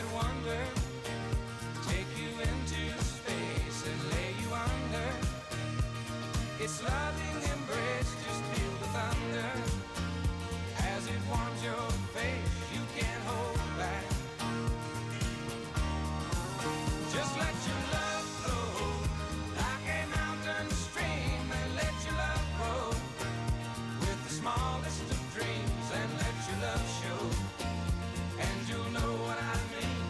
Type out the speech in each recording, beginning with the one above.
might wonder, take you into space and lay you under. Its loving embrace, just feel the thunder as it warms your face. You can't hold back. Just let your love flow like a mountain stream, and let your love grow with the smallest of dreams, and let your love show, and you'll know what I mean.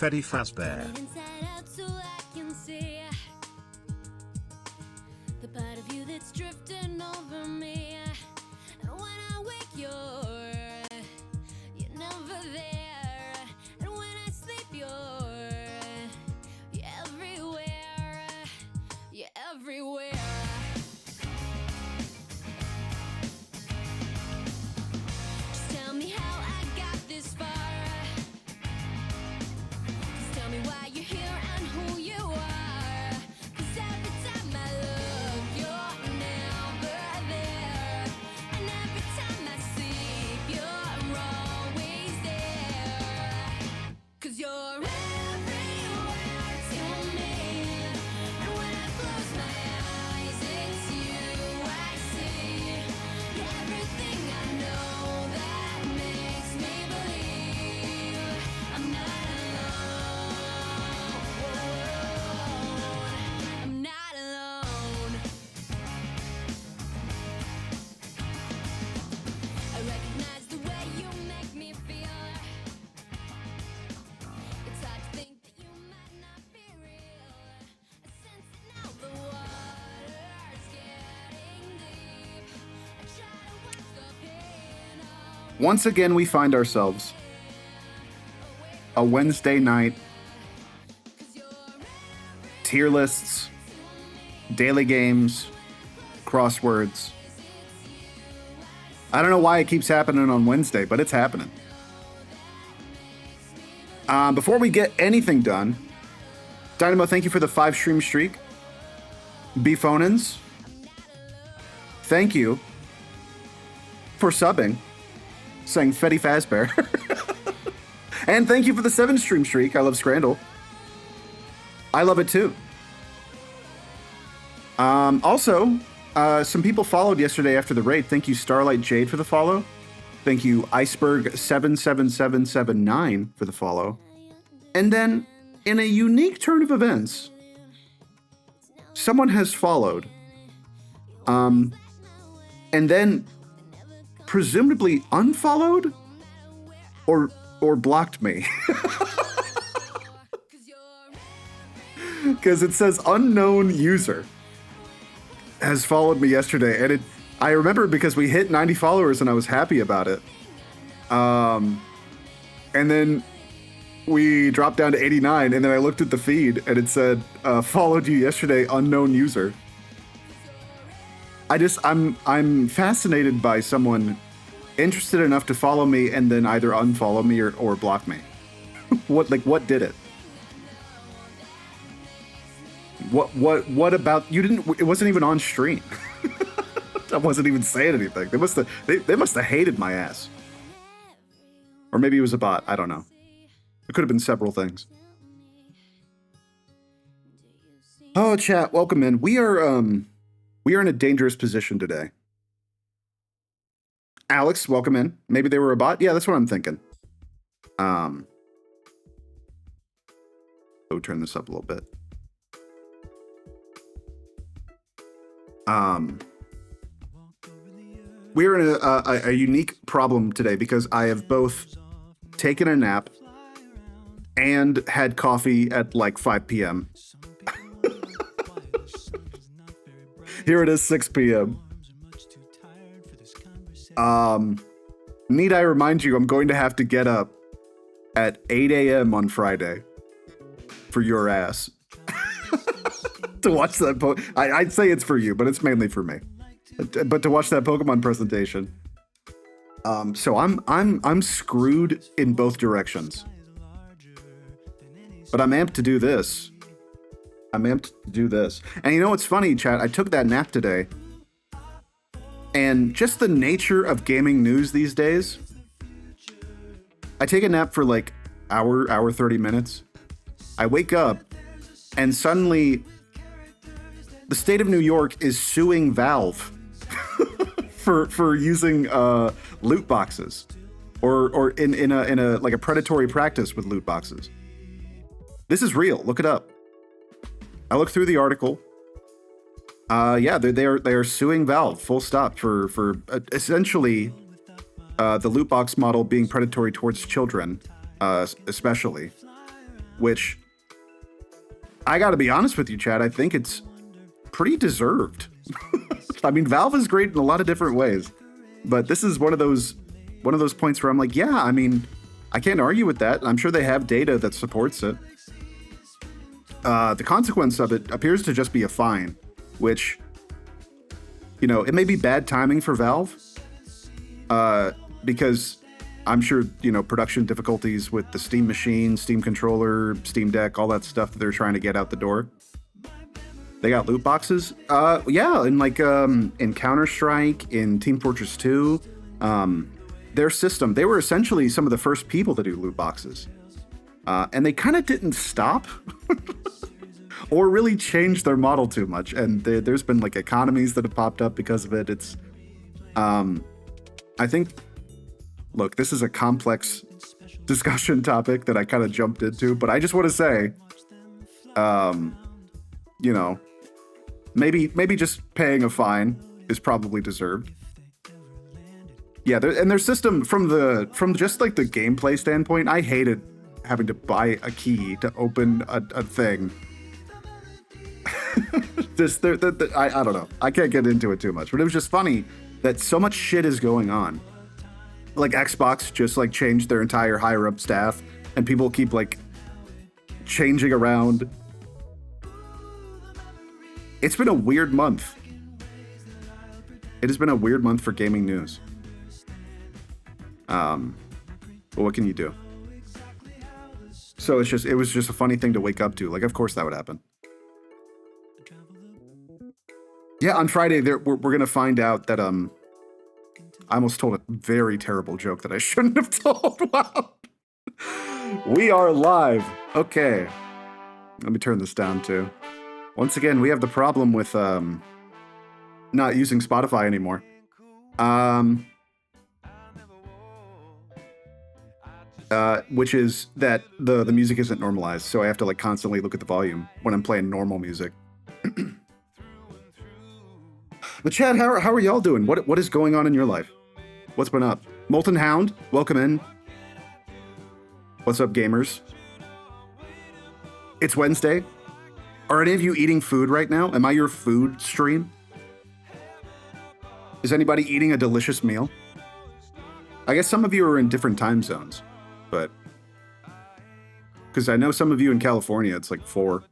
Freddy Fazbear. Inside out so I can see the part of you that's drifting over me. And when I wake, you're never there. And when I sleep, you're everywhere. You're everywhere. Just tell me how I got this far. Tell me why you're here and who you are. 'Cause every time I look, you're never there. And every time I sleep, you're always there. 'Cause you're everywhere to me. And when I close my eyes, it's you I see. You're everything I know that makes me believe I'm not alone. I'm not alone. I recognize the way you make me feel. It's hard to think that you might not be real. I sense it now, the water's getting deep. I try to watch the pain away. Once again, we find ourselves a Wednesday night, tier lists, daily games, crosswords. I don't know why it keeps happening on Wednesday, but it's happening. Before we get anything done, Dynamo, thank you for the 5 stream streak. Beephonins, thank you for subbing, saying Freddy Fazbear. And thank you for the 7 stream streak. I love Scrandle. I love it too. Also, some people followed yesterday after the raid. Thank you, Starlight Jade, for the follow. Thank you, Iceberg77779 for the follow. And then, in a unique turn of events, someone has followed. And then presumably unfollowed or blocked me. Because it says unknown user has followed me yesterday, and I remember because we hit 90 followers and I was happy about it. And then we dropped down to 89, and then I looked at the feed and it said followed you yesterday, unknown user. I'm fascinated by someone interested enough to follow me and then either unfollow me or block me. What did it? What about you? It wasn't even on stream. I wasn't even saying anything. They must have hated my ass. Or maybe it was a bot. I don't know. It could have been several things. Oh, chat, welcome in. We are in a dangerous position today. Alex, welcome in. Maybe they were a bot. Yeah, that's what I'm thinking. Oh, turn this up a little bit. We're in a unique problem today because I have both taken a nap and had coffee at like 5 p.m. Here it is, 6 p.m. Need I remind you, I'm going to have to get up at 8 a.m. on Friday for your ass to watch that. I'd say it's for you, but it's mainly for me. But to watch that Pokemon presentation. So I'm screwed in both directions. But I'm amped to do this. And you know what's funny, chat? I took that nap today. And just the nature of gaming news these days. I take a nap for like hour 30 minutes. I wake up and suddenly the state of New York is suing Valve for using loot boxes or in a like a predatory practice with loot boxes. This is real. Look it up. I looked through the article. Yeah, they are suing Valve, full stop, for essentially the loot box model being predatory towards children, especially. which I got to be honest with you, Chad. I think it's pretty deserved. I mean, Valve is great in a lot of different ways, but this is one of those points where I'm like, yeah, I mean, I can't argue with that. I'm sure they have data that supports it. The consequence of it appears to just be a fine, which, you know, it may be bad timing for Valve, because I'm sure, you know, production difficulties with the Steam machine, Steam controller, Steam Deck, all that stuff that they're trying to get out the door. They got loot boxes. Yeah, in like in Counter-Strike, in Team Fortress 2, their system, they were essentially some of the first people to do loot boxes. And they kind of didn't stop or really change their model too much. And there's been like economies that have popped up because of it. It's, I think, look, this is a complex discussion topic that I kind of jumped into, but I just want to say, you know, maybe just paying a fine is probably deserved. Yeah, and their system from just like the gameplay standpoint, I hated having to buy a key to open a thing. I don't know. I can't get into it too much, but it was just funny that so much shit is going on. Like Xbox just like changed their entire higher up staff, and people keep like changing around. It's been a weird month. It has been a weird month for gaming news. But what can you do? So it was just a funny thing to wake up to. Like, of course that would happen. Yeah, on Friday we're gonna find out that I almost told a very terrible joke that I shouldn't have told. Wow. We are live. Okay. Let me turn this down too. Once again, we have the problem with not using Spotify anymore. Which is that the music isn't normalized, so I have to like constantly look at the volume when I'm playing normal music. But Chad, how are y'all doing? What is going on in your life? What's been up? Molten Hound, welcome in. What's up, gamers? It's Wednesday. Are any of you eating food right now? Am I your food stream? Is anybody eating a delicious meal? I guess some of you are in different time zones, but because I know some of you in California, it's like 4.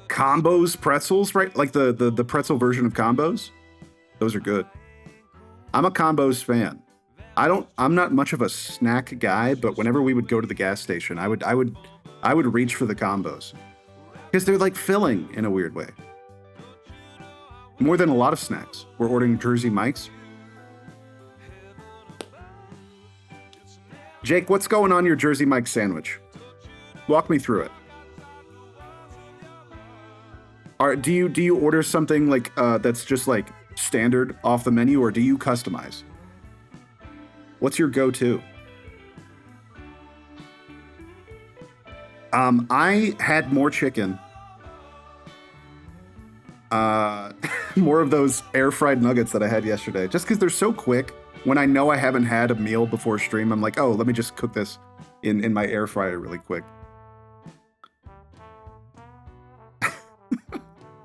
Combos pretzels, right? Like the pretzel version of combos. Those are good. I'm a combos fan. I'm not much of a snack guy, but whenever we would go to the gas station, I would reach for the combos because they're like filling in a weird way. More than a lot of snacks. We're ordering Jersey Mike's. Jake, what's going on your Jersey Mike's sandwich? Walk me through it. Do you order something like that's just like standard off the menu, or do you customize? What's your go-to? I had more chicken. More of those air-fried nuggets that I had yesterday, just because they're so quick. When I know I haven't had a meal before stream, I'm like, oh, let me just cook this in my air fryer really quick.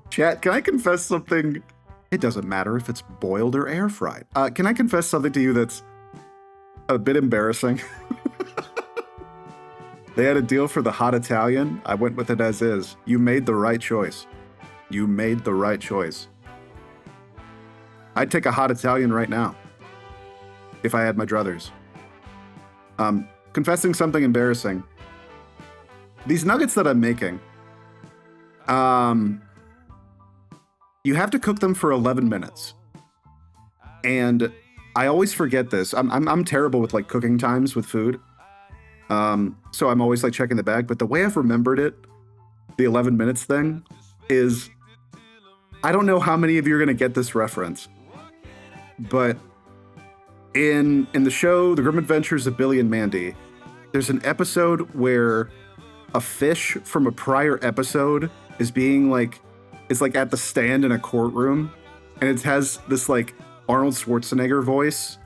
Chat, can I confess something? It doesn't matter if it's boiled or air fried. Can I confess something to you that's a bit embarrassing? They had a deal for the hot Italian. I went with it as is. You made the right choice. You made the right choice. I'd take a hot Italian right now if I had my druthers. Confessing something embarrassing. These nuggets that I'm making, you have to cook them for 11 minutes. And I always forget this. I'm terrible with like cooking times with food. So I'm always like checking the bag, but the way I've remembered it, the 11 minutes thing, is I don't know how many of you are gonna get this reference, but in the show The Grim Adventures of Billy and Mandy, there's an episode where a fish from a prior episode is being like, it's like at the stand in a courtroom, and it has this like Arnold Schwarzenegger voice,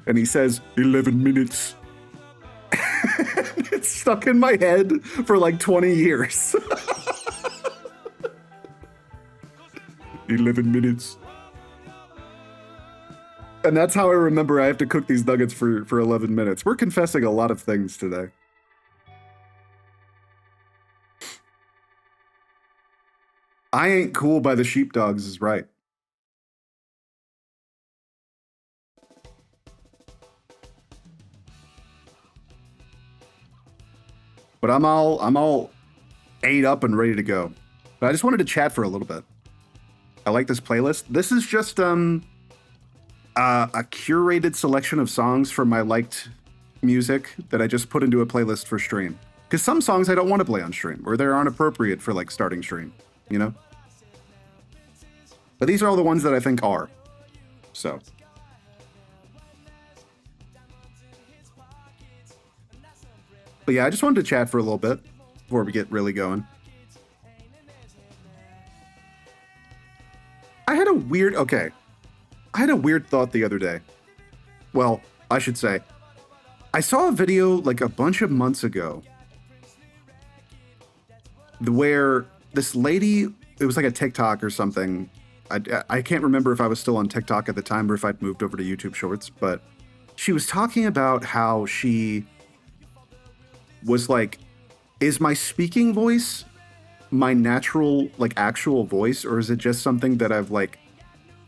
and he says 11 minutes. It's stuck in my head for like 20 years. 11 minutes. And that's how I remember I have to cook these nuggets for 11 minutes. We're confessing a lot of things today. I ain't cool by the sheepdogs is right. But I'm all ate up and ready to go. But I just wanted to chat for a little bit. I like this playlist. This is just a curated selection of songs from my liked music that I just put into a playlist for stream. Because some songs I don't want to play on stream, or they aren't appropriate for like starting stream, you know? But these are all the ones that I think are. So. But yeah, I just wanted to chat for a little bit before we get really going. I had a weird thought the other day. Well, I should say, I saw a video like a bunch of months ago where this lady, it was like a TikTok or something. I can't remember if I was still on TikTok at the time or if I'd moved over to YouTube Shorts, but she was talking about how she was like, is my speaking voice my natural, like actual voice, or is it just something that I've like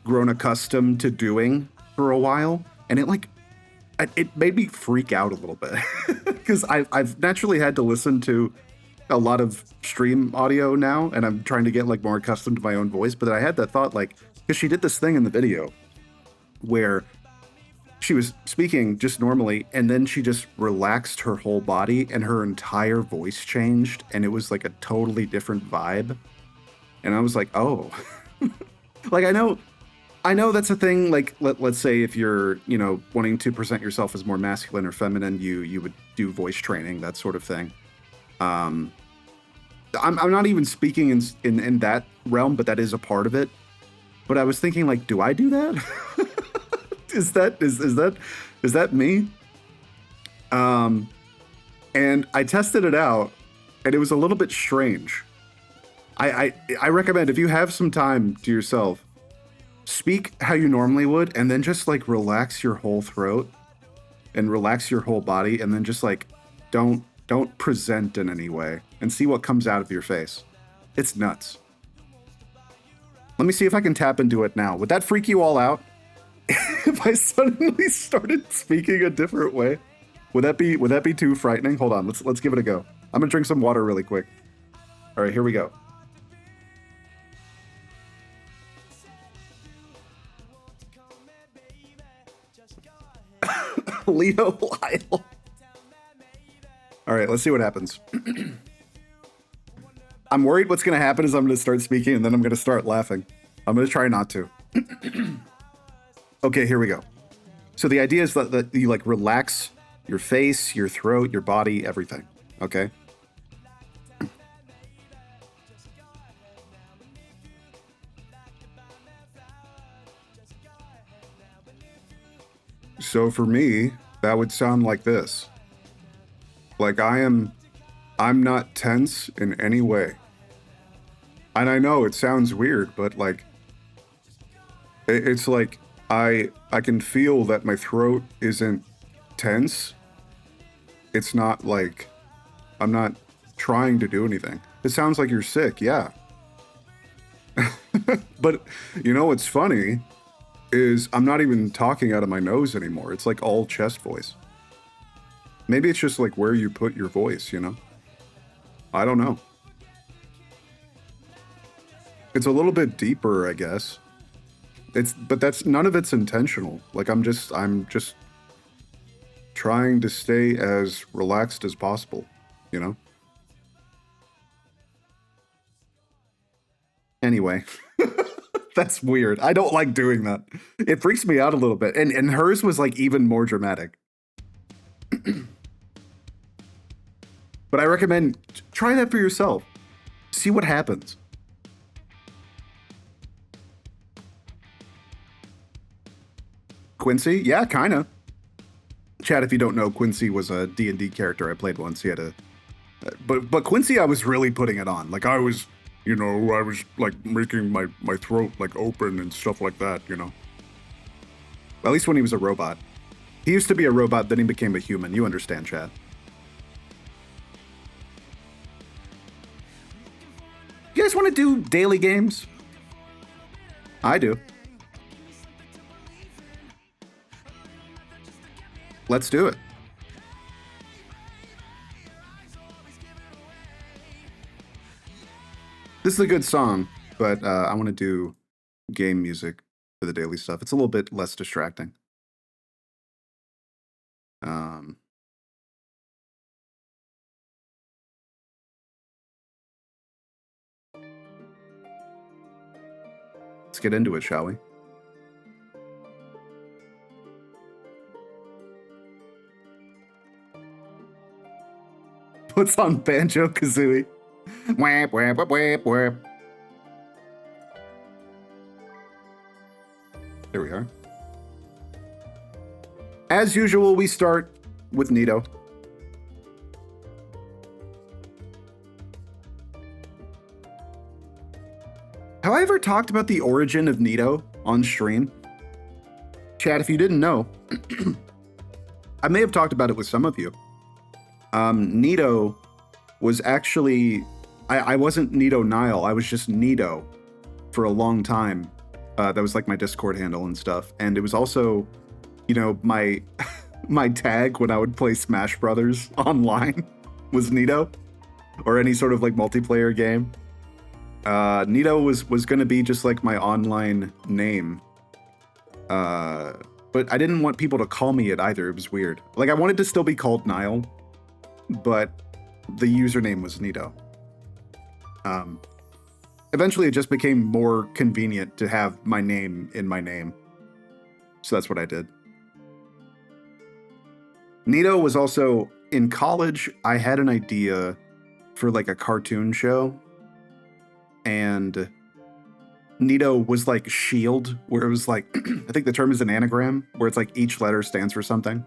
grown accustomed to doing for a while? And it made me freak out a little bit because I've naturally had to listen to a lot of stream audio now, and I'm trying to get like more accustomed to my own voice. But I had that thought, like, because she did this thing in the video where she was speaking just normally, and then she just relaxed her whole body and her entire voice changed, and it was like a totally different vibe. And I was like, oh, like, I know that's a thing. Like, let's say if you're, you know, wanting to present yourself as more masculine or feminine, you would do voice training, that sort of thing. I'm not even speaking in that realm, but that is a part of it. But I was thinking, like, do I do that? Is that me? And I tested it out, and it was a little bit strange. I recommend, if you have some time to yourself, speak how you normally would, and then just like relax your whole throat and relax your whole body, and then just like don't present in any way, and see what comes out of your face. It's nuts. Let me see if I can tap into it now. Would that freak you all out? If I suddenly started speaking a different way, would that be too frightening? Hold on, let's give it a go. I'm gonna drink some water really quick. All right, here we go. Leo Lyle. All right, let's see what happens. I'm worried what's gonna happen is I'm gonna start speaking and then I'm gonna start laughing. I'm gonna try not to. Okay, here we go. So the idea is that you like relax your face, your throat, your body, everything. Okay? So for me, that would sound like this. Like I'm not tense in any way. And I know it sounds weird, but like it's like I can feel that my throat isn't tense. It's not like I'm not trying to do anything. It sounds like you're sick, yeah. But you know what's funny is I'm not even talking out of my nose anymore. It's like all chest voice. Maybe it's just like where you put your voice, you know? I don't know. It's a little bit deeper, I guess. But that's none of it's intentional. Like I'm just trying to stay as relaxed as possible, you know? Anyway, that's weird. I don't like doing that. It freaks me out a little bit. And hers was like even more dramatic. But I recommend try that for yourself. See what happens. Quincy? Yeah, kind of. Chad, if you don't know, Quincy was a D&D character I played once. He had a... But Quincy, I was really putting it on. Like, I was, you know, I was, like, making my throat, like, open and stuff like that, you know? At least when he was a robot. He used to be a robot, then he became a human. You understand, Chad. You guys want to do daily games? I do. Let's do it. This is a good song, but I want to do game music for the daily stuff. It's a little bit less distracting. Let's get into it, shall we? Puts on Banjo-Kazooie. Whap, whap, whap, whap, whap. There we are. As usual, we start with Nito. Have I ever talked about the origin of Nito on stream? Chat, if you didn't know, I may have talked about it with some of you. Nito was actually... I wasn't Nito Nile, I was just Nito for a long time. That was like my Discord handle and stuff. And it was also, you know, my my tag when I would play Smash Brothers online was Nito, or any sort of like multiplayer game. Nito was going to be just like my online name. But I didn't want people to call me it either. It was weird. Like, I wanted to still be called Nile, but the username was Nito. Eventually it just became more convenient to have my name in my name. So that's what I did. Nito was also, in college, I had an idea for like a cartoon show. And Nito was like SHIELD, where it was like, I think the term is an anagram, where it's like each letter stands for something.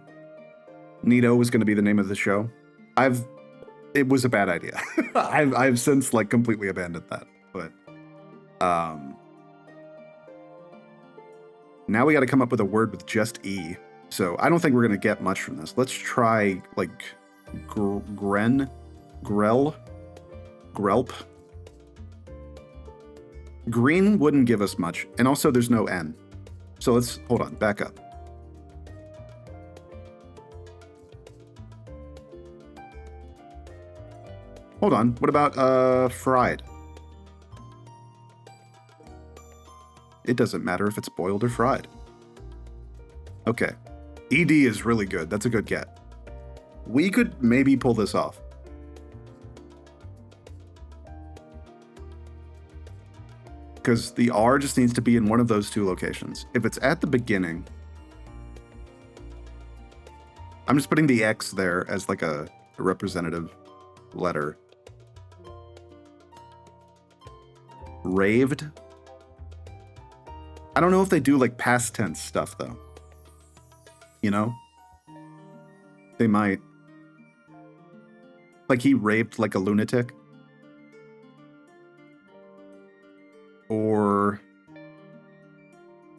Nito was going to be the name of the show. It was a bad idea. I've since like completely abandoned that, but now we got to come up with a word with just E. So I don't think we're going to get much from this. Let's try like grelp. Green wouldn't give us much, and also there's no N. So let's, hold on, back up. Hold on, what about fried? It doesn't matter if it's boiled or fried. Okay, ED is really good, that's a good get. We could maybe pull this off. Because the R just needs to be in one of those two locations. If it's at the beginning, I'm just putting the X there as like a representative letter. Raved. I don't know if they do like past tense stuff though. You know? They might. Like he raved like a lunatic. Or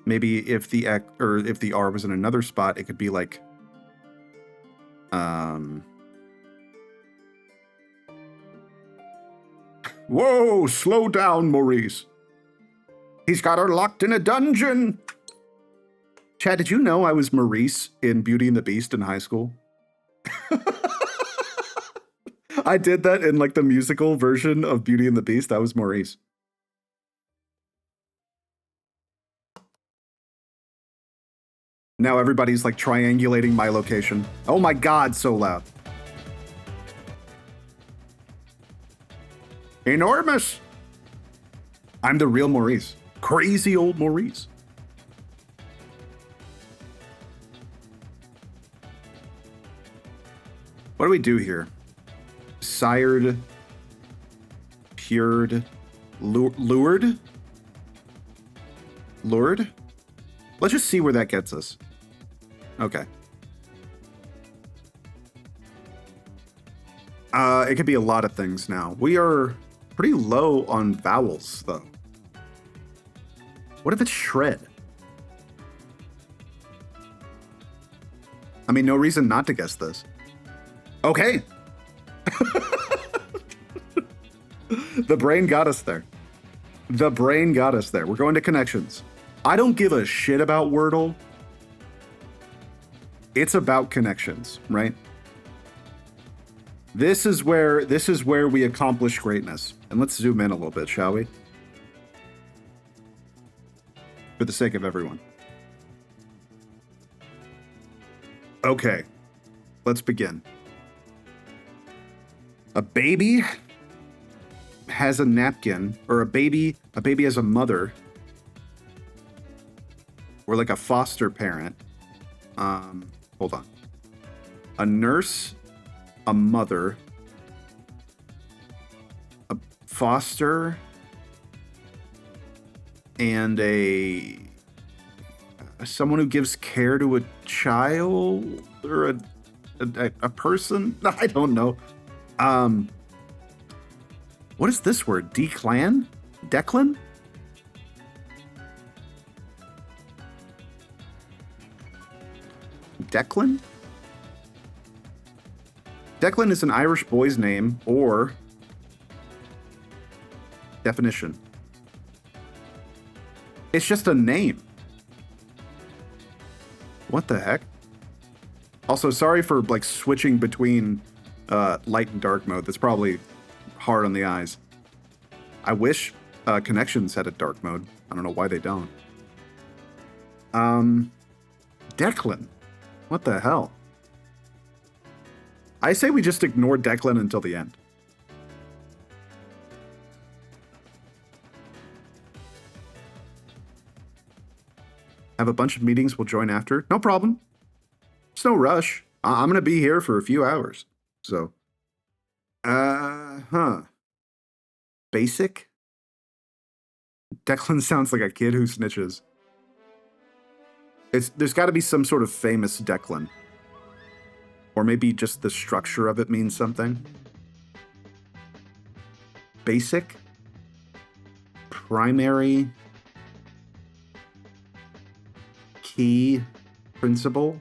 maybe if the X, or if the R was in another spot, it could be like whoa, slow down, Maurice. He's got her locked in a dungeon. Chad, did you know I was Maurice in Beauty and the Beast in high school? I did that in like the musical version of Beauty and the Beast. I was Maurice. Now everybody's like triangulating my location. Oh my God, so loud. Enormous. I'm the real Maurice. Crazy old Maurice. What do we do here? Sired, pured, lured? Lured? Let's just see where that gets us. Okay. It could be a lot of things now. We are pretty low on vowels, though. What if it's shred? I mean, no reason not to guess this. Okay. The brain got us there. The brain got us there. We're going to connections. I don't give a shit about Wordle. It's about connections, right? This is where we accomplish greatness. And let's zoom in a little bit, shall we? For the sake of everyone. Okay. Let's begin. A baby has a napkin, or a baby has a mother, or like a foster parent. Hold on. A nurse, a mother, a foster, and someone who gives care to a child or a person. I don't know. What is this word? Declan? Declan? Declan? Declan is an Irish boy's name, or definition. It's just a name. What the heck? Also, sorry for like switching between light and dark mode. That's probably hard on the eyes. I wish Connections had a dark mode. I don't know why they don't. Declan. What the hell? I say we just ignore Declan until the end. Have a bunch of meetings we'll join after. No problem. It's no rush. I'm going to be here for a few hours. So, Basic? Declan sounds like a kid who snitches. There's got to be some sort of famous Declan. Or maybe just the structure of it means something. Basic? Primary? Key? Principal?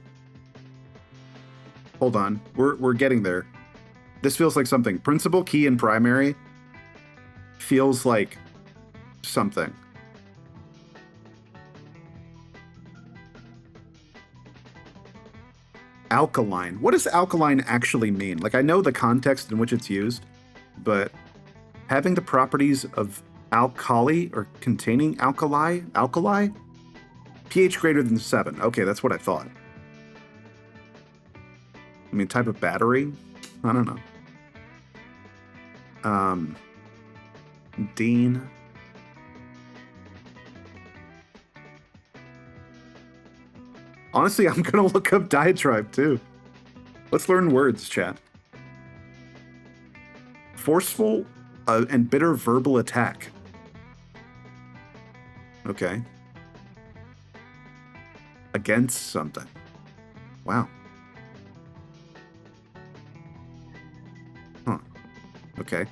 Hold on. We're getting there. This feels like something. Principal, key, and primary feels like something. Alkaline. What does alkaline actually mean? Like, I know the context in which it's used, but having the properties of alkali or containing alkali? pH greater than 7. Okay, that's what I thought. I mean, type of battery? I don't know. Dean. Honestly, I'm gonna look up diatribe too. Let's learn words, chat. Forceful and bitter verbal attack. Okay. Against something. Wow. Huh. Okay.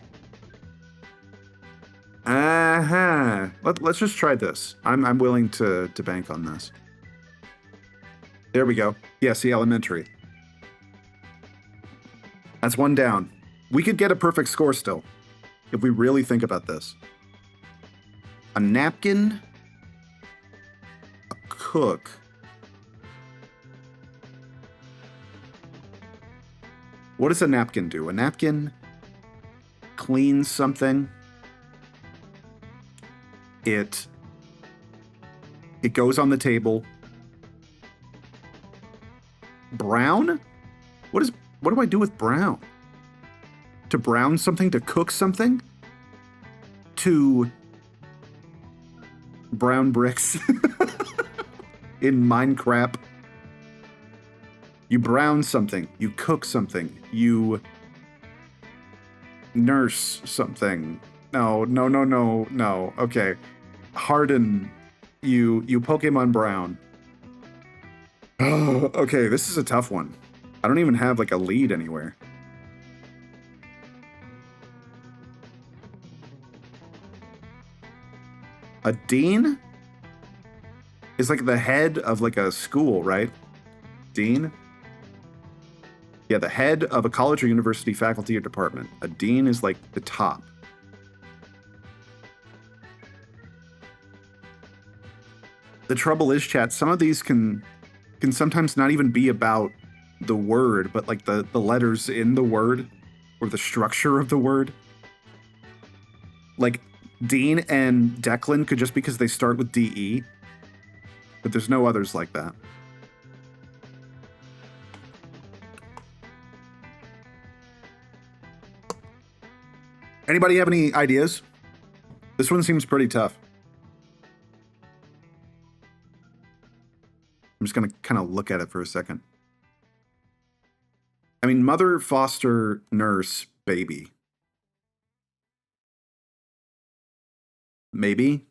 Let's just try this. I'm willing to bank on this. There we go. Yeah, see, elementary. That's one down. We could get a perfect score still, if we really think about this. A napkin. A cook. What does a napkin do? A napkin cleans something. It goes on the table. Brown? What do I do with brown? To brown something? To cook something? To brown bricks in Minecraft. You brown something. You cook something. You nurse something. No. Okay. Harden. You Pokemon Brown. Oh, okay, this is a tough one. I don't even have like a lead anywhere. A dean is like the head of like a school, right? Dean? Yeah, the head of a college or university faculty or department. A dean is like the top. The trouble is, chat, some of these can sometimes not even be about the word, but like the letters in the word or the structure of the word. Like Dean and Declan could just because they start with DE, but there's no others like that. Anybody have any ideas? This one seems pretty tough. I'm just going to kind of look at it for a second. I mean, mother, foster, nurse, baby. Maybe.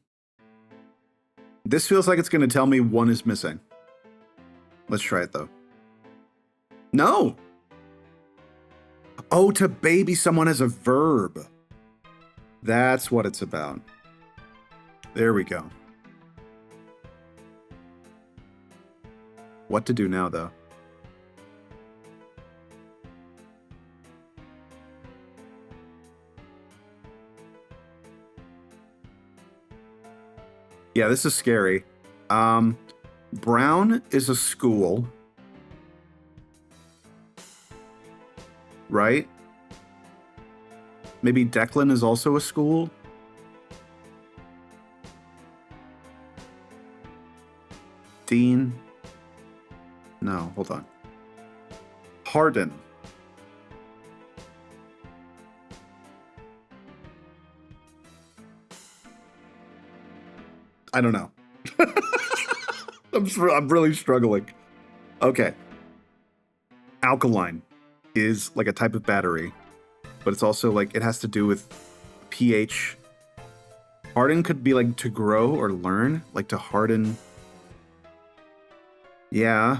This feels like it's going to tell me one is missing. Let's try it, though. No! Oh, to baby someone as a verb. That's what it's about. There we go. What to do now, though? Yeah, this is scary. Brown is a school. Right? Maybe Declan is also a school? Dean? No, hold on. Hardin. I don't know. I'm really struggling. Okay. Alkaline is like a type of battery, but it's also like it has to do with pH. Harden could be like to grow or learn, like to harden. Yeah.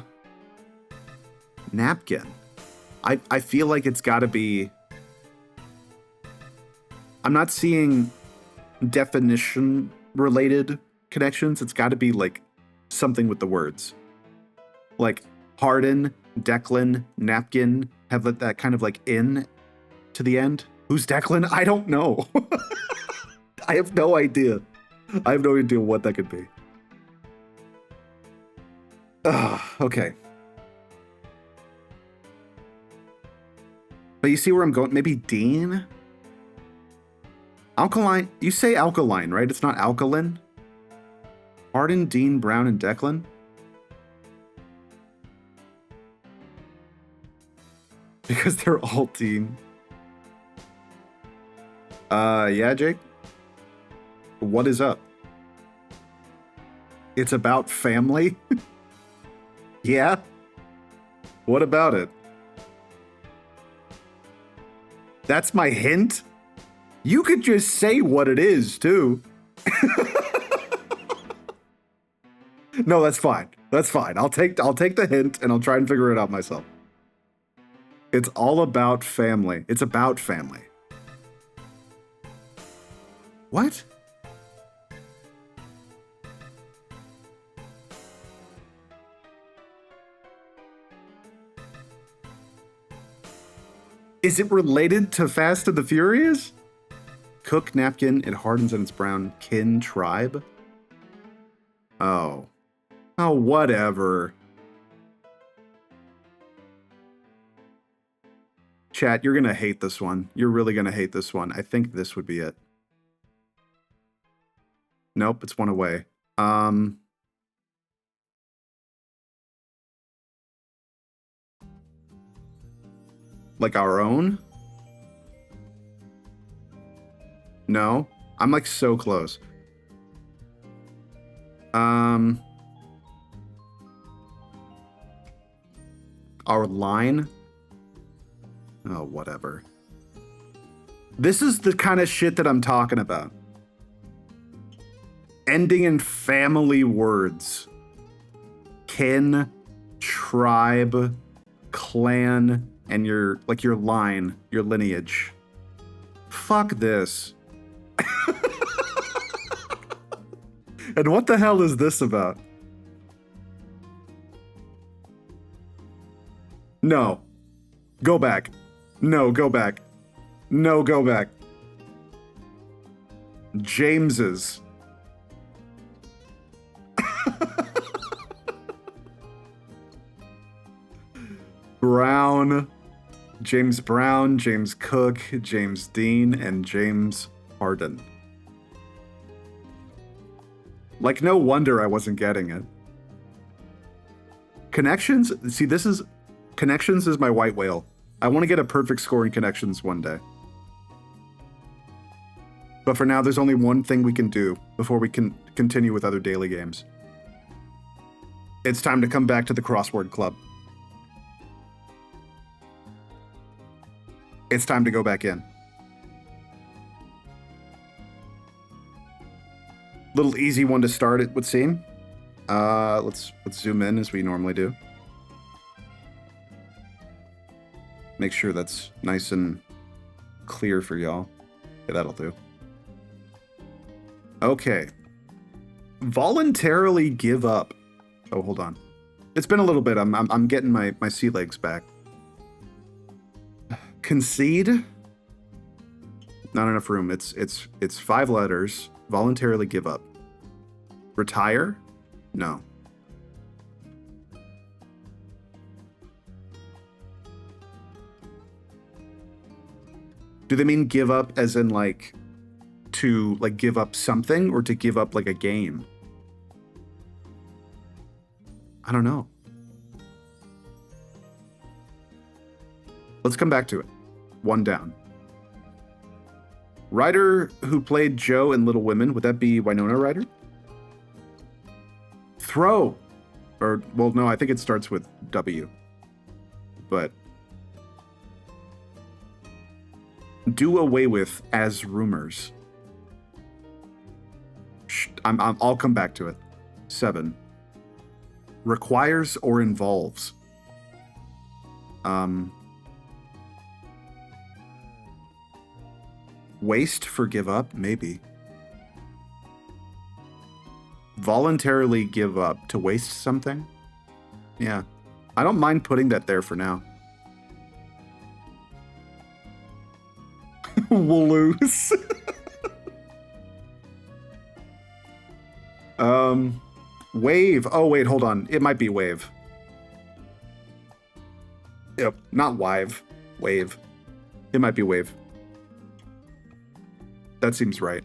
Napkin. I feel like it's got to be. I'm not seeing definition related connections. It's got to be like something with the words. Like Harden, Declan, napkin have that kind of like in to the end. Who's Declan? I don't know. I have no idea. I have no idea what that could be. Okay. But you see where I'm going? Maybe Dean? Alkaline? You say alkaline, right? It's not alkaline? Arden, Dean, Brown, and Declan? Because they're all Dean. Yeah, Jake? What is up? It's about family? Yeah? What about it? That's my hint? You could just say what it is, too. No, that's fine. That's fine. I'll take the hint and I'll try and figure it out myself. It's all about family. It's about family. What? Is it related to Fast and the Furious? Cook, napkin, it hardens and it's brown. Kin, tribe? Oh. Oh, whatever. Chat, you're gonna hate this one. You're really gonna hate this one. I think this would be it. Nope, it's one away. Like our own? No? I'm like so close. Our line? Oh, whatever. This is the kind of shit that I'm talking about. Ending in family words. Kin, tribe, clan, and your line, your lineage. Fuck this. And what the hell is this about? No. Go back. No, go back. No, go back. James's. Brown. James Brown, James Cook, James Dean, and James Harden. Like, no wonder I wasn't getting it. Connections? See, Connections is my white whale. I want to get a perfect score in Connections one day. But for now, there's only one thing we can do before we can continue with other daily games. It's time to come back to the Crossword Club. It's time to go back in. Little easy one to start, it would seem. Let's zoom in as we normally do. Make sure that's nice and clear for y'all. Yeah, that'll do. Okay. Voluntarily give up. Oh, hold on. It's been a little bit. I'm getting my sea legs back. Concede. Not enough room. It's 5 letters. Voluntarily give up. Retire? No. Do they mean give up as in like to like give up something or to give up like a game? I don't know. Let's come back to it. 1 down. Writer who played Joe in Little Women, would that be Winona Ryder? Throw. Or, well, no, I think it starts with W. But. Do away with as rumors. I'll come back to it. 7. Requires or involves. Waste for give up? Maybe. Voluntarily give up to waste something? Yeah. I don't mind putting that there for now. We'll lose. Wave. Oh, wait, hold on. It might be wave. Yep, not wive. Wave. It might be wave. That seems right.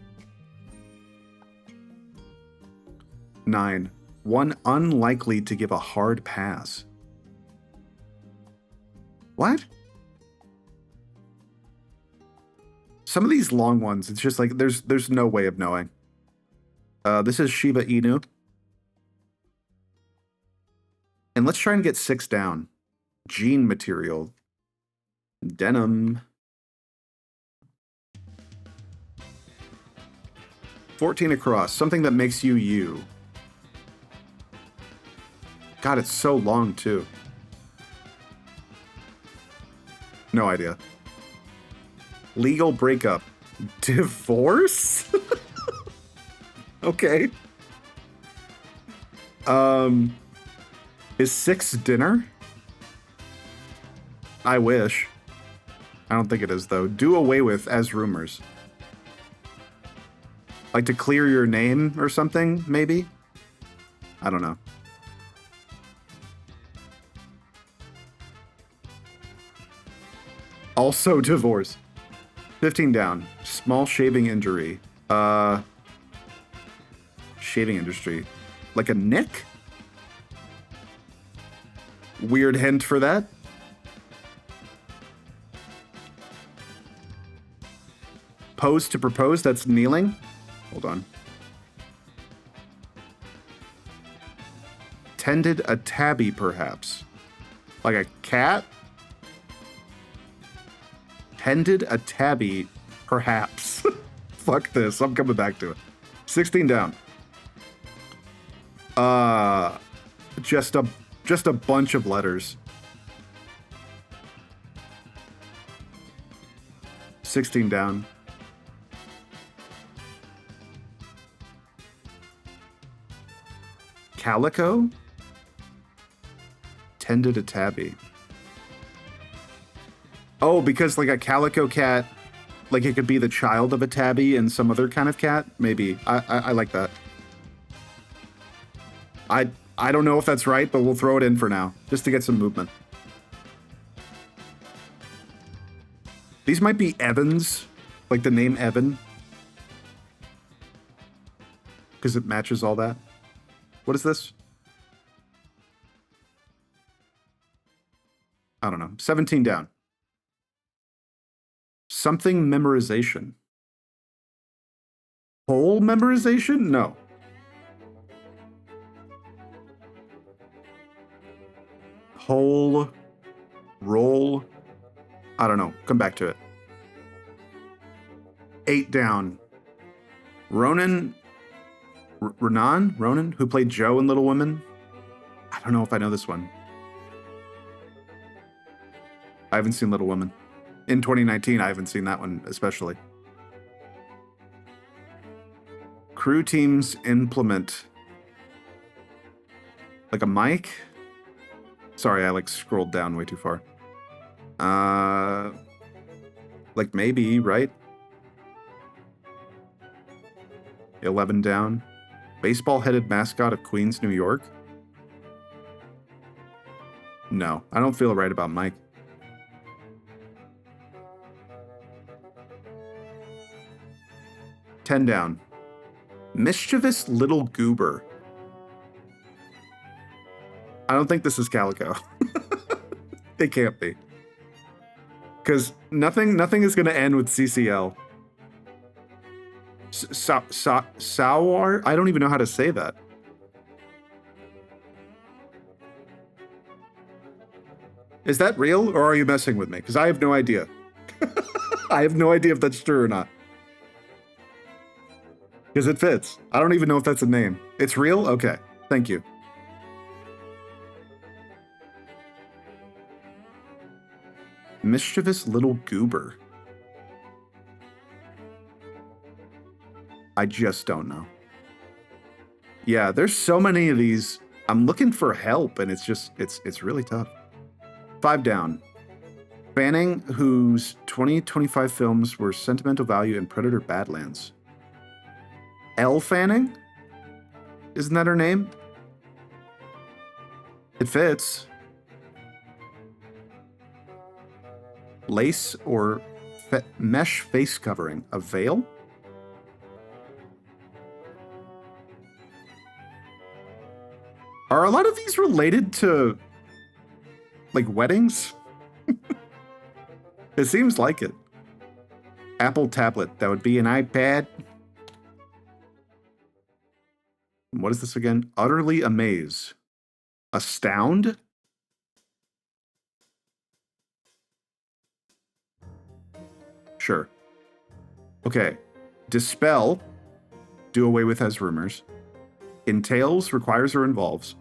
9. One unlikely to give a hard pass. What? Some of these long ones, it's just like there's no way of knowing. This is Shiba Inu. And let's try and get 6 down. Jean material. Denim. 14 across. Something that makes you you. God, it's so long, too. No idea. Legal breakup. Divorce? Okay. Is 6 dinner? I wish. I don't think it is, though. Do away with as rumors. Like to clear your name or something, maybe? I don't know. Also divorce. 15 down. Small shaving injury. Shaving industry. Like a nick? Weird hint for that. Pose to propose, that's kneeling. Hold on. Tended a tabby, perhaps. Like a cat? Tended a tabby, perhaps. Fuck this, I'm coming back to it. 16 down. Just a bunch of letters. 16 down. Calico? Tended a tabby. Oh, because like a calico cat, like it could be the child of a tabby and some other kind of cat? Maybe. I like that. I don't know if that's right, but we'll throw it in for now, just to get some movement. These might be Evans, like the name Evan. Because it matches all that. What is this? I don't know. 17 down. Something memorization. Whole memorization? No. Whole. Roll. I don't know. Come back to it. 8 down. Ronan, who played Joe in Little Women. I don't know if I know this one. I haven't seen Little Women. In 2019, I haven't seen that one especially. Crew teams implement. Like a mic? Sorry, I like scrolled down way too far. Like maybe, right? 11 down. Baseball-headed mascot of Queens, New York? No, I don't feel right about Mike. Ten down. Mischievous little goober. I don't think this is Calico. It can't be. Because nothing is going to end with CCL. Sawar? I don't even know how to say that. Is that real, or are you messing with me? Because I have no idea. I have no idea if that's true or not. Because it fits. I don't even know if that's a name. It's real? Okay. Thank you. Mischievous little goober. I just don't know. Yeah, there's so many of these. I'm looking for help, and it's really tough. 5 down. Fanning, whose 2025 films were Sentimental Value and Predator Badlands. Elle Fanning? Isn't that her name? It fits. Lace or mesh face covering. A veil? Are a lot of these related to, like, weddings? It seems like it. Apple tablet. That would be an iPad. What is this again? Utterly amaze. Astound? Sure. Okay. Dispel. Do away with as rumors. Entails, requires, or involves.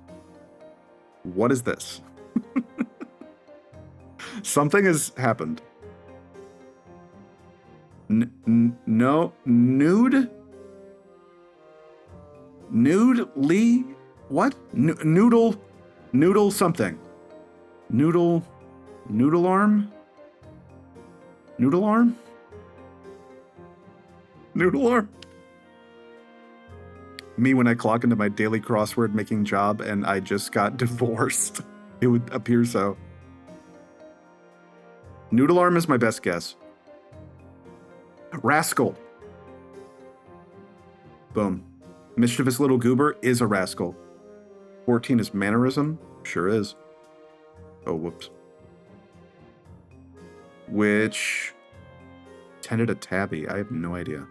What is this? Something has happened. No. Nude? Nude Lee? What? Noodle something. Noodle arm? Noodle arm? Noodle arm? Me when I clock into my daily crossword making job and I just got divorced. It would appear so. Noodle arm is my best guess. Rascal. Boom. Mischievous little goober is a rascal. 14 is mannerism. Sure is. Oh, whoops. Which tended a tabby. I have no idea.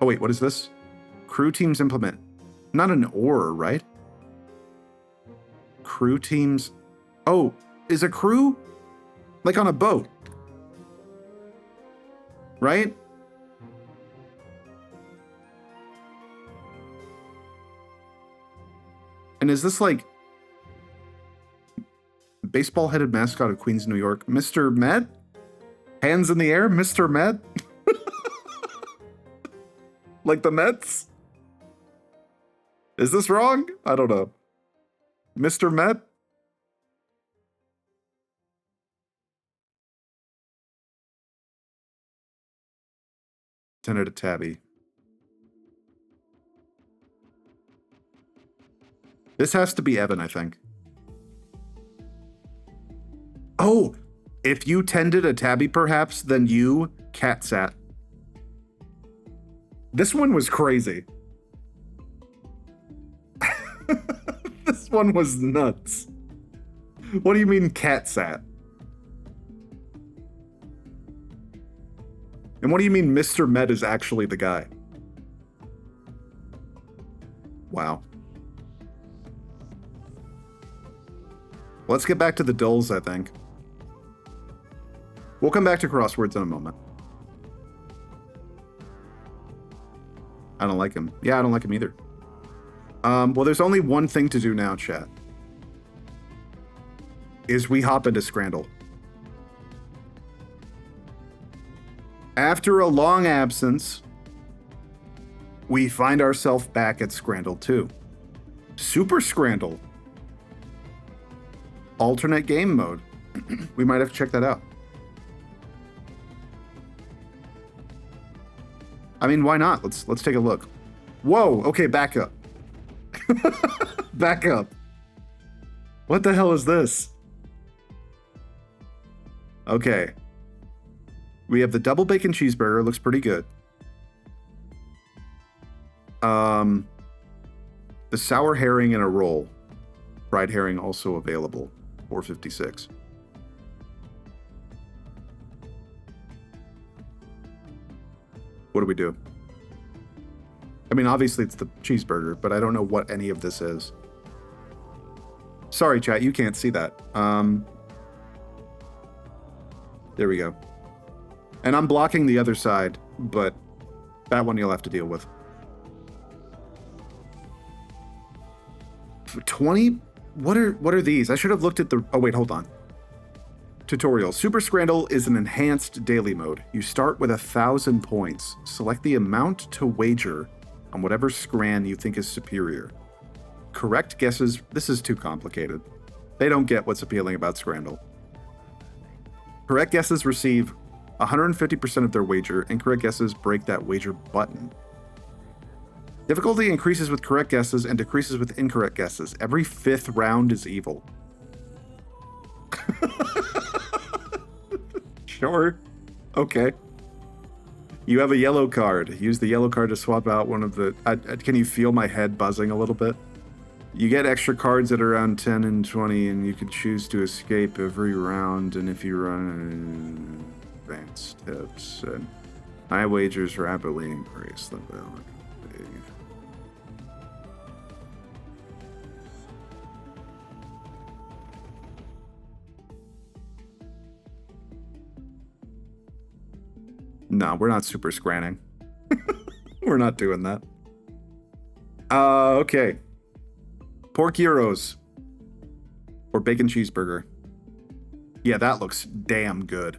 Oh, wait, what is this? Crew teams implement. Not an oar, right? Crew teams. Oh, is a crew like on a boat? Right? And is this like Baseball-headed mascot of Queens, New York. Mr. Met? Hands in the air, Mr. Met? Like the Mets? Is this wrong? I don't know. Mr. Met? Tended a tabby. This has to be Evan, I think. Oh, if you tended a tabby, perhaps, then you cat sat. This one was crazy. This one was nuts. What do you mean cat sat? And what do you mean Mr. Met is actually the guy? Wow. Let's get back to the dulls, I think. We'll come back to crosswords in a moment. I don't like him. Yeah, I don't like him either. Well, there's only one thing to do now, chat. Is we hop into Scrandle. After a long absence, we find ourselves back at Scrandle 2. Super Scrandle. Alternate game mode. We might have to check that out. I mean, why not? Let's take a look. Whoa, okay, back up. Back up. What the hell is this? Okay. We have the double bacon cheeseburger, looks pretty good. The sour herring and a roll. Fried herring also available. $4.56. What do we do? I mean, obviously it's the cheeseburger, but I don't know what any of this is. Sorry, chat, you can't see that. There we go. And I'm blocking the other side, but that one you'll have to deal with. 20? What are these? I should have looked at the... Oh, wait, hold on. Tutorial. Super Scrandle is an enhanced daily mode. You start with 1,000 points. Select the amount to wager on whatever scran you think is superior. Correct guesses... This is too complicated. They don't get what's appealing about Scrandle. Correct guesses receive 150% of their wager. Incorrect guesses break that wager button. Difficulty increases with correct guesses and decreases with incorrect guesses. Every 5th round is evil. Sure. Okay. You have a yellow card. Use the yellow card to swap out one of the... can you feel my head buzzing a little bit? You get extra cards at around 10 and 20, and you can choose to escape every round. And if you run advanced tips, and high wagers rapidly increase the ability. No, we're not super scranning. We're not doing that. Okay. Pork gyros. Or bacon cheeseburger. Yeah, that looks damn good.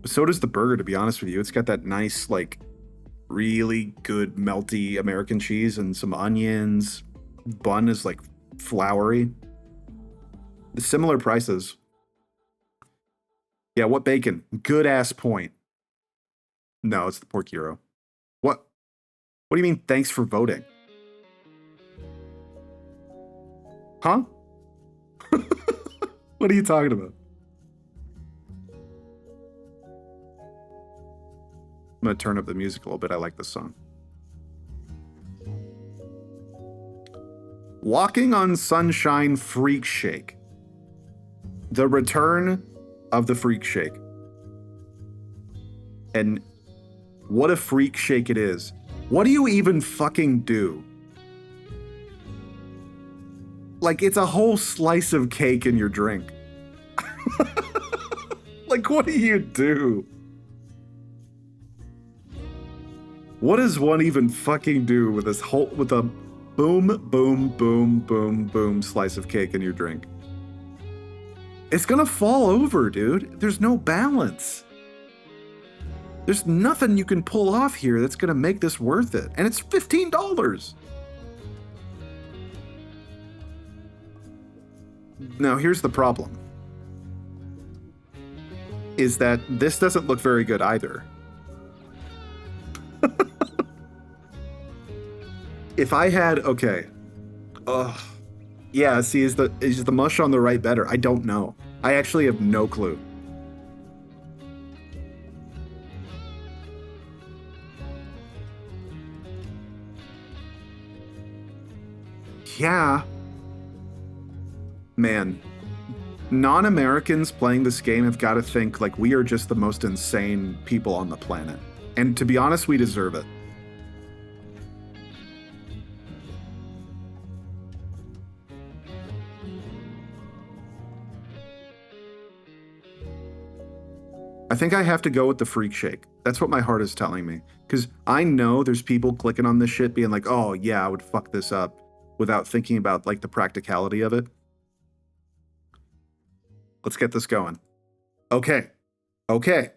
But so does the burger, to be honest with you. It's got that nice, like, really good melty American cheese and some onions. Bun is, like, floury. Similar prices. Yeah, what bacon? Good ass point. No, it's the pork gyro. What? What do you mean, thanks for voting? Huh? What are you talking about? I'm going to turn up the music a little bit. I like this song. Walking on Sunshine Freak Shake. The return of the Freak Shake. And what a freak shake it is. What do you even fucking do? Like, it's a whole slice of cake in your drink. Like, what do you do? What does one even fucking do with this whole, with a boom, boom, boom, boom, boom slice of cake in your drink? It's gonna fall over, dude. There's no balance. There's nothing you can pull off here that's gonna make this worth it. And it's $15. Now, here's the problem. Is that this doesn't look very good either. If I had, okay. Ugh. Yeah, see, is the mush on the right better? I don't know. I actually have no clue. Yeah. Man. Non-Americans playing this game have got to think like we are just the most insane people on the planet. And to be honest, we deserve it. I think I have to go with the freak shake. That's what my heart is telling me. Because I know there's people clicking on this shit being like, oh yeah, I would fuck this up without thinking about like the practicality of it. Let's get this going. Okay. Okay.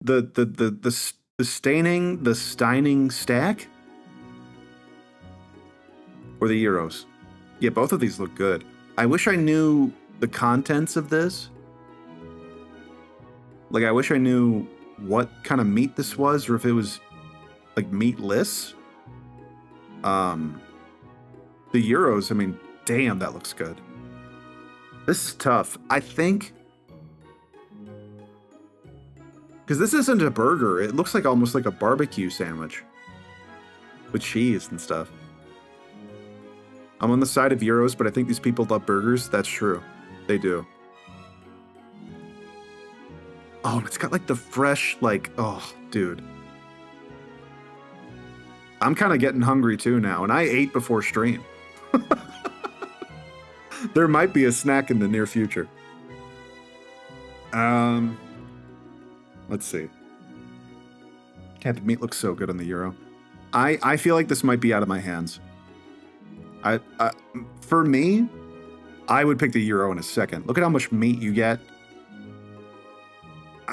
The steining stack? Or the Euros? Yeah, both of these look good. I wish I knew the contents of this. Like, I wish I knew what kind of meat this was, or if it was like meatless. The Euros, I mean, damn, that looks good. This is tough. I think because this isn't a burger, it looks like almost like a barbecue sandwich with cheese and stuff. I'm on the side of Euros, but I think these people love burgers. That's true. They do. Oh, it's got like the fresh, like, oh, dude. I'm kind of getting hungry too now, and I ate before stream. There might be a snack in the near future. Let's see. Yeah, the meat looks so good on the Euro. I feel like this might be out of my hands. For me, I would pick the Euro in a second. Look at how much meat you get.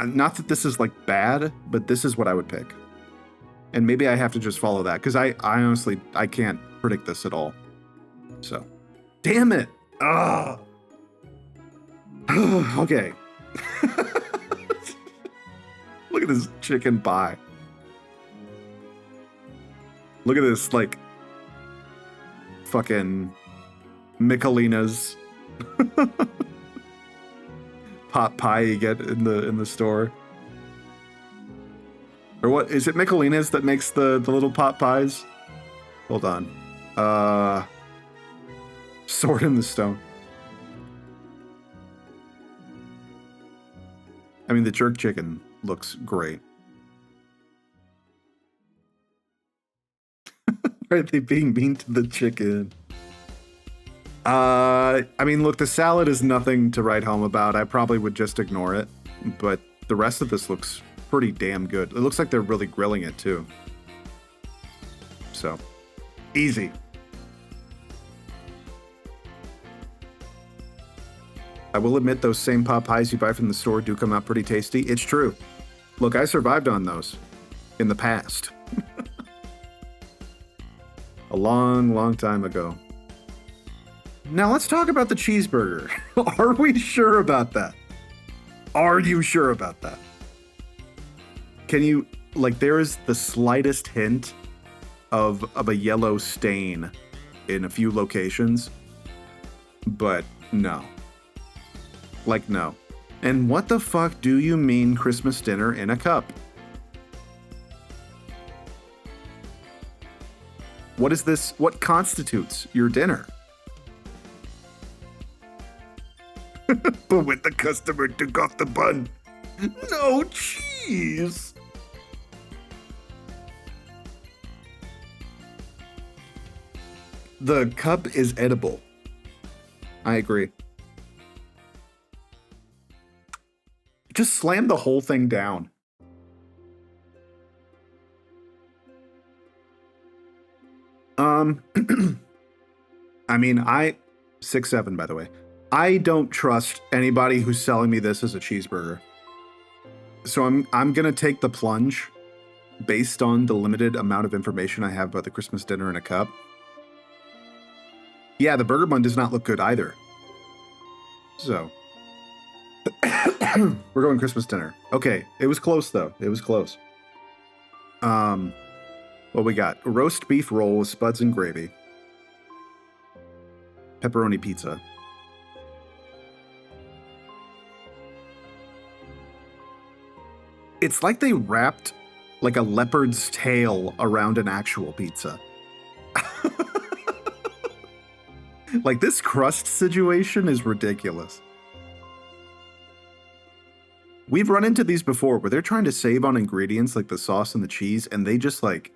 Not that this is like bad, but this is what I would pick. And maybe I have to just follow that because I honestly, I can't predict this at all. So, damn it. Ugh. Okay. Look at this chicken pie. Look at this, like, fucking Michelina's pot pie you get in the store. Or what is it? Michelina's that makes the little pot pies? Hold on. Sword in the Stone. I mean, the jerk chicken looks great. Are they being mean to the chicken? I mean, look, the salad is nothing to write home about. I probably would just ignore it. But the rest of this looks pretty damn good. It looks like they're really grilling it, too. So, easy. I will admit those same pot pies you buy from the store do come out pretty tasty. It's true. Look, I survived on those in the past. A long, long time ago. Now let's talk about the cheeseburger. Are we sure about that? Are you sure about that? Can you, like, there is the slightest hint of a yellow stain in a few locations, but no. Like, no. And what the fuck do you mean Christmas dinner in a cup? What is this? What constitutes your dinner? But when the customer took off the bun, no cheese. The cup is edible. I agree. Just slam the whole thing down. I mean, 6'7", by the way. I don't trust anybody who's selling me this as a cheeseburger. So I'm gonna take the plunge based on the limited amount of information I have about the Christmas dinner in a cup. Yeah, the burger bun does not look good either. So we're going Christmas dinner. Okay, it was close though. It was close. What we got? Roast beef roll with spuds and gravy. Pepperoni pizza. It's like they wrapped like a leopard's tail around an actual pizza. Like this crust situation is ridiculous. We've run into these before where they're trying to save on ingredients like the sauce and the cheese, and they just like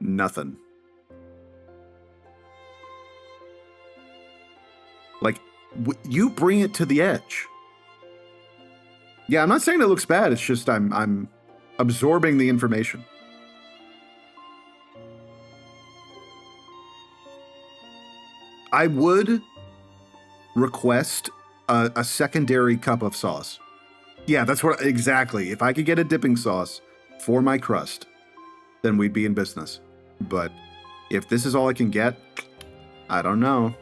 nothing. Like you bring it to the edge. Yeah, I'm not saying it looks bad. It's just I'm absorbing the information. I would request a secondary cup of sauce. Yeah, that's what exactly. If I could get a dipping sauce for my crust, then we'd be in business. But if this is all I can get, I don't know.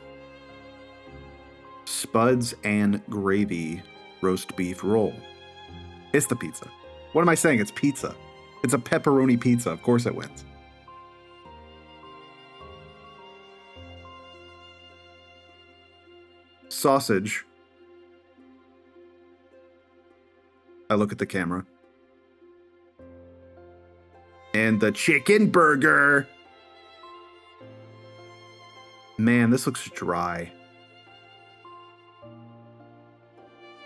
Spuds and gravy roast beef roll. It's the pizza. What am I saying? It's pizza. It's a pepperoni pizza. Of course it wins. Sausage. I look at the camera. And the chicken burger. Man, this looks dry.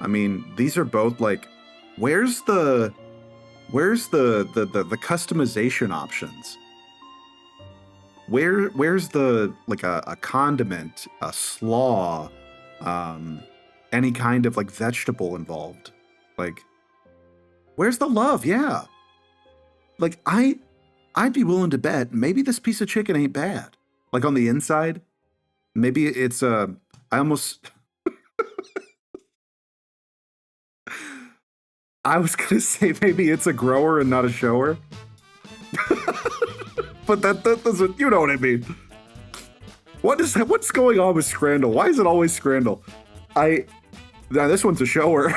I mean, these are both like, where's the customization options? Where's the like a condiment, a slaw, any kind of like vegetable involved? Like, where's the love? Yeah. Like I'd be willing to bet maybe this piece of chicken ain't bad. Like on the inside, maybe it's I almost I was gonna say maybe it's a grower and not a shower. But that doesn't, you know what I mean. What's going on with Scrandal? Why is it always Scrandal? Now this one's a shower.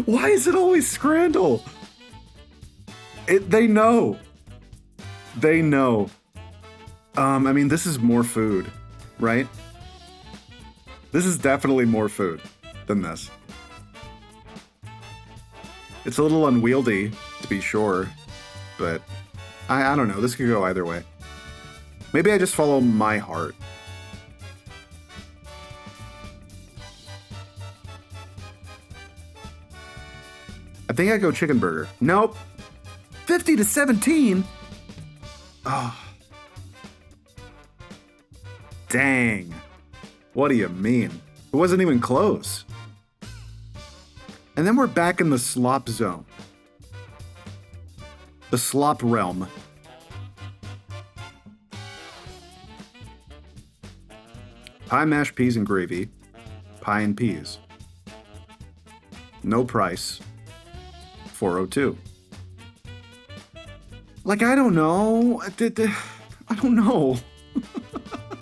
Why is it always Scrandal? They know. They know. I mean, this is more food, right? This is definitely more food than this. It's a little unwieldy, to be sure, but I don't know. This could go either way. Maybe I just follow my heart. I think I go chicken burger. Nope. 50-17? Oh. Dang. What do you mean? It wasn't even close. And then we're back in the slop zone. The slop realm. Pie, mashed peas, and gravy. Pie and peas. No price. $4.02. Like, I don't know. I don't know.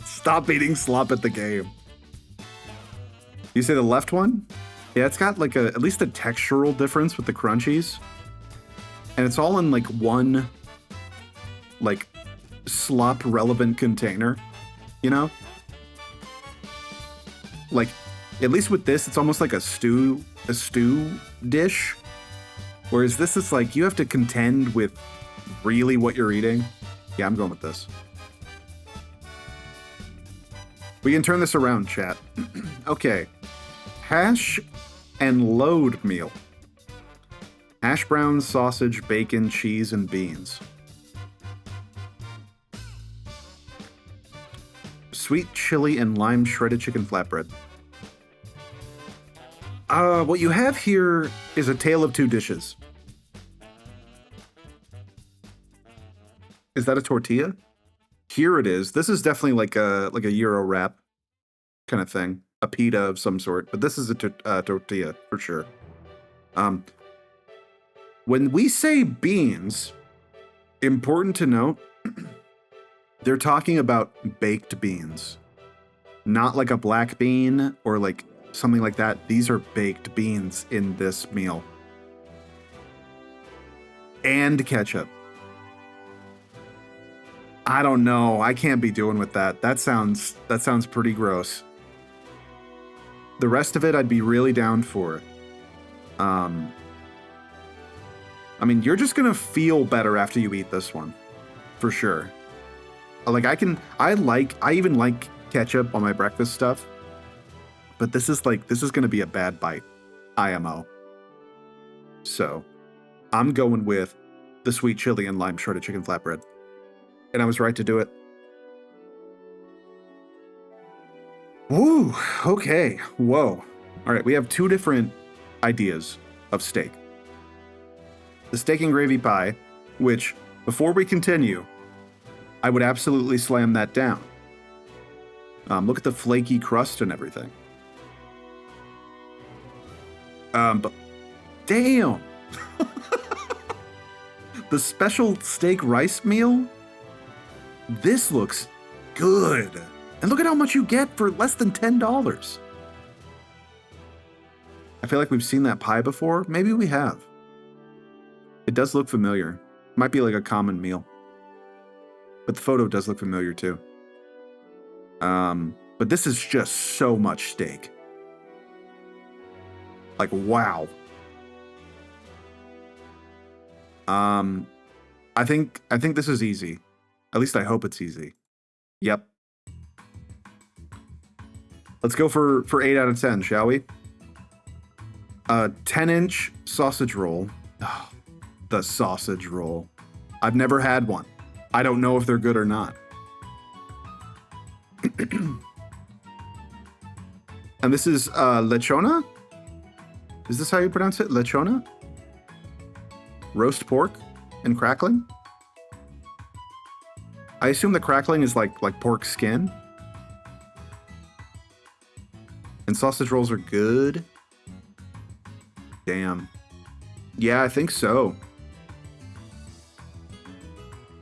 Stop eating slop at the game. You say the left one? Yeah, it's got like at least a textural difference with the crunchies. And it's all in like one, like, slop relevant container, you know? Like, at least with this, it's almost like a stew dish. Whereas this is like, you have to contend with really what you're eating. Yeah, I'm going with this. We can turn this around, chat. Okay. Hash and load meal. Hash browns, sausage, bacon, cheese, and beans. Sweet chili and lime shredded chicken flatbread. What you have here is a tale of two dishes. Is that a tortilla? Here it is. This is definitely like a Euro wrap kind of thing. A pita of some sort. But this is a tortilla for sure. When we say beans, important to note, they're talking about baked beans. Not like a black bean or like something like that. These are baked beans in this meal. And ketchup. I don't know. I can't be doing with that. That sounds pretty gross. The rest of it I'd be really down for. I mean, you're just gonna feel better after you eat this one. For sure. Like I even like ketchup on my breakfast stuff. But this is gonna be a bad bite. IMO. So I'm going with the sweet chili and lime shredded chicken flatbread. And I was right to do it. Woo, okay, whoa. All right, we have two different ideas of steak. The steak and gravy pie, which, before we continue, I would absolutely slam that down. Look at the flaky crust and everything. But damn! The special steak rice meal? This looks good. And look at how much you get for less than $10. I feel like we've seen that pie before. Maybe we have. It does look familiar. Might be like a common meal. But the photo does look familiar too. But this is just so much steak. Like, wow. I think this is easy. At least I hope it's easy. Yep. Let's go for 8 out of 10, shall we? 10-inch sausage roll. Oh, the sausage roll. I've never had one. I don't know if they're good or not. And this is lechona? Is this how you pronounce it? Lechona? Roast pork and crackling? I assume the crackling is like pork skin. And sausage rolls are good. Damn. Yeah, I think so.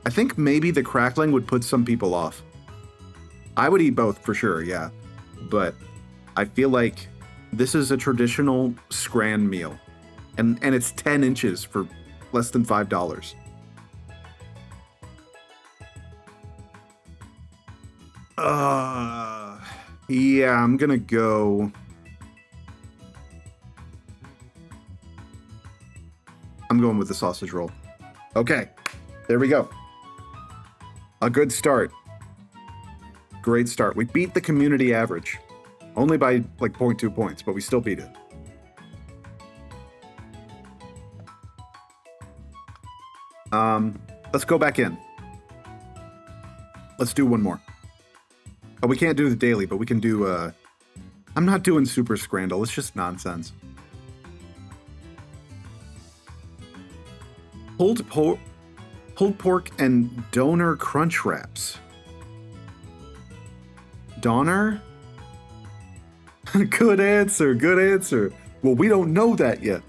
I think maybe the crackling would put some people off. I would eat both for sure, yeah. But I feel like this is a traditional Scran meal. And it's 10 inches for less than $5. Yeah, I'm gonna go. I'm going with the sausage roll. Okay, there we go. A good start. Great start. We beat the community average. Only by like 0.2 points, but we still beat it. Let's go back in. Let's do one more. Oh, we can't do the daily, but we can do, I'm not doing super scrandal. It's just nonsense. Pulled pork and doner crunch wraps. Doner? Good answer, good answer. Well, we don't know that yet.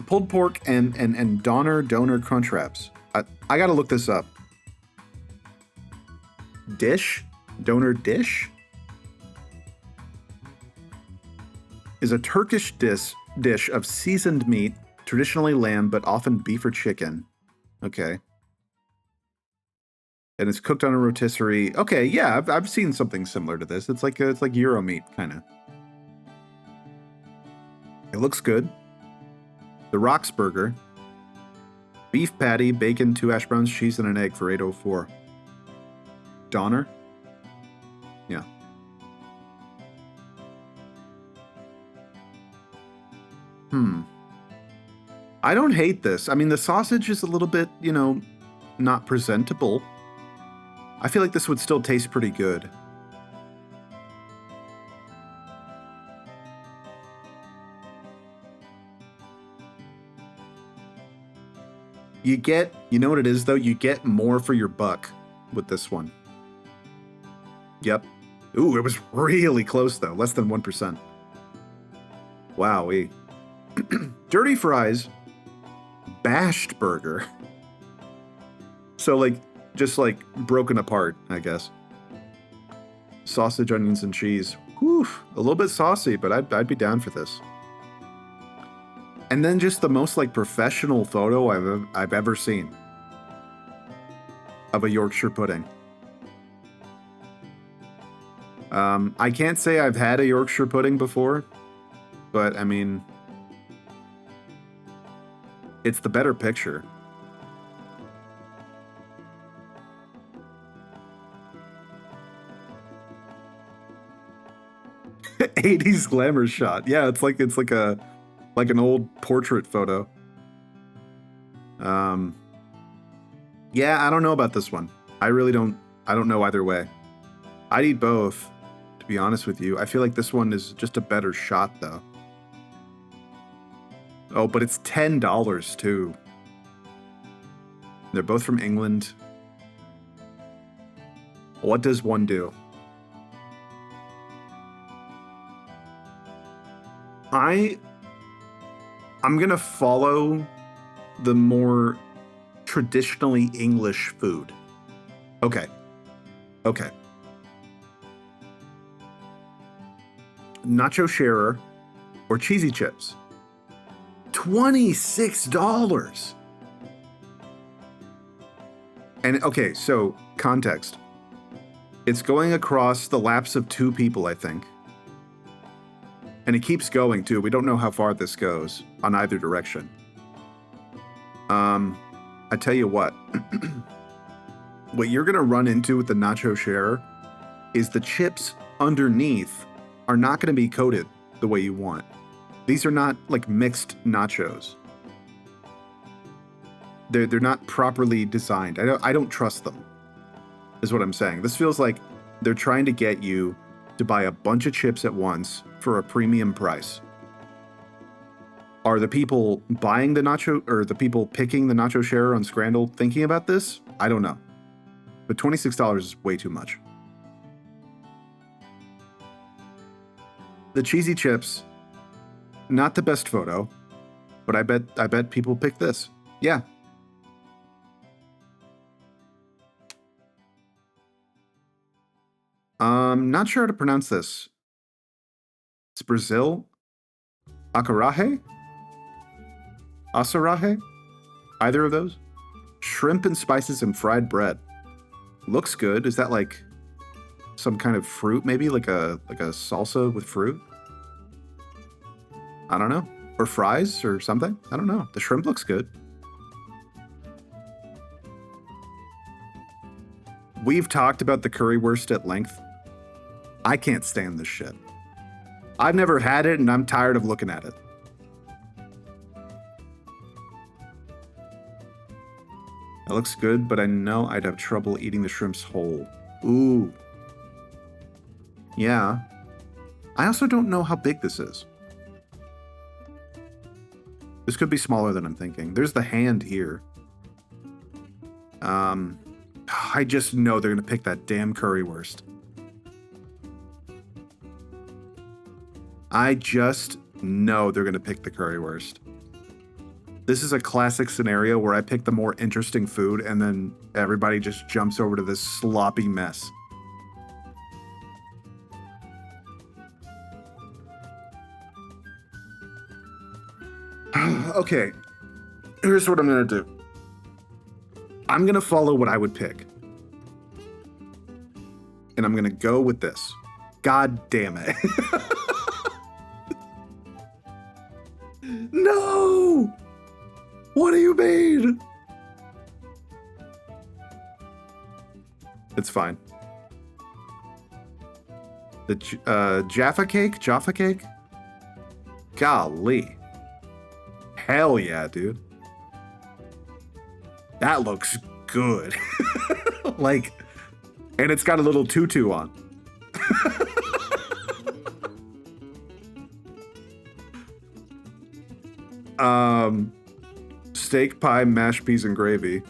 Pulled pork and doner crunch wraps. I gotta look this up. Dish? Doner dish? Is a Turkish dish of seasoned meat, traditionally lamb, but often beef or chicken. Okay. And it's cooked on a rotisserie. Okay, yeah, I've seen something similar to this. It's like Euro meat, kind of. It looks good. The Rocks Burger. Beef patty, bacon, 2 hash browns, cheese, and an egg for $8.04. Doner? Yeah. I don't hate this. I mean, the sausage is a little bit, not presentable. I feel like this would still taste pretty good. You get, you know what it is though? You get more for your buck with this one. Yep. Ooh, it was really close though. Less than 1%. Wowee. Dirty fries. Bashed burger. So like, just like broken apart, I guess. Sausage, onions, and cheese. Whew, a little bit saucy, but I'd be down for this. And then just the most like professional photo I've ever seen of a Yorkshire pudding. I can't say I've had a Yorkshire pudding before, but I mean, it's the better picture. '80s glamour shot. Yeah, it's like an old portrait photo. Yeah, I don't know about this one. I really don't. I don't know either way. I'd eat both, to be honest with you. I feel like this one is just a better shot, though. Oh, but it's $10 too. They're both from England. What does one do? I'm gonna follow the more traditionally English food. Okay. Okay. Nacho sharer or cheesy chips. $26. And okay, so context. It's going across the laps of 2 people, I think. And it keeps going too. We don't know how far this goes on either direction. I tell you what. What you're gonna run into with the nacho sharer is the chips underneath are not gonna be coated the way you want. These are not like mixed nachos. They're not properly designed. I don't trust them, is what I'm saying. This feels like they're trying to get you to buy a bunch of chips at once for a premium price. Are the people buying the nacho, or the people picking the nacho sharer on Scrandle thinking about this? I don't know. But $26 is way too much. The cheesy chips, not the best photo, but I bet people pick this. Yeah. Not sure how to pronounce this. It's Brazil? Acaraje? Asaraje? Either of those? Shrimp and spices and fried bread. Looks good. Is that like some kind of fruit maybe? Like a salsa with fruit? I don't know. Or fries or something? I don't know. The shrimp looks good. We've talked about the currywurst at length. I can't stand this shit. I've never had it and I'm tired of looking at it. It looks good, but I know I'd have trouble eating the shrimps whole. Ooh. Yeah. I also don't know how big this is. This could be smaller than I'm thinking. There's the hand here. I just know they're gonna pick that damn currywurst. I just know they're gonna pick the currywurst. This is a classic scenario where I pick the more interesting food and then everybody just jumps over to this sloppy mess. Okay, here's what I'm gonna do. I'm gonna follow what I would pick. And I'm gonna go with this. God damn it. No! What do you mean? It's fine. The Jaffa cake? Golly. Hell yeah, dude. That looks good. Like, and it's got a little tutu on. Steak, pie, mashed peas, and gravy.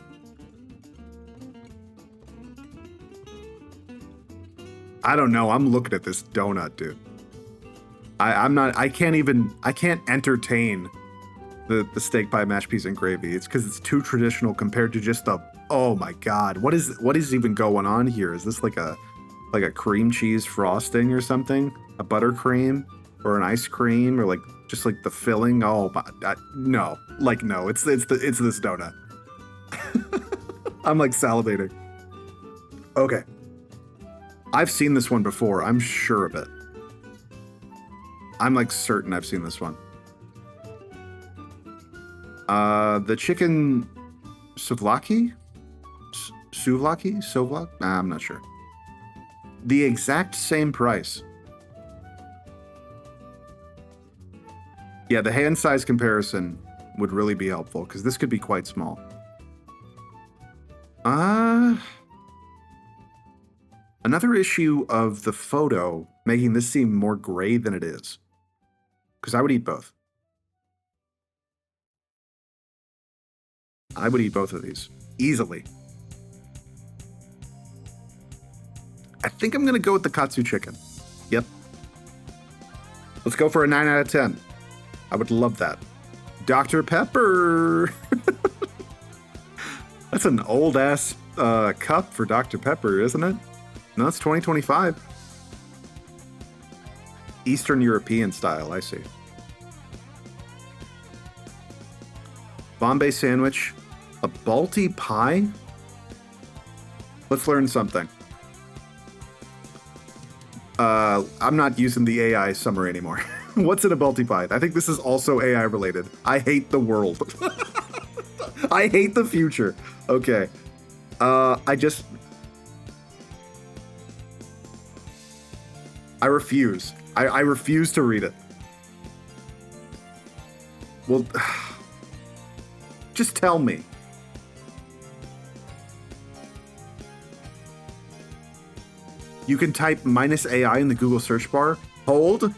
I don't know. I'm looking at this donut, dude. I can't entertain the steak pie, mashed peas, and gravy. It's because it's too traditional compared to just the, oh my God, what is even going on here? Is this like a cream cheese frosting or something? A buttercream or an ice cream or like just like the filling? Oh my, no, like no, it's this donut. I'm like salivating. Okay. I've seen this one before. I'm sure of it. I'm like certain I've seen this one. The chicken souvlaki? Souvlaki? I'm not sure. The exact same price. Yeah, the hand size comparison would really be helpful because this could be quite small. Another issue of the photo making this seem more gray than it is. Because I would eat both. I would eat both of these. Easily. I think I'm going to go with the katsu chicken. Yep. Let's go for a 9 out of 10. I would love that. Dr. Pepper! That's an old-ass cup for Dr. Pepper, isn't it? No, it's 2025. Eastern European style, I see. Bombay sandwich. A Balti pie? Let's learn something. I'm not using the AI summary anymore. What's in a Balti pie? I think this is also AI related. I hate the world. I hate the future. Okay. I refuse. I refuse to read it. Well, just tell me. You can type -AI in the Google search bar. Hold.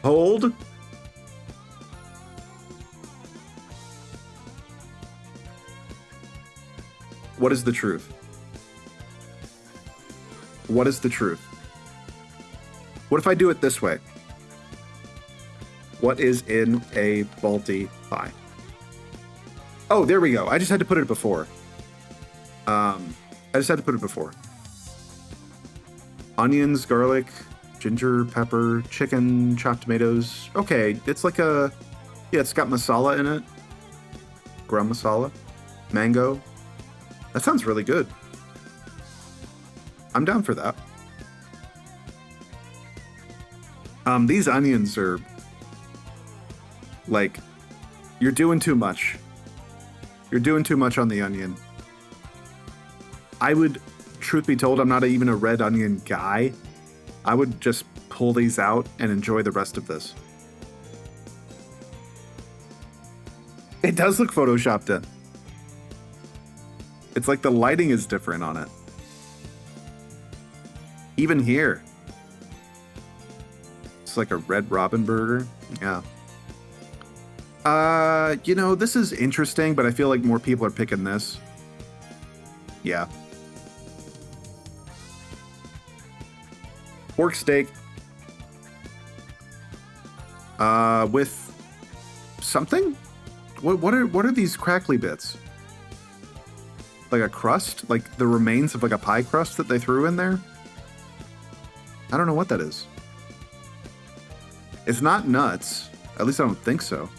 Hold. What is the truth? What is the truth? What if I do it this way? What is in a Balti pie? Oh, there we go. I just had to put it before. Onions, garlic, ginger, pepper, chicken, chopped tomatoes. Okay, it's like a... Yeah, it's got masala in it. Garam masala. Mango. That sounds really good. I'm down for that. These onions are... Like, you're doing too much. You're doing too much on the onion. I would... Truth be told, I'm not even a red onion guy. I would just pull these out and enjoy the rest of this. It does look photoshopped in. It's like the lighting is different on it. Even here. It's like a Red Robin burger. Yeah. You know, this is interesting, but I feel like more people are picking this. Yeah. Pork steak. With something? What are these crackly bits? Like a crust? Like the remains of like a pie crust that they threw in there? I don't know what that is. It's not nuts. At least I don't think so.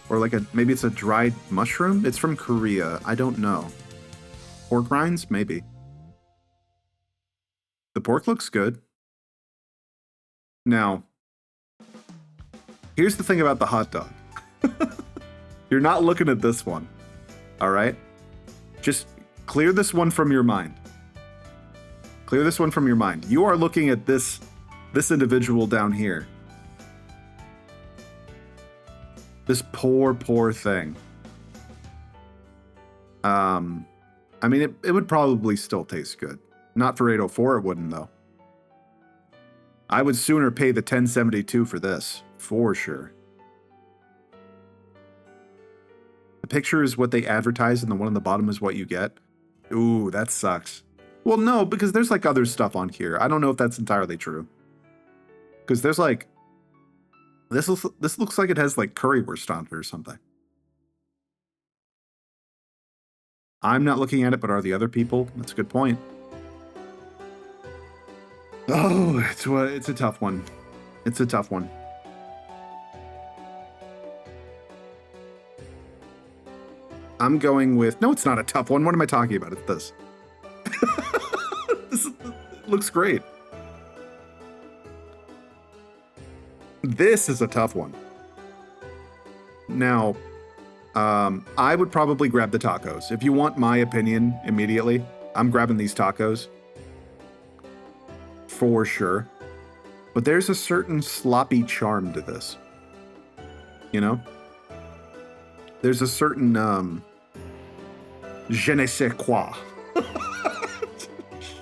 Or like maybe it's a dried mushroom? It's from Korea. I don't know. Pork rinds? Maybe. The pork looks good. Now, here's the thing about the hot dog. You're not looking at this one. All right? Just clear this one from your mind. Clear this one from your mind. You are looking at this individual down here. This poor thing. I mean, it would probably still taste good. Not for 804, it wouldn't, though. I would sooner pay the 1072 for this, for sure. picture is what they advertise and the one on the bottom is what you get. Ooh, that sucks. Well, no, because there's like other stuff on here. I don't know if that's entirely true. Because there's like, this looks like it has like currywurst on it or something. I'm not looking at it, but are the other people? That's a good point. Oh, it's a tough one. It's a tough one. I'm going with, no, it's not a tough one. What am I talking about? It's this. This looks great. This is a tough one. Now, I would probably grab the tacos. If you want my opinion immediately, I'm grabbing these tacos. For sure. But there's a certain sloppy charm to this. You know? There's a certain, je ne sais quoi.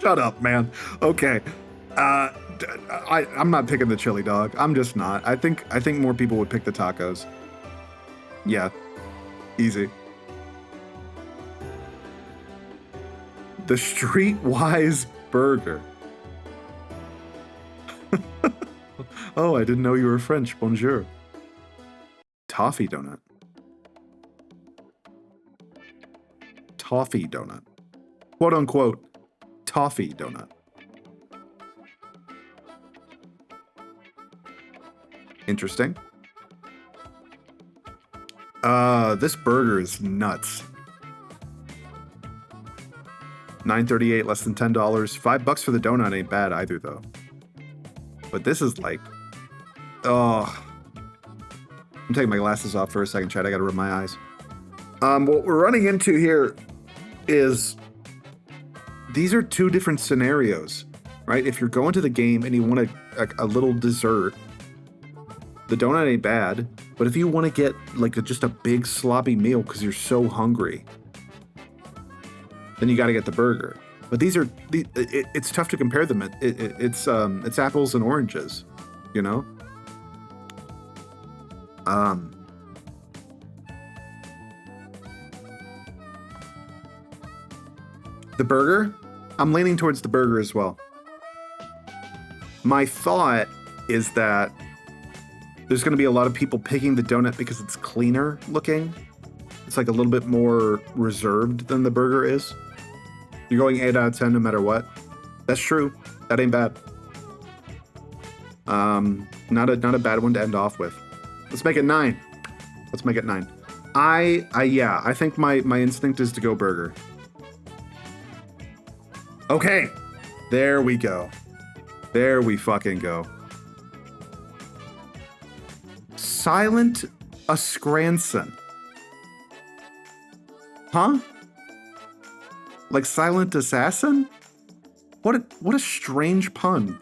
Shut up, man. Okay. I'm not picking the chili dog. I'm just not. I think more people would pick the tacos. Yeah. Easy. The Streetwise Burger. Oh, I didn't know you were French. Bonjour. Toffee donut. Toffee donut. Quote unquote, toffee donut. Interesting. This burger is nuts. $9.38, less than $10. $5 for the donut ain't bad either, though. But this is like, oh. I'm taking my glasses off for a second, chat. I gotta rub my eyes. What we're running into here is these are two different scenarios, right? If you're going to the game and you want a little dessert, the donut ain't bad. But if you want to get like just a big sloppy meal because you're so hungry, then you got to get the burger. But these are it's tough to compare them. It's apples and oranges, you know. The burger, I'm leaning towards the burger as well. My thought is that there's going to be a lot of people picking the donut because it's cleaner looking. It's like a little bit more reserved than the burger is. You're going 8 out of 10 no matter what. That's true. That ain't bad. Not a bad one to end off with. Let's make it 9. Let's make it 9. Yeah, I think my instinct is to go burger. Okay. There we go. There we fucking go. Silent Ascranson. Huh? Like Silent Assassin? What a strange pun.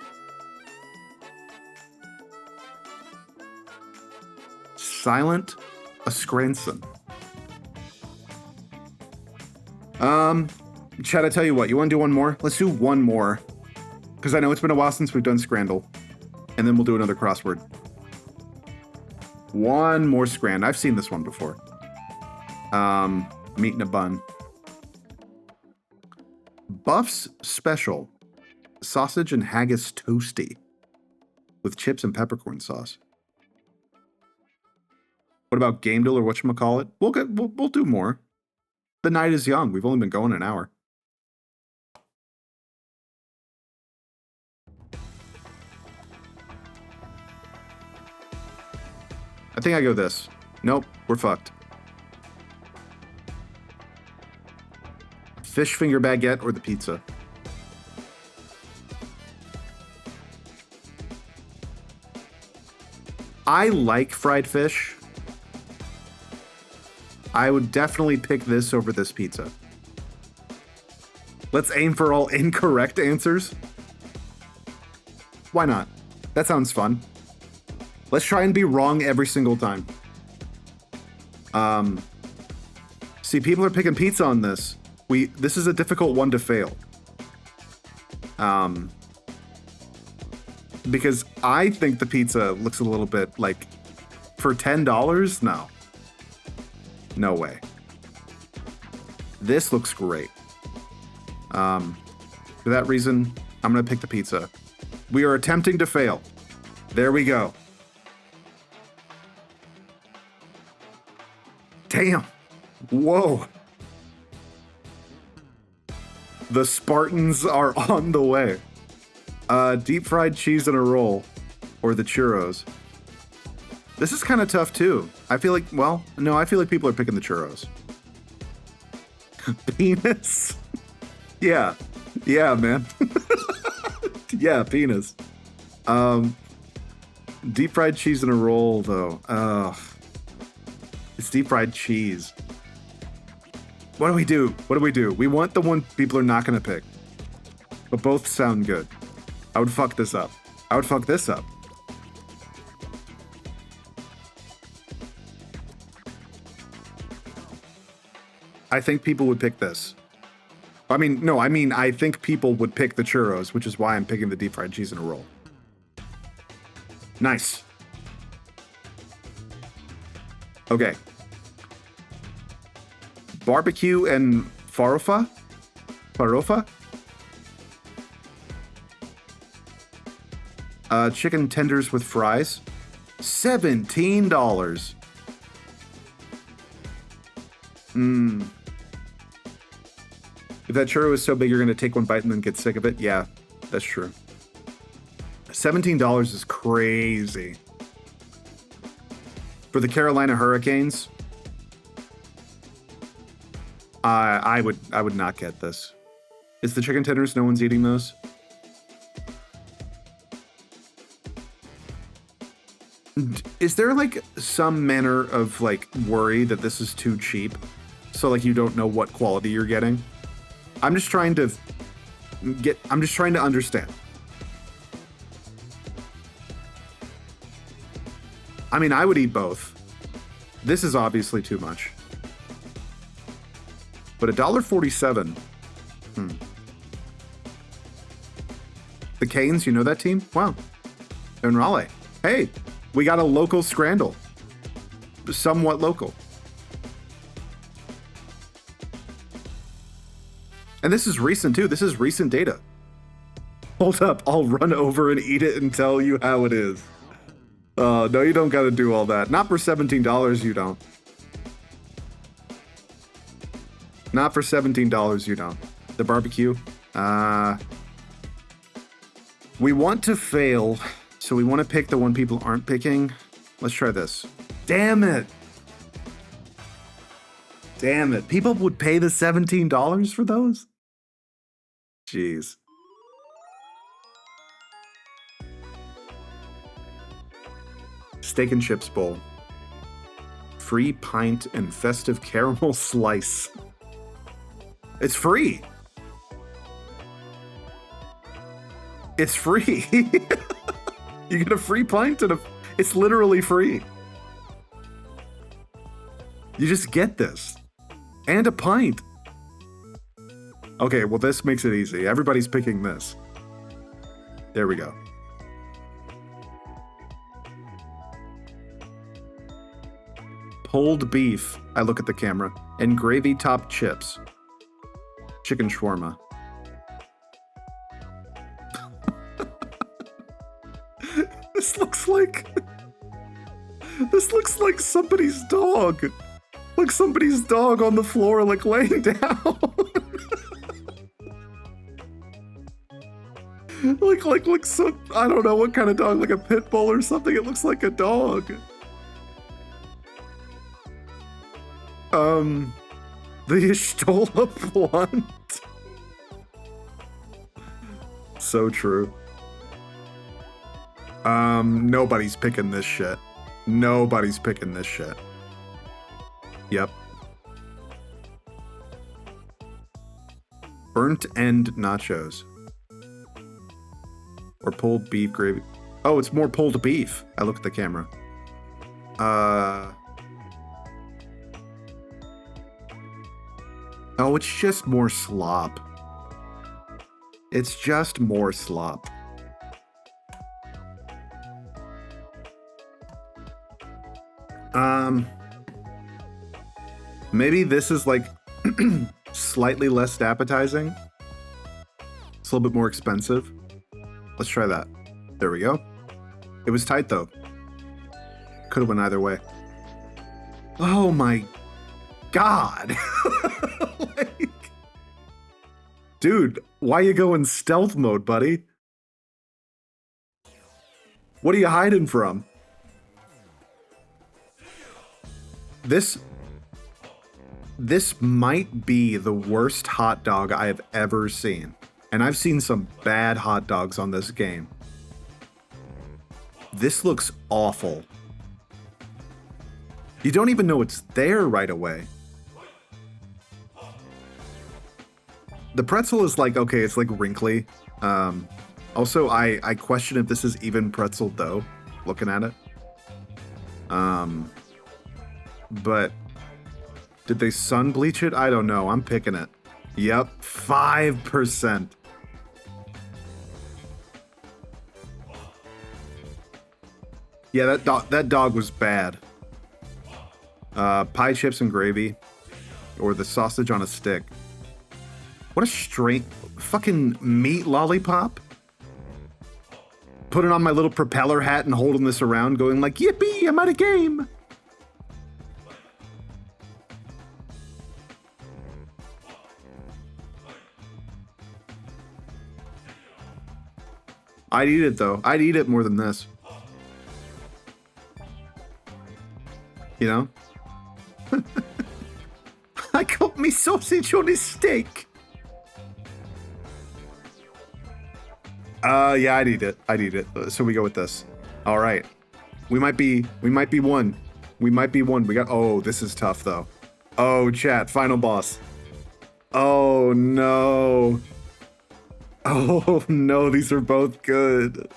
Silent Ascranson. Chad, I tell you what, you want to do one more? Let's do one more. Because I know it's been a while since we've done Scrandle. And then we'll do another crossword. One more Scrand. I've seen this one before. Meat in a bun. Buff's Special. Sausage and haggis toasty. With chips and peppercorn sauce. What about Game Deal or whatchamacallit? We'll do more. The night is young. We've only been going an hour. I think I go this. Nope, we're fucked. Fish finger baguette or the pizza? I like fried fish. I would definitely pick this over this pizza. Let's aim for all incorrect answers. Why not? That sounds fun. Let's try and be wrong every single time. See, people are picking pizza on this. This is a difficult one to fail. Because I think the pizza looks a little bit like, for $10? No. No way. This looks great. For that reason, I'm gonna pick the pizza. We are attempting to fail. There we go. Damn. Whoa. The Spartans are on the way. Deep fried cheese in a roll, or the churros. This is kind of tough too. I feel like, well, no, I feel like people are picking the churros. Penis? Yeah. Yeah, man. Yeah, penis. Deep fried cheese in a roll, though. It's deep fried cheese. What do we do? What do we do? We want the one people are not going to pick. But both sound good. I would fuck this up. I would fuck this up. I think people would pick this. I mean, no, I mean, I think people would pick the churros, which is why I'm picking the deep fried cheese in a roll. Nice. Okay. Barbecue and farofa? Farofa? Chicken tenders with fries. $17. If that churro is so big you're going to take one bite and then get sick of it, yeah, that's true. $17 is crazy. For the Carolina Hurricanes, I would not get this. Is the chicken tenders, no one's eating those? Is there like some manner of like worry that this is too cheap? So like you don't know what quality you're getting? I'm just trying to understand. I mean, I would eat both. This is obviously too much. But $1.47. The Canes, you know that team? Wow. They're in Raleigh. Hey, we got a local scrandle. Somewhat local. And this is recent too. This is recent data. Hold up, I'll run over and eat it and tell you how it is. No, you don't gotta do all that. Not for $17, you don't. Not for $17, you don't. The barbecue. We want to fail, so we want to pick the one people aren't picking. Let's try this. Damn it. Damn it. People would pay the $17 for those? Jeez. Steak and chips bowl. Free pint and festive caramel slice. It's free. It's free. You get a free pint and it's literally free. You just get this. And a pint. Okay, well this makes it easy. Everybody's picking this. There we go. Pulled beef, I look at the camera, and gravy topped chips. Chicken shawarma. This looks like somebody's dog. Like somebody's dog on the floor, like laying down. like some, I don't know what kind of dog, like a pit bull or something. It looks like a dog. The Ishtola plant. So true. Nobody's picking this shit. Nobody's picking this shit. Yep. Burnt end nachos. Or pulled beef gravy. Oh, it's more pulled beef. I look at the camera. Oh, it's just more slop. It's just more slop. Maybe this is like slightly less appetizing. It's a little bit more expensive. Let's try that. There we go. It was tight though. Could have went either way. Oh my God. Like, dude, why you go in stealth mode, buddy? What are you hiding from? This might be the worst hot dog I have ever seen. And I've seen some bad hot dogs on this game. This looks awful. You don't even know it's there right away. The pretzel is like, okay, it's like wrinkly. Also, I question if this is even pretzel dough, looking at it. But did they sun bleach it? I don't know. I'm picking it. Yep, 5%. Yeah, that dog was bad. Pie chips and gravy, or the sausage on a stick. What a straight fucking meat lollipop. Putting on my little propeller hat and holding this around, going like, yippee, I'm at a game. I'd eat it though. I'd eat it more than this. You know? I got me sausage on his steak. Yeah, I'd eat it. I'd eat it. So we go with this. All right. We might be one. We might be one. We got, oh, this is tough though. Oh, chat, final boss. Oh no. Oh no, these are both good.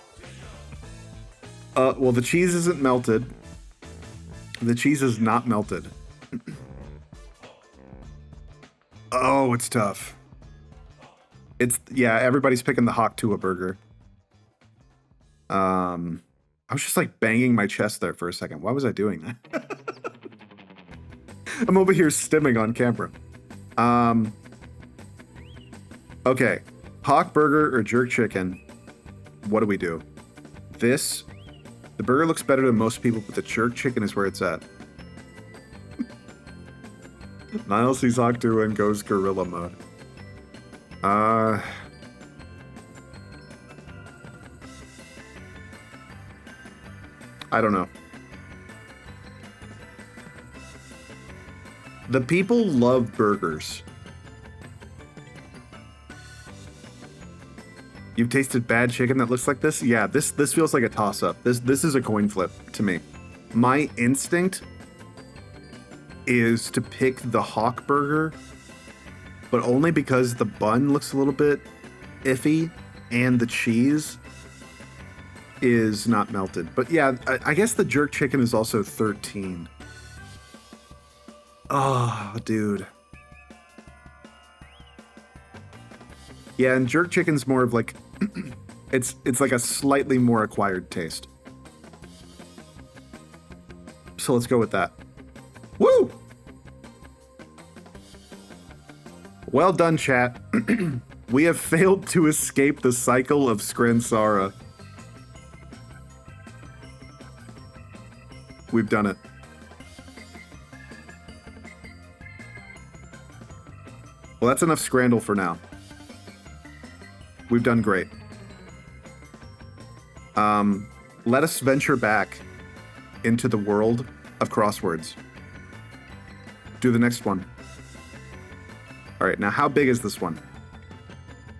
Well, the cheese isn't melted. The cheese is not melted. Oh, it's tough. Yeah, everybody's picking the Hawk Tua burger. I was just like banging my chest there for a second. Why was I doing that? I'm over here stimming on camera. Okay. Hawk burger or jerk chicken? What do we do? The burger looks better to most people, but the jerk chicken is where it's at. Niles sees Hawk Tua and goes gorilla mode. I don't know. The people love burgers. You've tasted bad chicken that looks like this? Yeah, this feels like a toss-up. This is a coin flip to me. My instinct is to pick the Hawk burger, but only because the bun looks a little bit iffy and the cheese is not melted. But yeah, I guess the jerk chicken is also 13. Oh, dude. Yeah, and jerk chicken's more of like, it's like a slightly more acquired taste. So let's go with that. Woo! Well done, chat. We have failed to escape the cycle of Skransara. We've done it. Well, that's enough Scrandle for now. We've done great. Let us venture back into the world of Crosswords. Do the next one. All right, now how big is this one?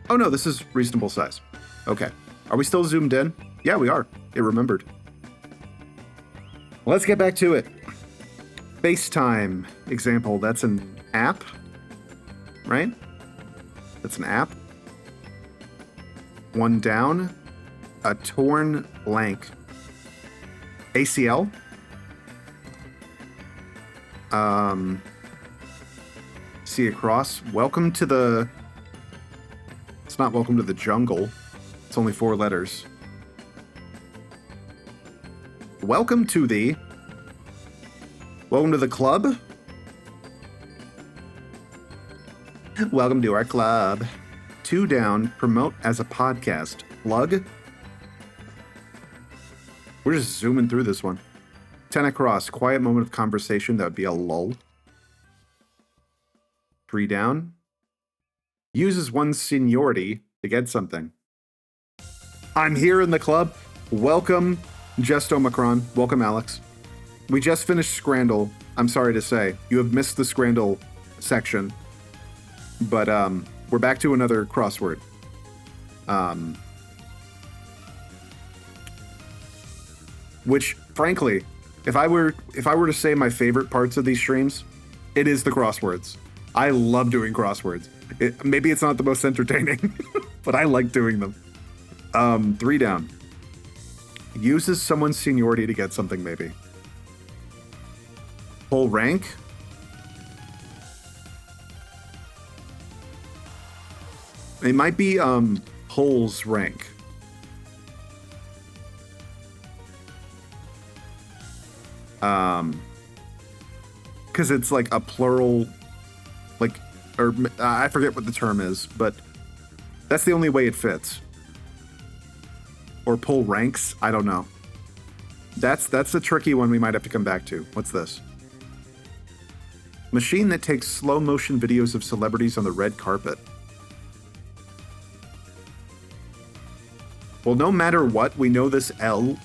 Oh no, this is reasonable size. Okay. Are we still zoomed in? Yeah, we are. It remembered. Let's get back to it. FaceTime example. That's an app, right? That's an app. One down. A torn blank. ACL. See across. Welcome to the... It's not welcome to the jungle. It's only 4 letters. Welcome to the... Welcome to the club. Welcome to our club. 2 down, promote as a podcast. Plug. We're just zooming through this one. 10 across, quiet moment of conversation. That would be a lull. 3 down. Uses one's seniority to get something. I'm here in the club. Welcome, Just Omicron. Welcome, Alex. We just finished Scrandle. I'm sorry to say. You have missed the Scrandle section. But we're back to another crossword. Which, frankly, if I were to say my favorite parts of these streams, it is the crosswords. I love doing crosswords. Maybe it's not the most entertaining, but I like doing them. 3 down. Uses someone's seniority to get something, maybe. Whole rank. It might be Pole's rank. Because it's like a plural, like, or I forget what the term is, but that's the only way it fits. Or Pole ranks, I don't know. That's a tricky one we might have to come back to. What's this? Machine that takes slow motion videos of celebrities on the red carpet. Well, no matter what, we know this L.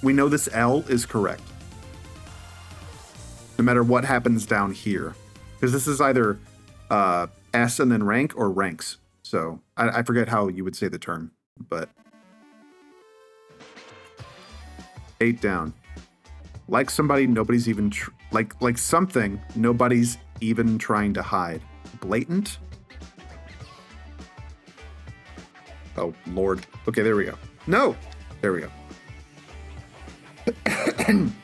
We know this L is correct. No matter what happens down here, because this is either S and then rank or ranks. So I forget how you would say the term, but 8 down. Like somebody nobody's even like something nobody's even trying to hide. Blatant. Oh, Lord. Okay, there we go. No! There we go.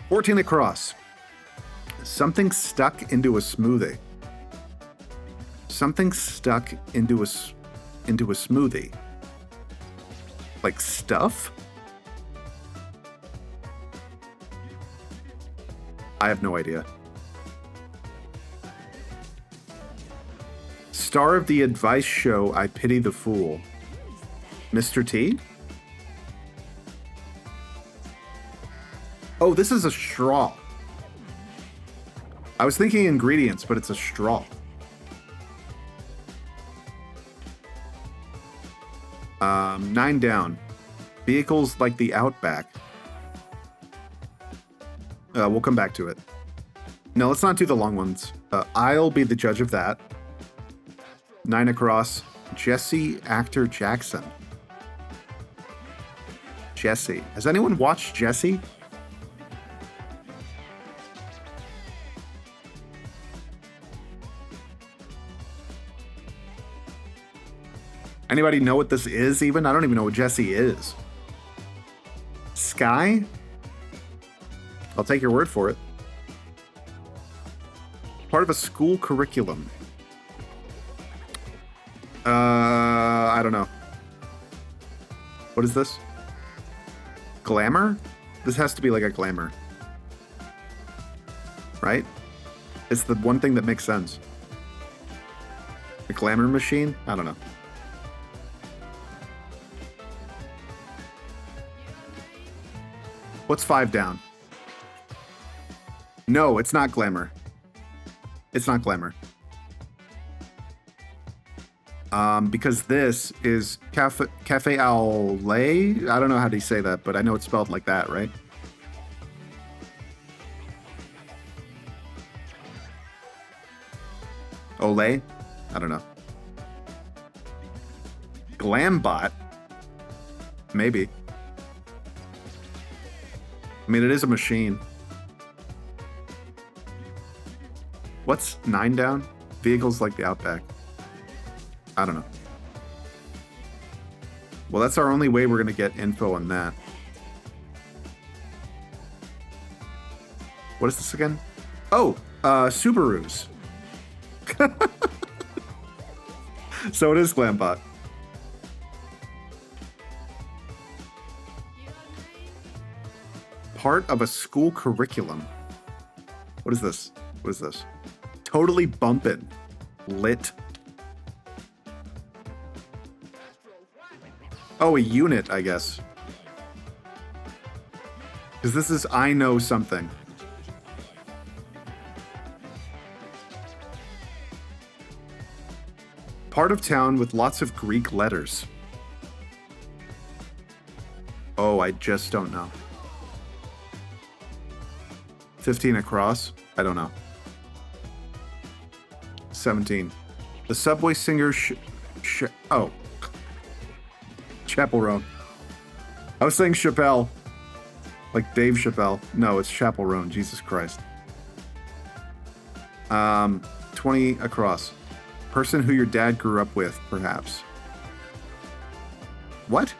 14 across. Something stuck into a smoothie. Something stuck into a smoothie. Like stuff? I have no idea. Star of the advice show, I Pity the Fool. Mr. T? Oh, this is a straw. I was thinking ingredients, but it's a straw. Nine down. Vehicles like the Outback. We'll come back to it. No, let's not do the long ones. I'll be the judge of that. 9 across. Jesse Actor Jackson. Jesse. Has anyone watched Jesse? Anybody know what this is even? I don't even know what Jesse is. Sky? I'll take your word for it. Part of a school curriculum. I don't know. What is this? Glamour? This has to be like a glamour. Right? It's the one thing that makes sense. A glamour machine? I don't know. What's 5 down? No, it's not glamour. It's not glamour. Because this is Cafe au lait. I don't know how to say that, but I know it's spelled like that, right? Olay? I don't know. Glambot? Maybe. I mean, it is a machine. What's 9 down? Vehicles like the Outback. I don't know. Well, that's our only way we're going to get info on that. What is this again? Oh, Subarus. So it is Glambot. Part of a school curriculum. What is this? What is this? Totally bumpin'. Lit. Oh, a unit, I guess. Because this is I know something. Part of town with lots of Greek letters. Oh, I just don't know. 15 across? I don't know. 17. The subway singer oh. Chapel Roan. I was saying Chappelle. Like Dave Chappelle. No, it's Chapel Roan. Jesus Christ. 20 across. Person who your dad grew up with, perhaps. What?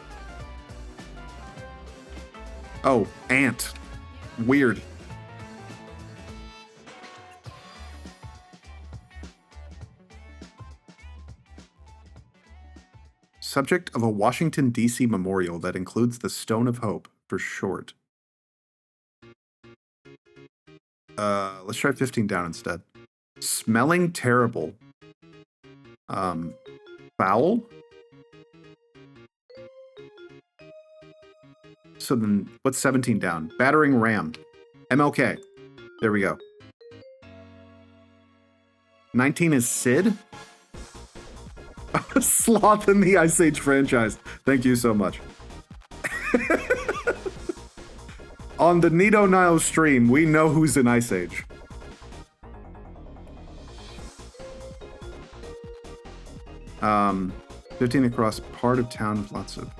Oh, aunt. Weird. Subject of a Washington, D.C. memorial that includes the Stone of Hope, for short. Let's try 15 down instead. Smelling terrible. Foul? So then, what's 17 down? Battering ram. MLK. There we go. 19 is Sid? Sloth in the Ice Age franchise. Thank you so much. On the Nito Nile stream, we know who's in Ice Age. Um, 15 across, part of town with lots of...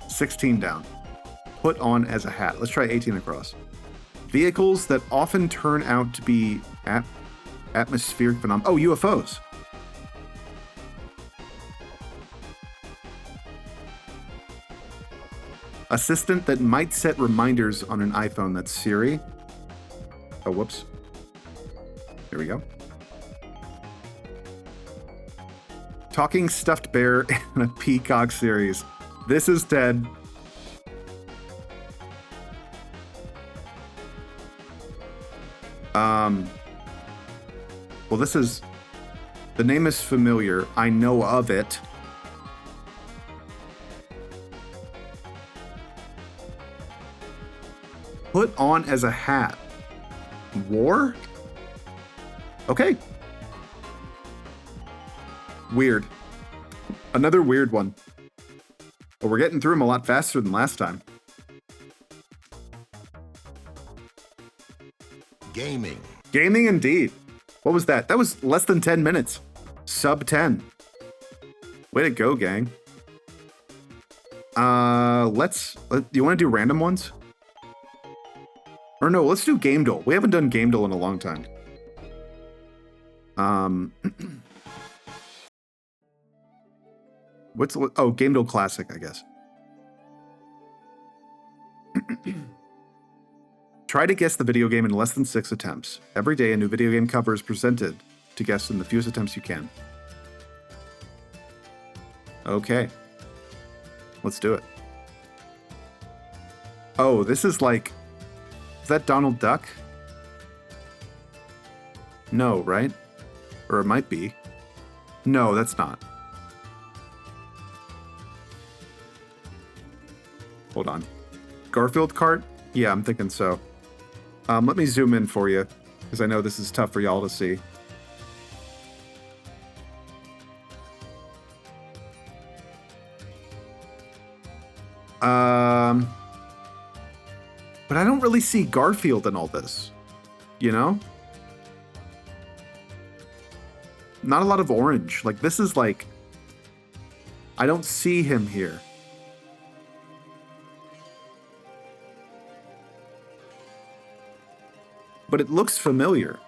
16 down. Put on as a hat. Let's try 18 across. Vehicles that often turn out to be atmospheric phenomena. Oh, UFOs. Assistant that might set reminders on an iPhone. That's Siri. Oh, whoops. Here we go. Talking stuffed bear in a Peacock series. This is Ted. Well, this is... The name is familiar. I know of it. Put on as a hat. War? Okay. Weird. Another weird one. But we're getting through them a lot faster than last time. Gaming. Gaming indeed. What was that? That was less than 10 minutes. Sub 10. Way to go, gang. You want to do random ones? Or no, let's do Game Duel. We haven't done Game Duel in a long time. Game Duel Classic, I guess. Try to guess the video game in less than 6 attempts. Every day, a new video game cover is presented to guess in the fewest attempts you can. Okay. Let's do it. Oh, this is like... Is that Donald Duck? No, right? Or it might be. No, that's not. Hold on. Garfield cart? Yeah, I'm thinking so. Let me zoom in for you, because I know this is tough for y'all to see. But I don't really see Garfield in all this, you know? Not a lot of orange. Like, this is like... I don't see him here. But it looks familiar.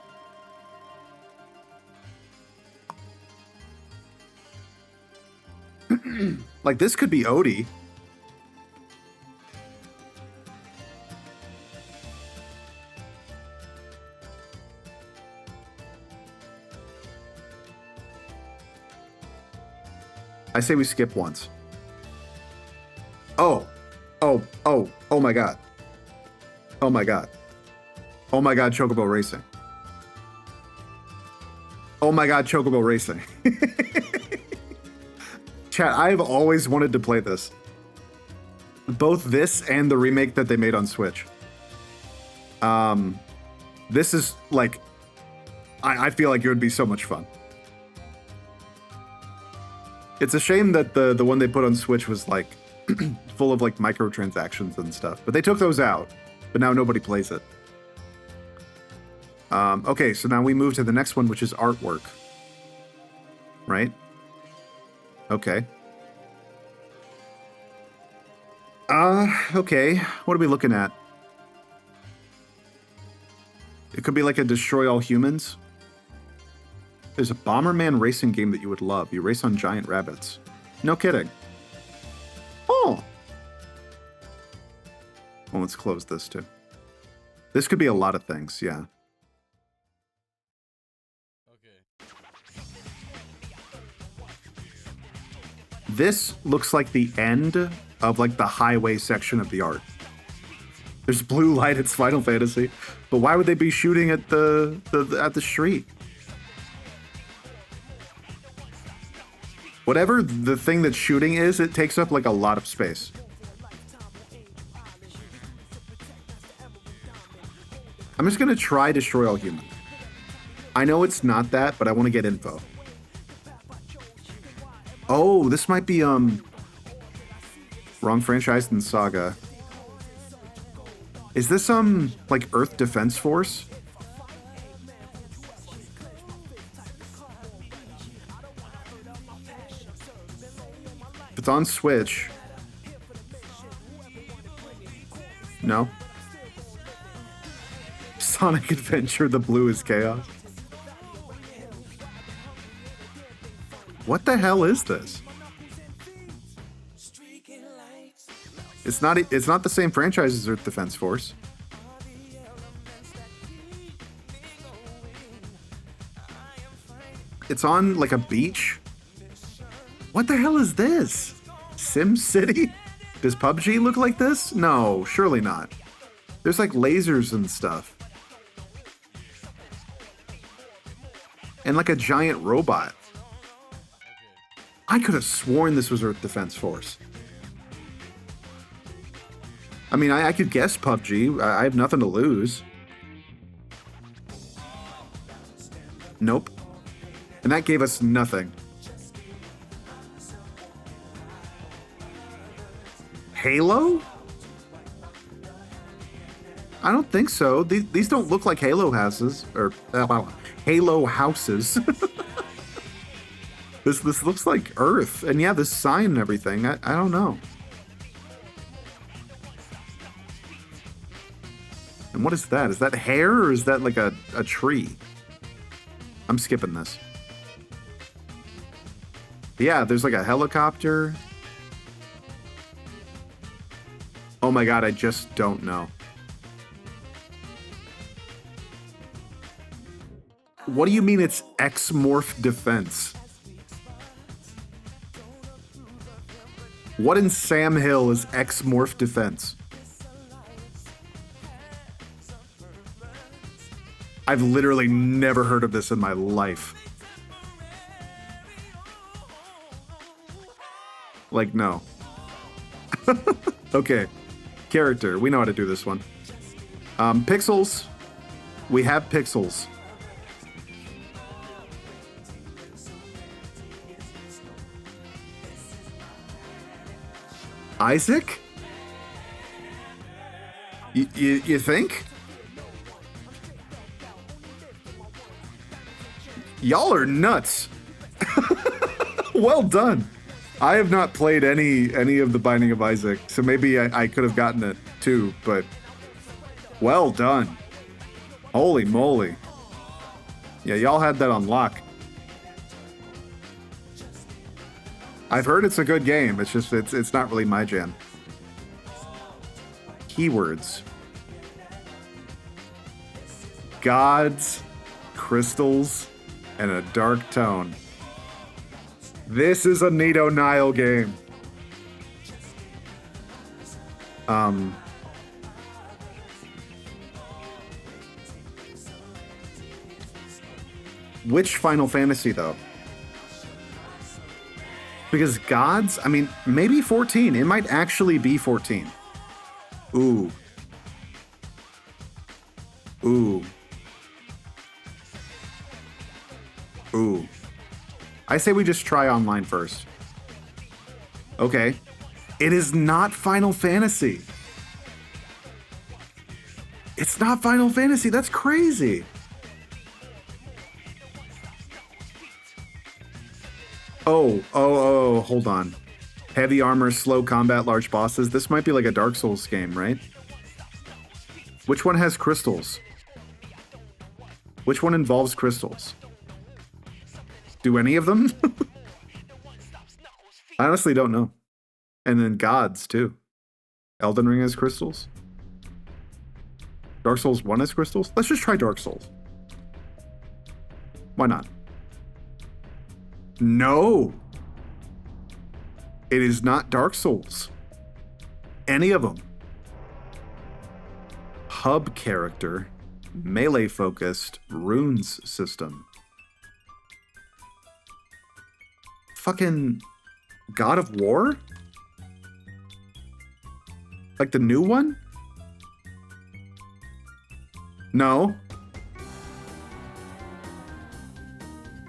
Like, this could be Odie. I say we skip once. Oh my god. Oh my god. Oh my god, Chocobo Racing. Oh my god, Chocobo Racing. Chat, I've always wanted to play this. Both this and the remake that they made on Switch. This is like, I feel like it would be so much fun. It's a shame that the one they put on Switch was like full of like microtransactions and stuff, but they took those out, but now nobody plays it. Okay, so now we move to the next one, which is artwork. Right? Okay. Okay. What are we looking at? It could be like a Destroy All Humans. There's a Bomberman racing game that you would love. You race on giant rabbits. No kidding. Oh! Well, let's close this too. This could be a lot of things, yeah. This looks like the end of like the highway section of the art. There's blue light, it's Final Fantasy. But why would they be shooting at the street? Whatever the thing that's shooting is, it takes up like a lot of space. I'm just gonna try Destroy All Humans. I know it's not that, but I want to get info. Oh, this might be, wrong franchise than Saga. Is this, like Earth Defense Force? If it's on Switch. No. Sonic Adventure, the blue is chaos. What the hell is this? It's not the same franchise as Earth Defense Force. It's on like a beach. What the hell is this? Sim City? Does PUBG look like this? No, surely not. There's like lasers and stuff. And like a giant robot. I could have sworn this was Earth Defense Force. I mean, I could guess PUBG. I have nothing to lose. Nope. And that gave us nothing. Halo? I don't think so. These don't look like Halo houses. Or, Halo houses. This looks like Earth. And yeah, this sign and everything. I don't know. And what is that? Is that hair or is that like a tree? I'm skipping this. Yeah, there's like a helicopter. Oh my god, I just don't know. What do you mean it's X-Morph Defense? What in Sam Hill is X-Morph Defense? I've literally never heard of this in my life. Like, no. Okay. Character. We know how to do this one. Pixels. We have pixels. Isaac? You think? Y'all are nuts. Well done. I have not played any of the Binding of Isaac, so maybe I could have gotten it too, but well done. Holy moly. Yeah, y'all had that on lock. I've heard it's a good game. It's just it's not really my jam. Keywords. Gods, crystals, and a dark tone. This is a Nito Nile game. Which Final Fantasy though? Because gods, I mean, maybe 14. It might actually be 14. Ooh. Ooh. Ooh. I say we just try online first. Okay. It is not Final Fantasy. It's not Final Fantasy. That's crazy. Oh, hold on. Heavy armor, slow combat, large bosses. This might be like a Dark Souls game, right? Which one has crystals? Which one involves crystals? Do any of them? I honestly don't know. And then gods, too. Elden Ring has crystals. Dark Souls 1 has crystals? Let's just try Dark Souls. Why not? No! It is not Dark Souls. Any of them. Hub character. Melee focused. Runes system. Fucking God of War? Like the new one? No.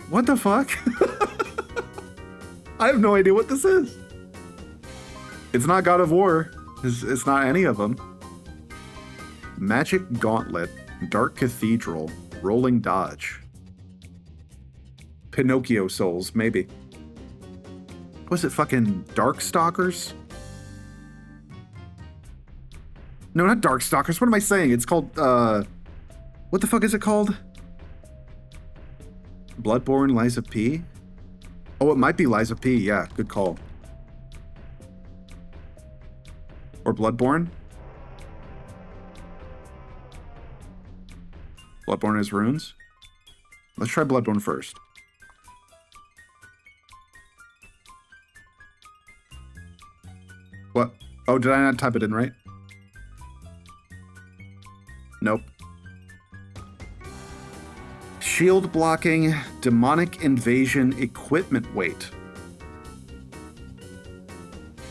What the fuck? I have no idea what this is. It's not God of War. It's not any of them. Magic Gauntlet, Dark Cathedral, Rolling Dodge. Pinocchio Souls, maybe. Was it fucking Darkstalkers? No, not Darkstalkers. What am I saying? It's called, what the fuck is it called? Bloodborne, Liza P? Oh, it might be Liza P. Yeah, good call. Or Bloodborne? Bloodborne has runes? Let's try Bloodborne first. What? Oh, did I not type it in right? Nope. Shield blocking, demonic invasion, equipment weight.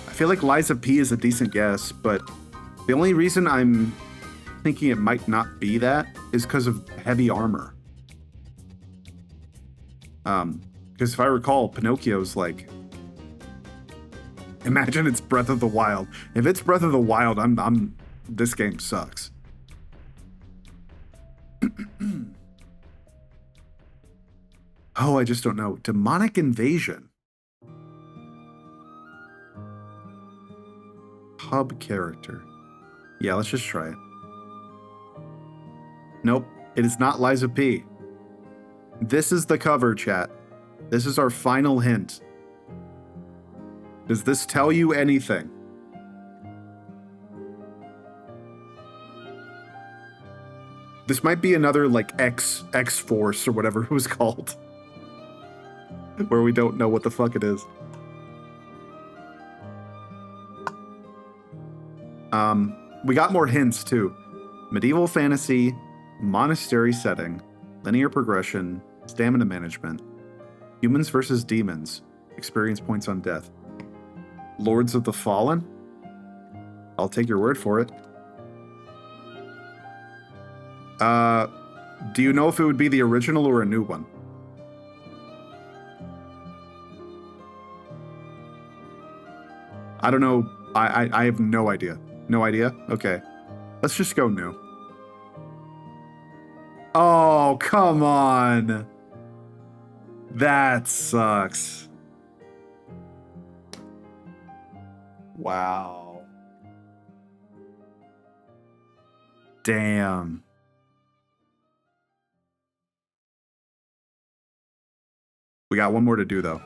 I feel like Liza P is a decent guess, but the only reason I'm thinking it might not be that is because of heavy armor. Because if I recall, Pinocchio's like... Imagine it's Breath of the Wild. If it's Breath of the Wild, this game sucks. Oh, I just don't know. Demonic invasion. Hub character. Yeah, let's just try it. Nope, it is not Liza P. This is the cover, chat. This is our final hint. Does this tell you anything? This might be another, like, X-Force or whatever it was called. Where we don't know what the fuck it is. We got more hints, too. Medieval fantasy, monastery setting, linear progression, stamina management, humans versus demons, experience points on death. Lords of the Fallen? I'll take your word for it. Do you know if it would be the original or a new one? I don't know. I have no idea. No idea? Okay. Let's just go new. Oh, come on. That sucks. Wow. Damn. We got one more to do, though.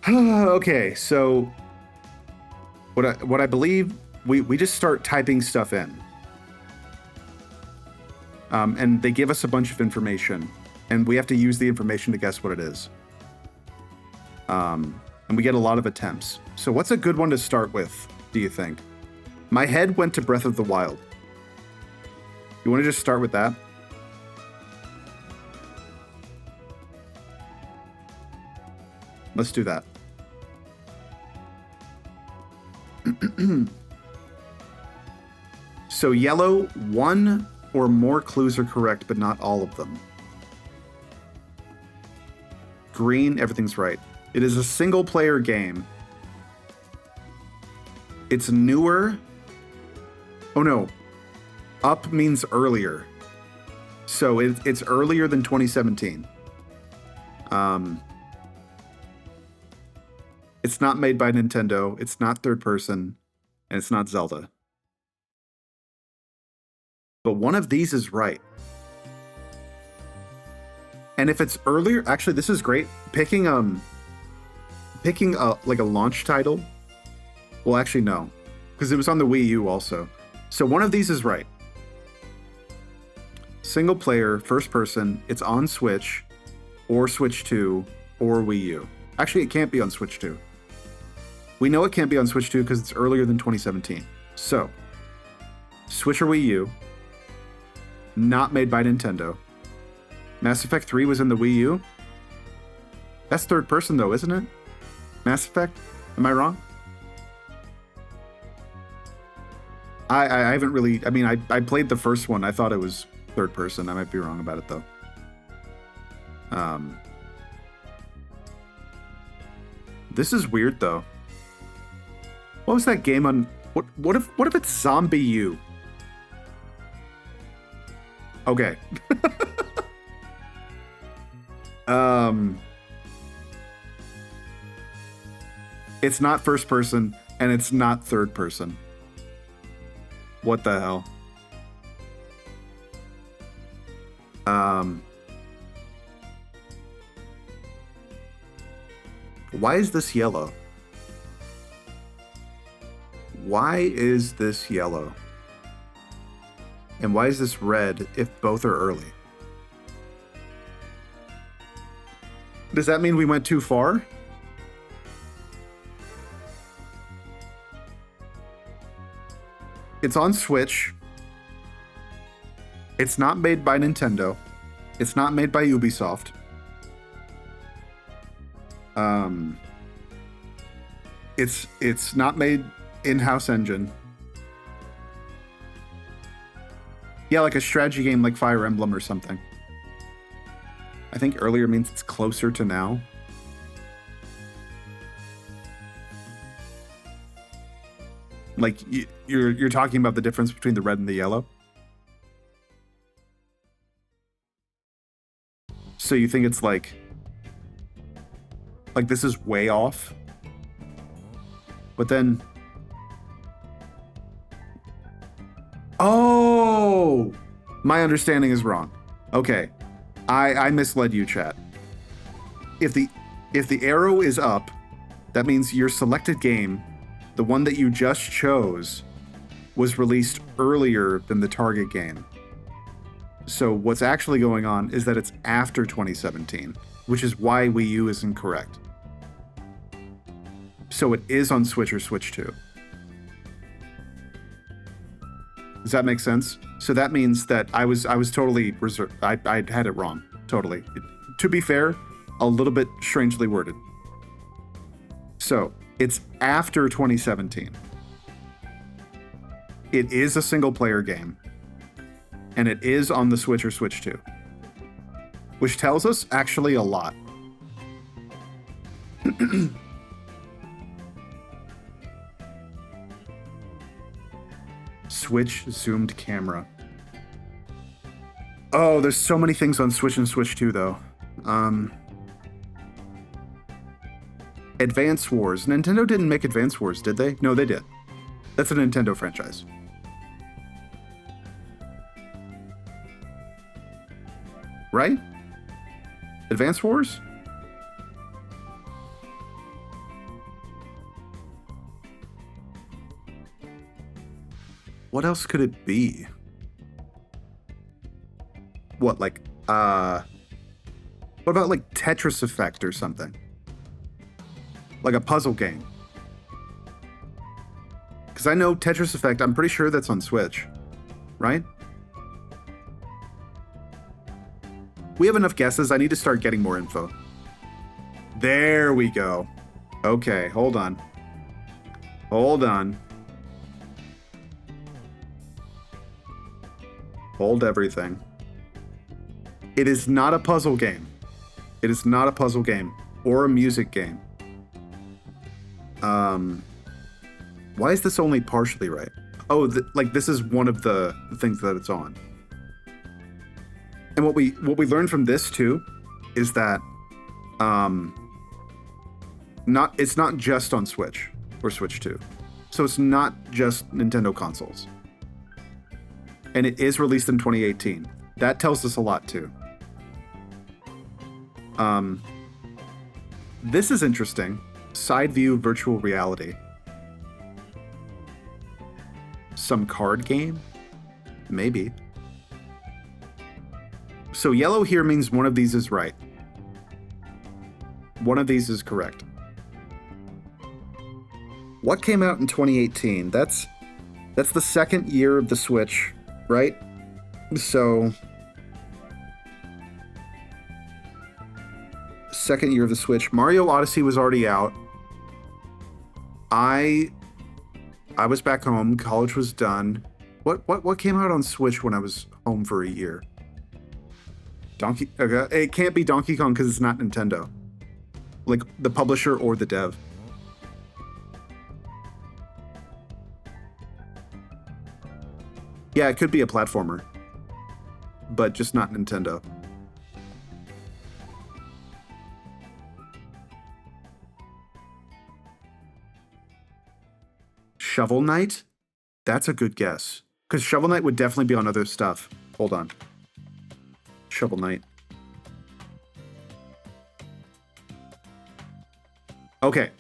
Okay, so what I believe, we just start typing stuff in. And they give us a bunch of information, and we have to use the information to guess what it is. And we get a lot of attempts. So what's a good one to start with, do you think? My head went to Breath of the Wild. You want to just start with that? Let's do that. So yellow, one or more clues are correct, but not all of them. Green, everything's right. It is a single-player game. It's newer. Oh no. Up means earlier. So it's earlier than 2017. It's not made by Nintendo. It's not third person. And it's not Zelda. But one of these is right. And if it's earlier, actually, this is great. Picking like a launch title. Well, actually, no, because it was on the Wii U also. So one of these is right. Single player, first person. It's on Switch, or Switch 2, or Wii U. Actually, it can't be on Switch 2. We know it can't be on Switch 2 because it's earlier than 2017. So, Switch or Wii U. Not made by Nintendo. Mass Effect 3 was in the Wii U. That's third person though, isn't it? Mass Effect? Am I wrong? I haven't really, I mean, I played the first one. I thought it was third person. I might be wrong about it though. This is weird though. What was that game on, what if it's Zombie U? Okay. It's not first person, and it's not third person. What the hell? Why is this yellow? Why is this yellow? And why is this red if both are early? Does that mean we went too far? It's on Switch. It's not made by Nintendo. It's not made by Ubisoft. It's not made in-house engine. Yeah, like a strategy game like Fire Emblem or something. I think earlier means it's closer to now. Like you're talking about the difference between the red and the yellow. So you think it's like this is way off? But then oh, my understanding is wrong. Okay. I misled you, chat. If the arrow is up, that means your selected game, the one that you just chose, was released earlier than the target game. So what's actually going on is that it's after 2017, which is why Wii U is incorrect. So it is on Switch or Switch 2. Does that make sense? So that means that I was totally reserved. I had it wrong. Totally. To be fair, a little bit strangely worded. So it's after 2017. It is a single player game. And it is on the Switch or Switch 2. Which tells us actually a lot. Switch zoomed camera. Oh, there's so many things on Switch and Switch 2 though. Advance Wars. Nintendo didn't make Advance Wars, did they? No, they did. That's a Nintendo franchise. Right? Advance Wars? What else could it be? What, like, what about like Tetris Effect or something? Like a puzzle game? Because I know Tetris Effect, I'm pretty sure that's on Switch, right? We have enough guesses. I need to start getting more info. There we go. Okay, hold on. Hold on. Hold everything. It is not a puzzle game. It is not a puzzle game or a music game. Why is this only partially right? Oh, like this is one of the things that it's on. And what we learned from this too is that it's not just on Switch or Switch 2. So it's not just Nintendo consoles. And it is released in 2018. That tells us a lot too. This is interesting. Side view virtual reality. Some card game? Maybe. So yellow here means one of these is right. One of these is correct. What came out in 2018? That's the second year of the Switch, right? So second year of the Switch. Mario Odyssey was already out. I was back home. College was done. What came out on Switch when I was home for a year? Okay, it can't be Donkey Kong because it's not Nintendo. Like the publisher or the dev. Yeah, it could be a platformer, but just not Nintendo. Shovel Knight? That's a good guess. Because Shovel Knight would definitely be on other stuff. Hold on. Shovel Knight. Okay.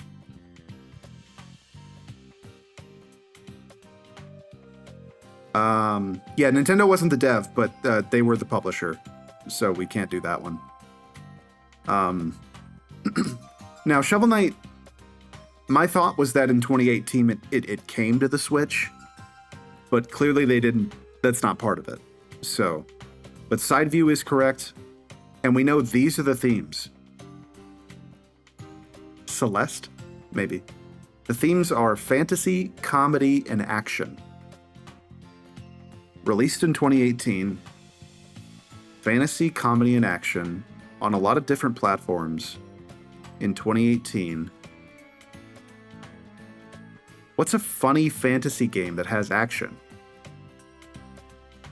Yeah, Nintendo wasn't the dev, but they were the publisher. So we can't do that one. Now, Shovel Knight, my thought was that in 2018 it came to the Switch, but clearly they didn't. That's not part of it. So, but side view is correct, and we know these are the themes. Celeste? Maybe. The themes are fantasy, comedy, and action. Released in 2018, fantasy, comedy, and action on a lot of different platforms in 2018. What's a funny fantasy game that has action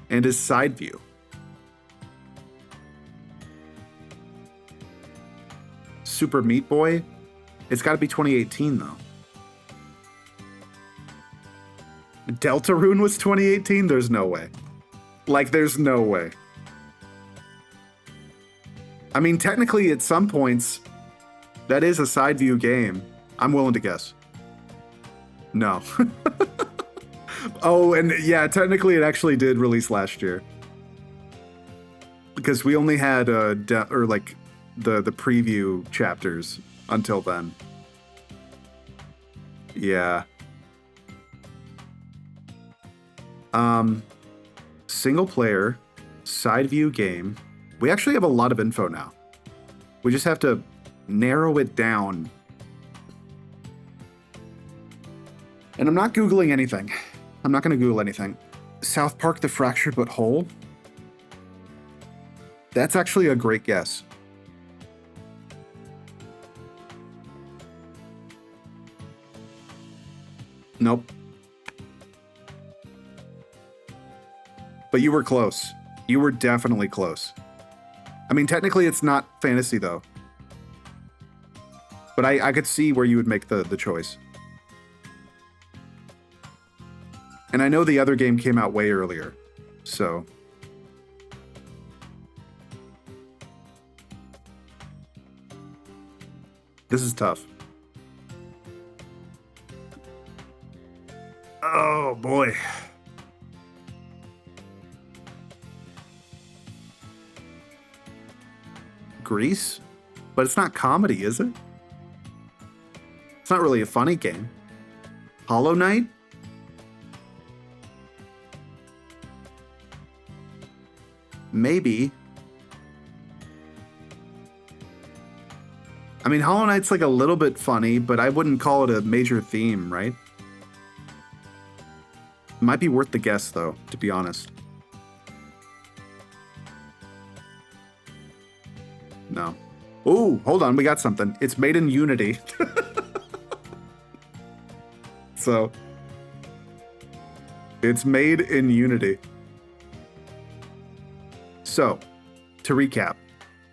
and is side view? Super Meat Boy? It's got to be 2018 though. Deltarune was 2018? There's no way. Like, there's no way. I mean, technically, at some points, that is a side view game. I'm willing to guess. No. Oh, and yeah, technically, it actually did release last year. Because we only had the preview chapters until then. Yeah. Single player, side view game. We actually have a lot of info now. We just have to narrow it down. And I'm not Googling anything. I'm not going to Google anything. South Park: The Fractured But Whole? That's actually a great guess. Nope. But you were close. You were definitely close. I mean, technically it's not fantasy though. But I could see where you would make the choice. And I know the other game came out way earlier, so. This is tough. Oh boy. Grease? But it's not comedy, is it? It's not really a funny game. Hollow Knight? Maybe. I mean, Hollow Knight's like a little bit funny, but I wouldn't call it a major theme, right? Might be worth the guess, though, to be honest. No. Ooh, hold on, we got something. It's made in Unity. So, it's made in Unity. So, to recap,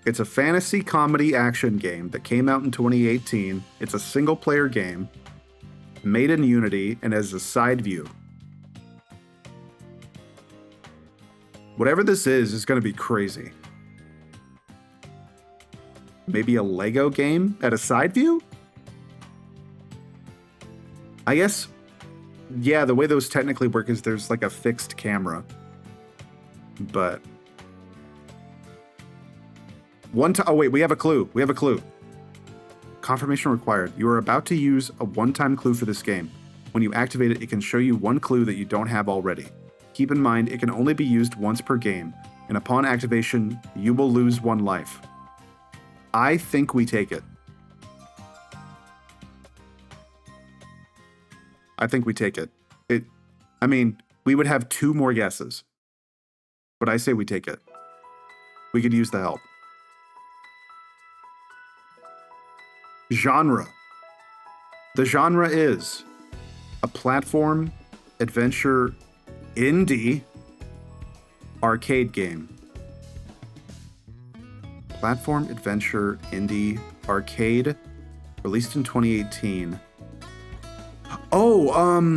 it's a fantasy comedy action game that came out in 2018. It's a single player game, made in Unity, and has a side view. Whatever this is going to be crazy. Maybe a Lego game at a side view? I guess, yeah, the way those technically work is there's like a fixed camera. But oh wait, we have a clue. We have a clue. Confirmation required. You are about to use a one-time clue for this game. When you activate it, it can show you one clue that you don't have already. Keep in mind, it can only be used once per game, and upon activation, you will lose one life. I think we take it. I think we take it. I mean, we would have 2 more guesses. But I say we take it. We could use the help. Genre. The genre is a platform, adventure, indie, arcade game. Platform, adventure, indie, arcade, released in 2018. Oh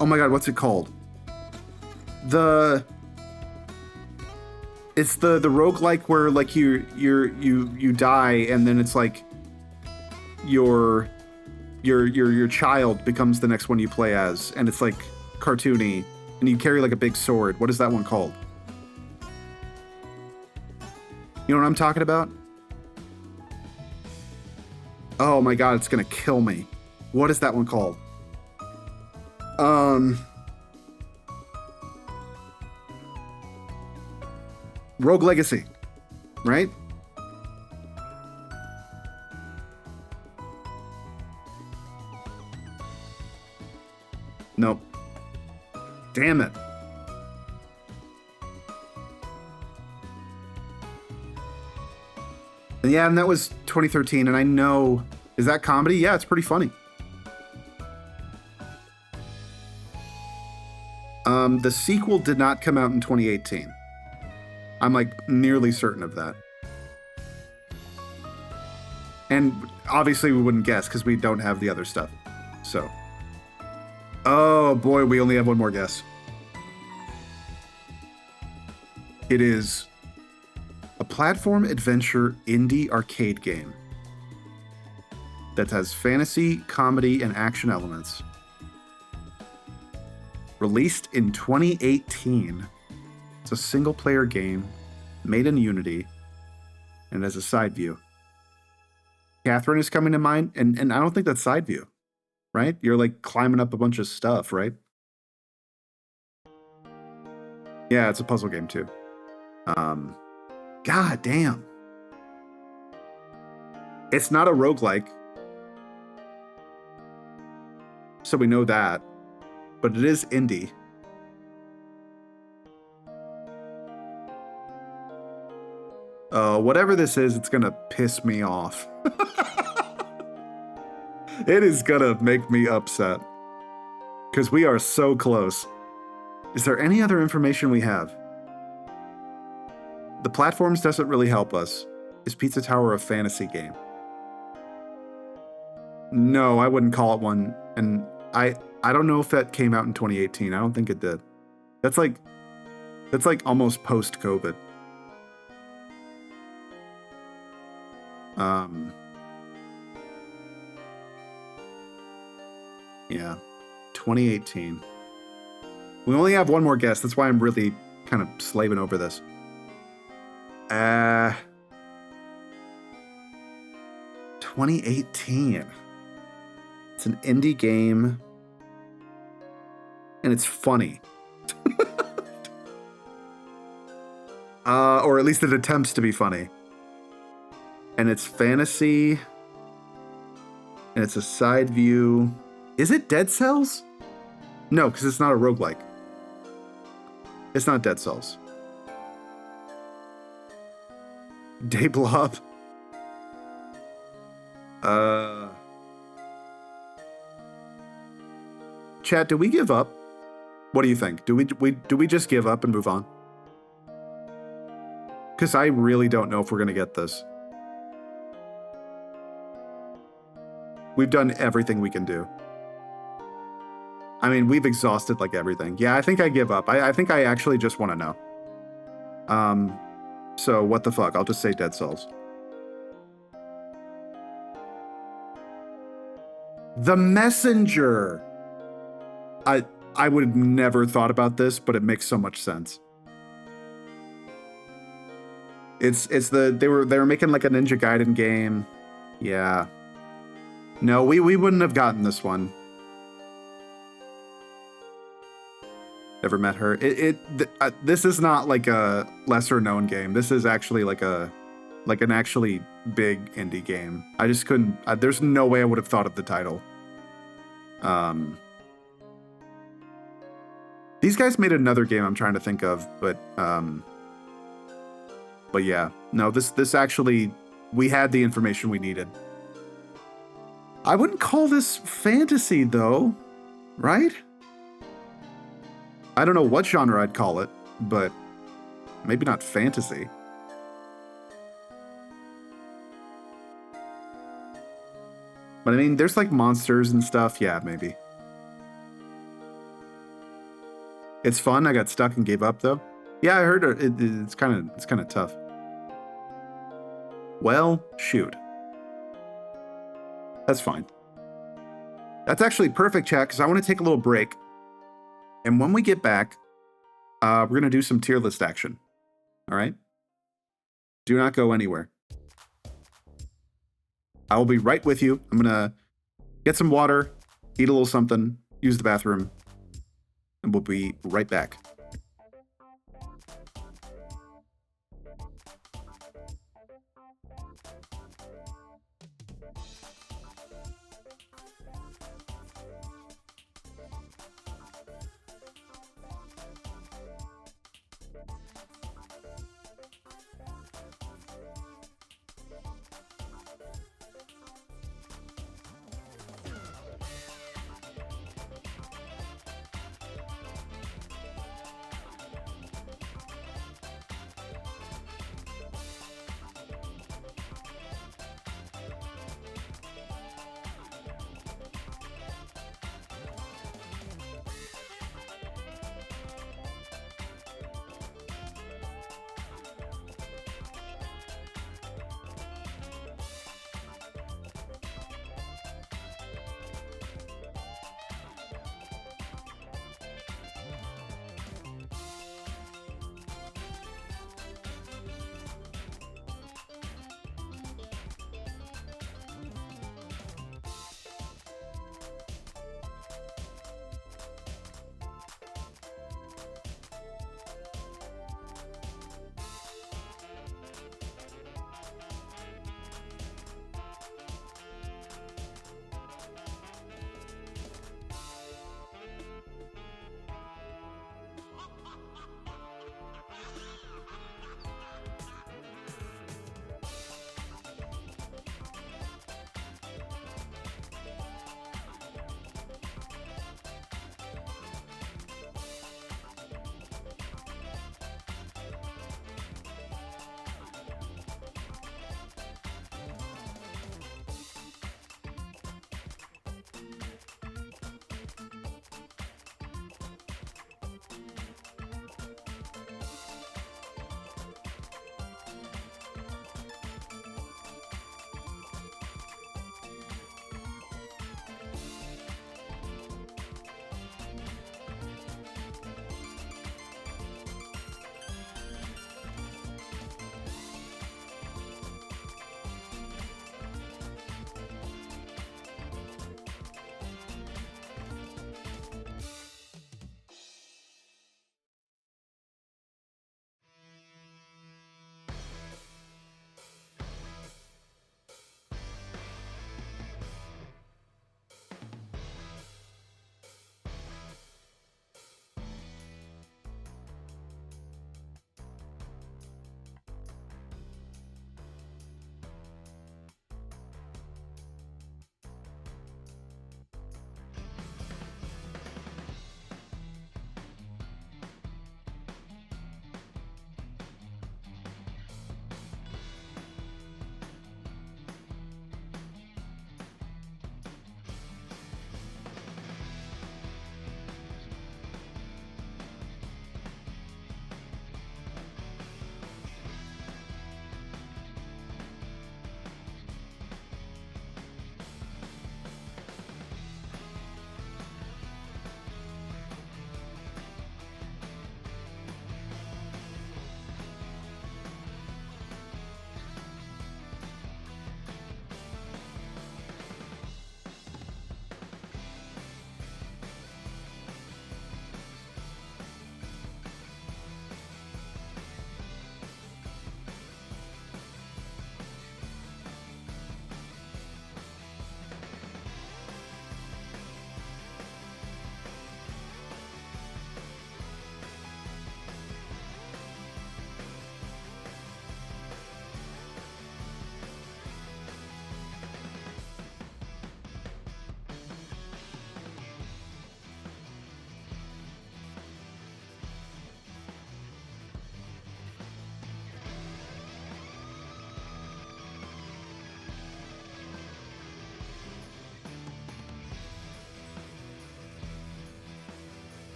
my god, what's it called? It's the roguelike where like you die and then it's like your child becomes the next one you play as, and it's like cartoony and you carry like a big sword. What is that one called? You know what I'm talking about? Oh my god, it's gonna kill me. What is that one called? Rogue Legacy, right? Nope. Damn it. Yeah, and that was 2013, and I know... Is that comedy? Yeah, it's pretty funny. The sequel did not come out in 2018. I'm like nearly certain of that. And obviously we wouldn't guess because we don't have the other stuff. So. Oh boy, we only have one more guess. It is a platform adventure indie arcade game that has fantasy, comedy, and action elements. Released in 2018. It's a single-player game made in Unity and has a side view. Catherine is coming to mind, and I don't think that's side view, right? You're like climbing up a bunch of stuff, right? Yeah, it's a puzzle game too. God damn. It's not a roguelike. So we know that. But it is indie. Whatever this is, it's gonna piss me off. It is gonna make me upset. Because we are so close. Is there any other information we have? The platforms doesn't really help us. Is Pizza Tower a fantasy game? No, I wouldn't call it one. And I don't know if that came out in 2018. I don't think it did. That's like almost post-COVID. Yeah, 2018. We only have one more guess. That's why I'm really kind of slaving over this. 2018. It's an indie game. And it's funny. Or at least it attempts to be funny. and it's fantasy, and it's a side view. Is it Dead Cells? No, because it's not a roguelike. It's not Dead Cells. Day Blob. Chat, do we give up? What do you think? Do we just give up and move on? Because I really don't know if we're gonna get this. We've done everything we can do. I mean, we've exhausted like everything. Yeah, I think I give up. I think I actually just want to know. So what the fuck? I'll just say Dead Cells. The Messenger. I would have never thought about this, but it makes so much sense. They were making like a Ninja Gaiden game. Yeah. No, we wouldn't have gotten this one. Never met her. This is not like a lesser known game. This is actually like an actually big indie game. I just couldn't. There's no way I would have thought of the title. These guys made another game I'm trying to think of, but yeah, no. This actually, we had the information we needed. I wouldn't call this fantasy though, right? I don't know what genre I'd call it, but maybe not fantasy. But I mean, there's like monsters and stuff. Yeah, maybe. It's fun. I got stuck and gave up though. Yeah, I heard it's kind of tough. Well, shoot. That's fine. That's actually perfect, chat, because I want to take a little break. And when we get back, we're going to do some tier list action. All right? Do not go anywhere. I will be right with you. I'm going to get some water, eat a little something, use the bathroom, and we'll be right back.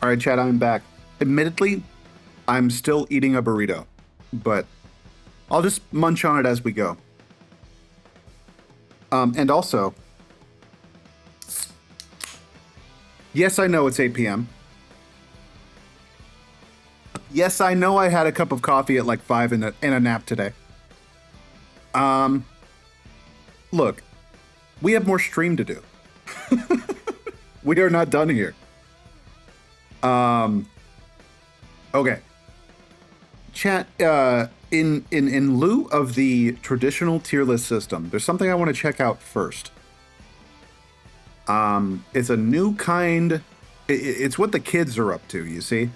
All right, Chad, I'm back. Admittedly, I'm still eating a burrito, but I'll just munch on it as we go. And also, yes, I know it's 8 p.m. Yes, I know I had a cup of coffee at like 5 and a nap today. Look, we have more stream to do. We are not done here. Okay. Chat, in lieu of the traditional tier list system, there's something I want to check out first. It's a new kind, it's what the kids are up to, you see?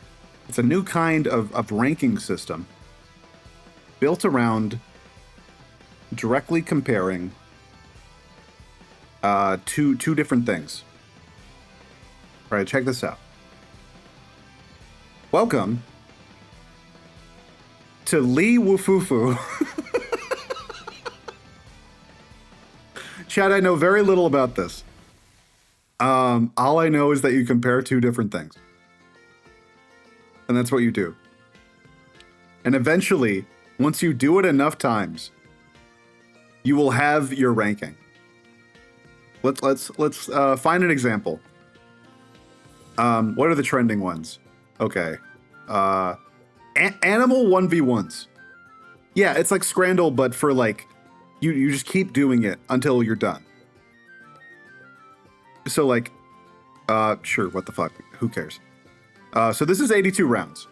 It's a new kind of ranking system built around directly comparing two different things. All right, check this out. Welcome to Lee Wufufu. Chad, I know very little about this. All I know is that you compare two different things. And that's what you do. And eventually, once you do it enough times, you will have your ranking. Let's find an example. What are the trending ones? Okay. Animal 1v1s. Yeah, it's like Scrandle, but for like, you just keep doing it until you're done. So like, sure, what the fuck? Who cares? So this is 82 rounds.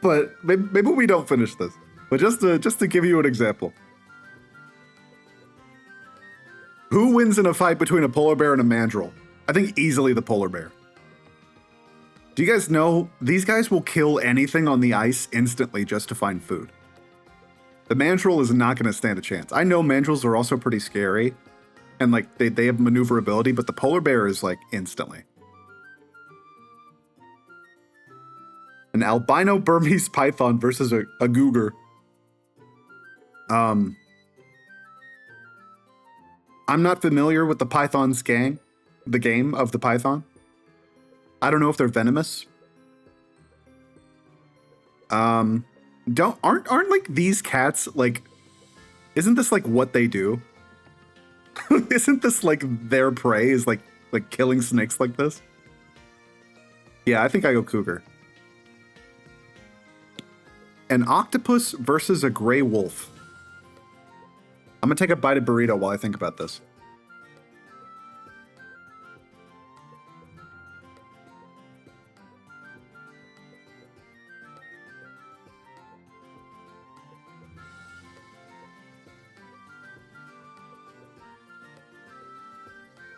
But maybe we don't finish this. But just to give you an example. Who wins in a fight between a polar bear and a mandrill? I think easily the polar bear. Do you guys know these guys will kill anything on the ice instantly just to find food? The mandrill is not going to stand a chance. I know mandrills are also pretty scary, and like they have maneuverability, but the polar bear is like instantly. An albino Burmese python versus a cougar. I'm not familiar with the python's gang, the game of the python. I don't know if they're venomous. Aren't like these cats like, isn't this like what they do? Isn't this like their prey is like killing snakes like this? Yeah, I think I go cougar. An octopus versus a gray wolf. I'm gonna take a bite of burrito while I think about this.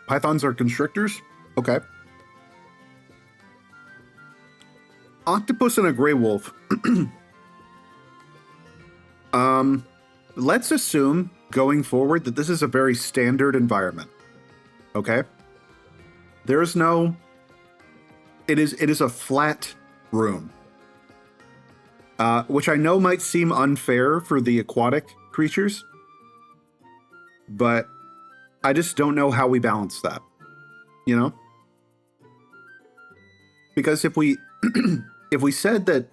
Pythons are constrictors? Okay. Octopus and a gray wolf. Let's assume going forward that this is a very standard environment. Okay? There is no... It is a flat room. Which I know might seem unfair for the aquatic creatures. But I just don't know how we balance that. You know? Because if we if we said that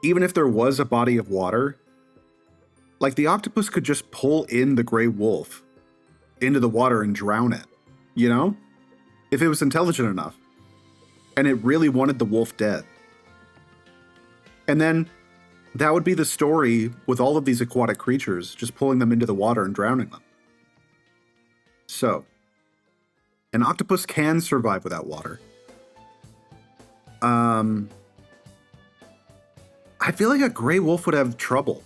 even if there was a body of water, like the octopus could just pull in the gray wolf into the water and drown it, you know? If it was intelligent enough. And it really wanted the wolf dead. And then that would be the story with all of these aquatic creatures, just pulling them into the water and drowning them. So, an octopus can survive without water. I feel like a gray wolf would have trouble.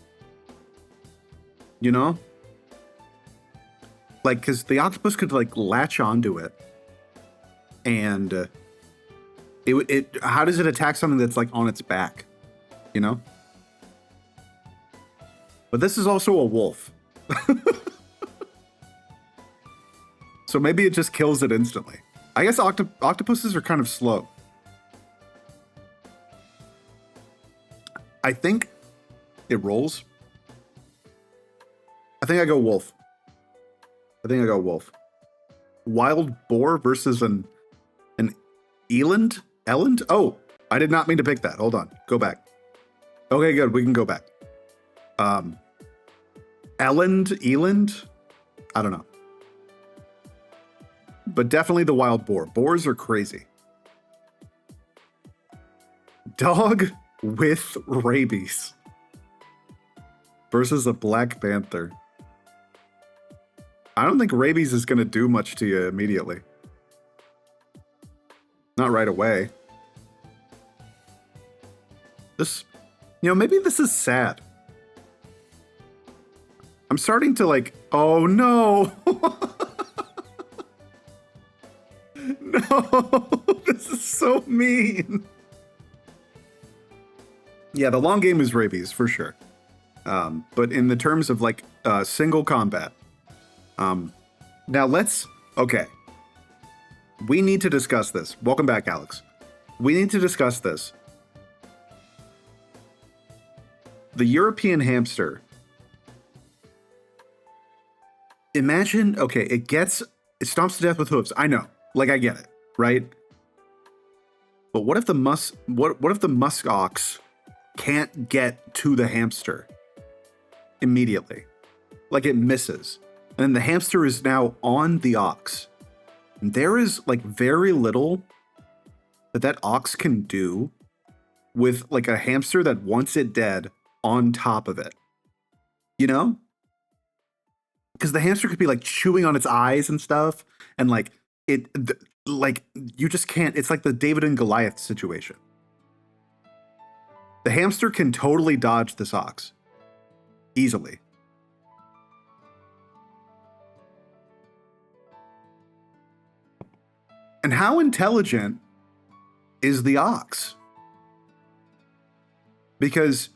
You know? Like, because the octopus could, like, latch onto it. And how does it attack something that's, like, on its back? You know? But this is also a wolf. So maybe it just kills it instantly. I guess octopuses are kind of slow. I think it rolls. I think I go wolf. Wild boar versus an Eland? Elland? Oh, I did not mean to pick that. Hold on. Go back. Okay, good. We can go back. Eland? I don't know. But definitely the wild boar. Boars are crazy. Dog with rabies versus a black panther. I don't think rabies is going to do much to you immediately. Not right away. This, maybe this is sad. I'm starting to like, oh no. No, this is so mean. Yeah, the long game is rabies for sure. But in the terms of like single combat, now okay. We need to discuss this. Welcome back, Alex. We need to discuss this. The European hamster. Imagine, okay, it stomps to death with hooves. I know, like I get it, right? But what if the musk ox can't get to the hamster immediately? Like it misses. And the hamster is now on the ox. And there is like very little that ox can do with like a hamster that wants it dead on top of it. You know? Because the hamster could be like chewing on its eyes and stuff. And like you just can't. It's like the David and Goliath situation. The hamster can totally dodge this ox. Easily. And how intelligent is the ox? Because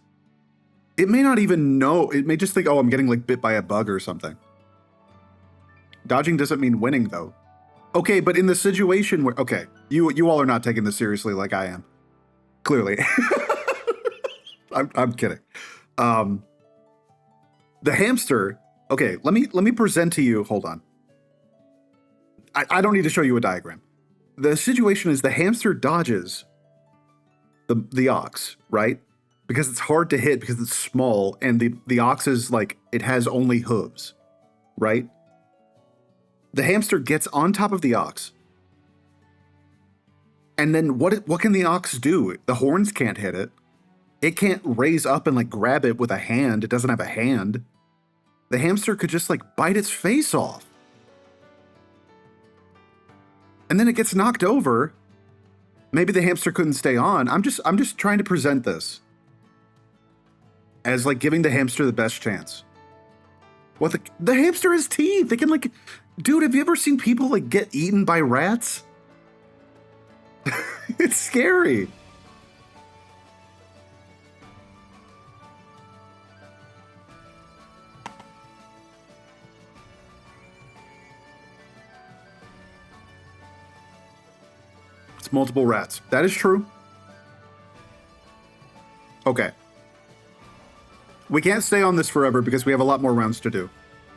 it may not even know. It may just think, oh, I'm getting like bit by a bug or something. Dodging doesn't mean winning though. Okay, but in the situation where, okay, you all are not taking this seriously like I am. Clearly. I'm kidding. The hamster, okay, let me present to you, hold on. I don't need to show you a diagram. The situation is the hamster dodges the ox, right? Because it's hard to hit because it's small and the ox is like, it has only hooves, right? The hamster gets on top of the ox. And then what can the ox do? The horns can't hit it. It can't raise up and like grab it with a hand. It doesn't have a hand. The hamster could just like bite its face off. And then it gets knocked over. Maybe the hamster couldn't stay on. I'm just trying to present this as like giving the hamster the best chance. What the hamster has teeth. They can like, dude, have you ever seen people like get eaten by rats? It's scary. It's multiple rats. That is true. Okay. We can't stay on this forever because we have a lot more rounds to do.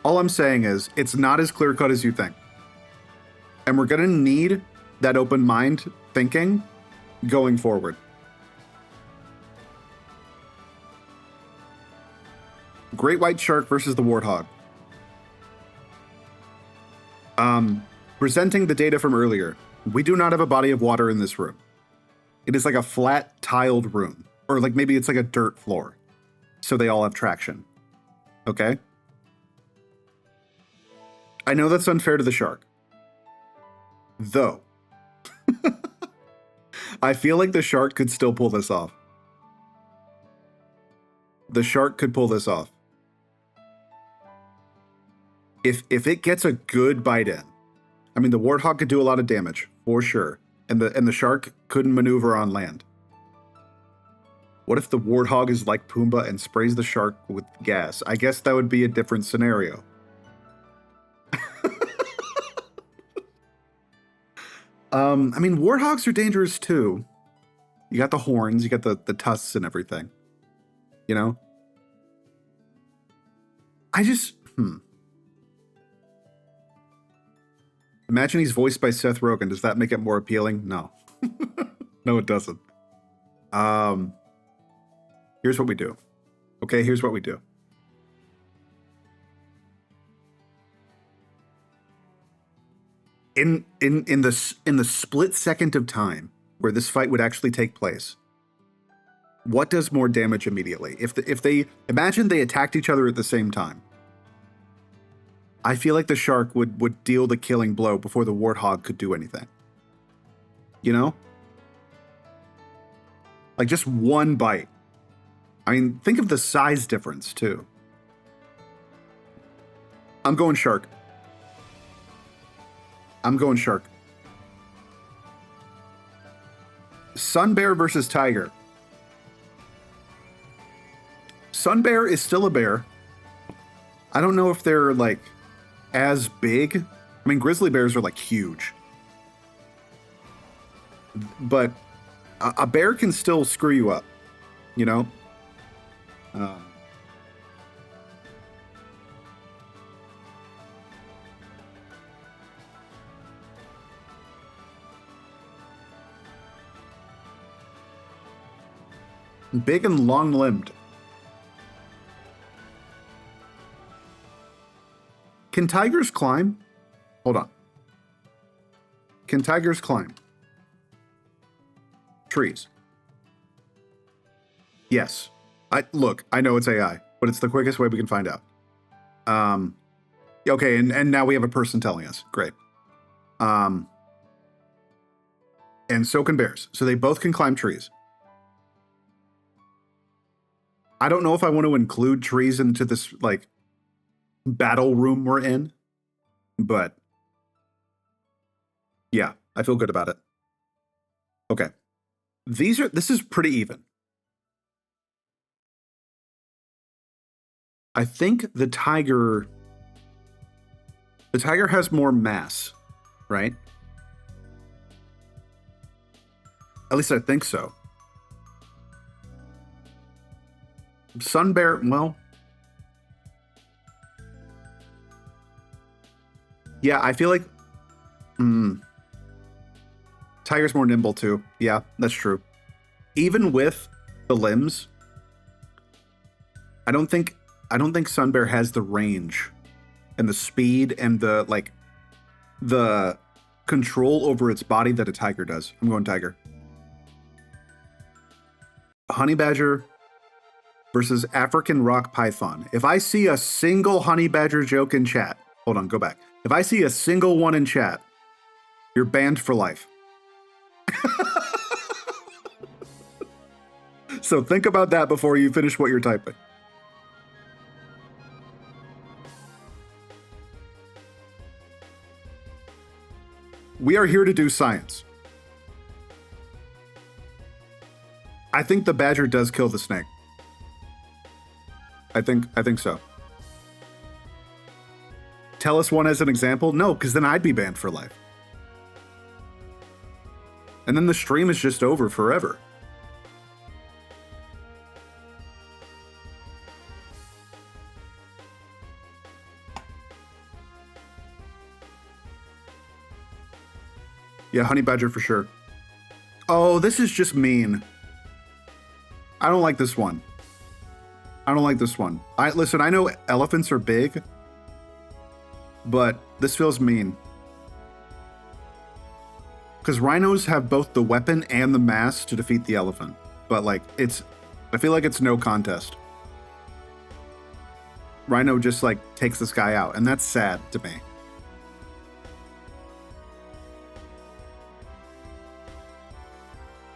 All I'm saying is it's not as clear-cut as you think. And we're going to need that open mind thinking going forward. Great white shark versus the warthog. Presenting the data from earlier. We do not have a body of water in this room. It is like a flat tiled room. Or like maybe it's like a dirt floor. So they all have traction. Okay? I know that's unfair to the shark. Though. I feel like the shark could still pull this off. The shark could pull this off. If it gets a good bite in. I mean, the warthog could do a lot of damage, for sure. And the shark couldn't maneuver on land. What if the warthog is like Pumbaa and sprays the shark with gas? I guess that would be a different scenario. I mean, warthogs are dangerous too. You got the horns, you got the tusks and everything. You know? Imagine he's voiced by Seth Rogen. Does that make it more appealing? No. No, it doesn't. Here's what we do. Okay, here's what we do. In the split second of time where this fight would actually take place, what does more damage immediately? If they imagine they attacked each other at the same time, I feel like the shark would deal the killing blow before the warthog could do anything. You know? Like just one bite. I mean, think of the size difference too. I'm going shark. I'm going shark. Sun bear versus tiger. Sun bear is still a bear. I don't know if they're like as big. I mean, grizzly bears are like huge. But a bear can still screw you up, you know? Big and long-limbed. Can tigers climb? Hold on. Can tigers climb? Trees. Yes. Look, I know it's AI, but it's the quickest way we can find out. Okay, and now we have a person telling us. Great. And so can bears. So they both can climb trees. I don't know if I want to include trees into this, like, battle room we're in, but yeah, I feel good about it. Okay. This is pretty even. I think the tiger has more mass, right? At least I think so. Sun bear, well, yeah, I feel like tiger's more nimble too. Yeah, that's true. Even with the limbs, I don't think sun bear has the range and the speed and the control over its body that a tiger does. I'm going tiger. Honey badger versus African rock python. If I see a single honey badger joke in chat, hold on, go back. If I see a single one in chat, you're banned for life. So think about that before you finish what you're typing. We are here to do science. I think the badger does kill the snake. I think so. Tell us one as an example? No, because then I'd be banned for life. And then the stream is just over forever. Yeah, honey badger for sure. Oh, this is just mean. I don't like this one. I don't like this one. Listen, I know elephants are big, but this feels mean. Because rhinos have both the weapon and the mass to defeat the elephant. But like, I feel like it's no contest. Rhino just like takes this guy out, and that's sad to me.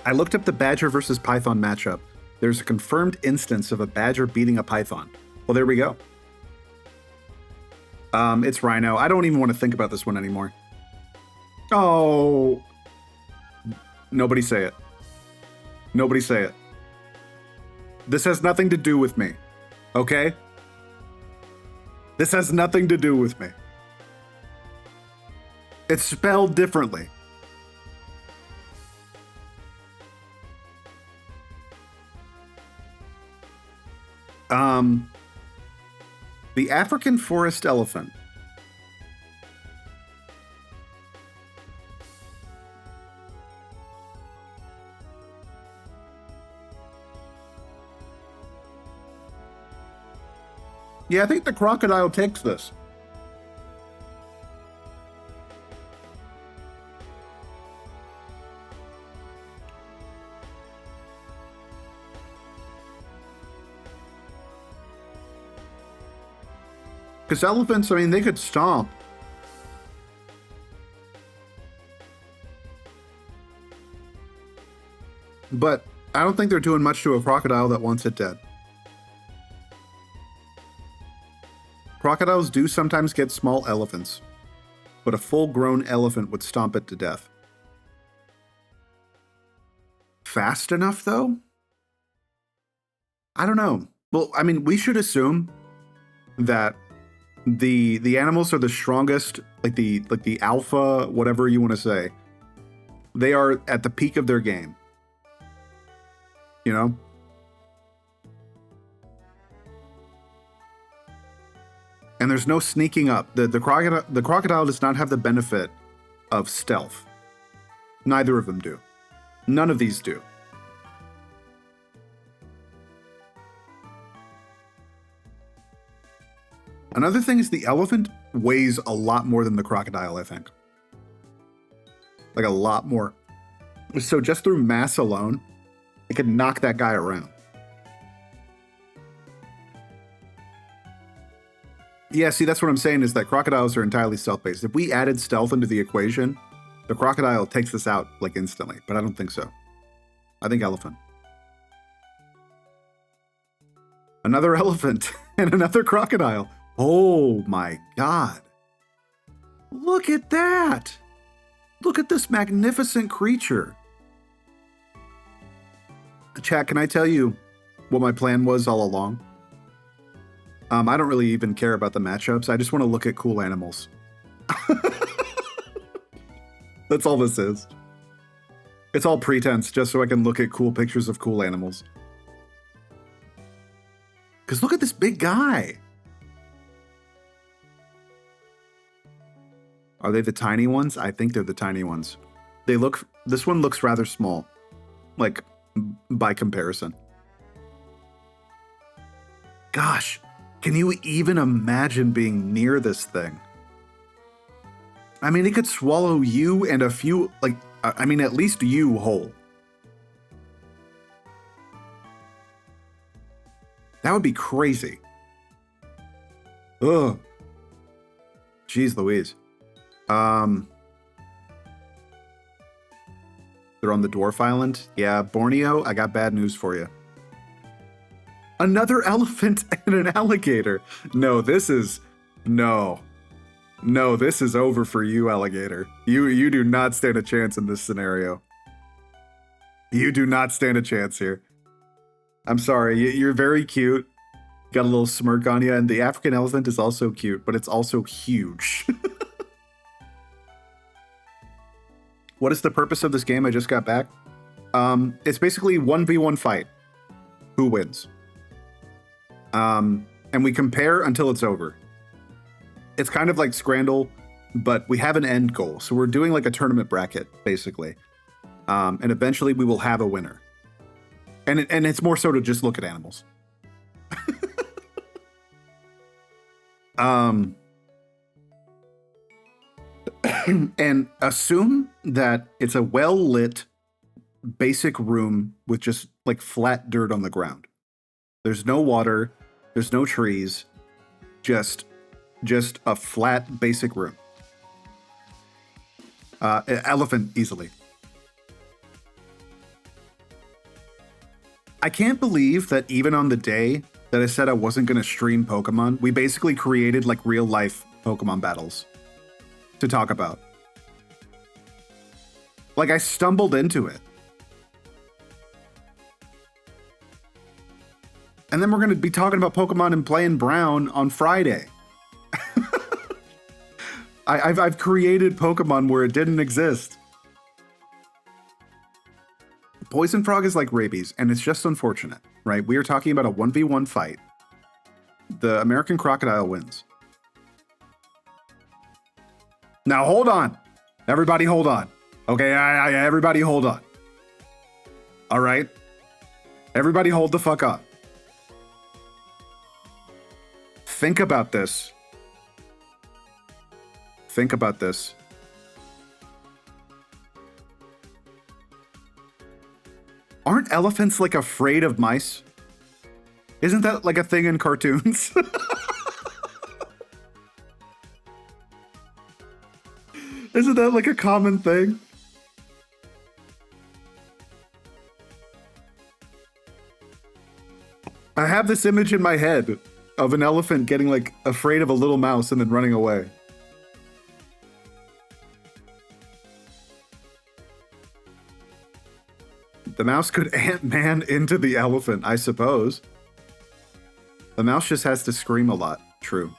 I looked up the badger versus python matchup. There's a confirmed instance of a badger beating a python. Well, there we go. It's rhino. I don't even want to think about this one anymore. Oh. Nobody say it. Nobody say it. This has nothing to do with me. Okay? This has nothing to do with me. It's spelled differently. The African forest elephant. Yeah, I think the crocodile takes this. Because elephants, I mean, they could stomp. But I don't think they're doing much to a crocodile that wants it dead. Crocodiles do sometimes get small elephants, but a full-grown elephant would stomp it to death. Fast enough, though? I don't know. Well, I mean, we should assume that the animals are the strongest, like the alpha, whatever you want to say. They are at the peak of their game. You know? And there's no sneaking up. The crocodile does not have the benefit of stealth. Neither of them do. None of these do. Another thing is the elephant weighs a lot more than the crocodile, I think. Like a lot more. So just through mass alone, it could knock that guy around. Yeah, see, that's what I'm saying is that crocodiles are entirely stealth-based. If we added stealth into the equation, the crocodile takes this out like instantly, but I don't think so. I think elephant. Another elephant and another crocodile. Oh my God. Look at that. Look at this magnificent creature. Chat, can I tell you what my plan was all along? I don't really even care about the matchups. I just want to look at cool animals. That's all this is. It's all pretense, just so I can look at cool pictures of cool animals. Because look at this big guy. Are they the tiny ones? I think they're the tiny ones. This one looks rather small. Like, by comparison. Gosh, can you even imagine being near this thing? I mean, it could swallow you and a few, like, I mean, at least you whole. That would be crazy. Ugh. Jeez Louise. They're on the dwarf island. Yeah, Borneo, I got bad news for you. Another elephant and an alligator. No, this is over for you, alligator. You do not stand a chance in this scenario. You do not stand a chance here. I'm sorry, you're very cute. Got a little smirk on you, and the African elephant is also cute, but it's also huge. What is the purpose of this game? I just got back. It's basically 1v1 fight. Who wins? And we compare until it's over. It's kind of like Scrandle, but we have an end goal. So we're doing like a tournament bracket, basically. And eventually we will have a winner. And it's more so to just look at animals. And assume that it's a well-lit, basic room with just like flat dirt on the ground. There's no water, there's no trees, just a flat, basic room. Elephant, easily. I can't believe that even on the day that I said I wasn't going to stream Pokemon, we basically created like real-life Pokemon battles to talk about. Like, I stumbled into it. And then we're going to be talking about Pokemon and playing Brown on Friday. I've created Pokemon where it didn't exist. Poison Frog is like rabies, and it's just unfortunate, right? We are talking about a 1v1 fight. The American crocodile wins. Now hold on. Everybody hold on. Okay, everybody hold on. All right? Everybody hold the fuck up. Think about this. Think about this. Aren't elephants like afraid of mice? Isn't that like a thing in cartoons? Isn't that like a common thing? I have this image in my head of an elephant getting like afraid of a little mouse and then running away. The mouse could Ant-Man into the elephant, I suppose. The mouse just has to scream a lot. True.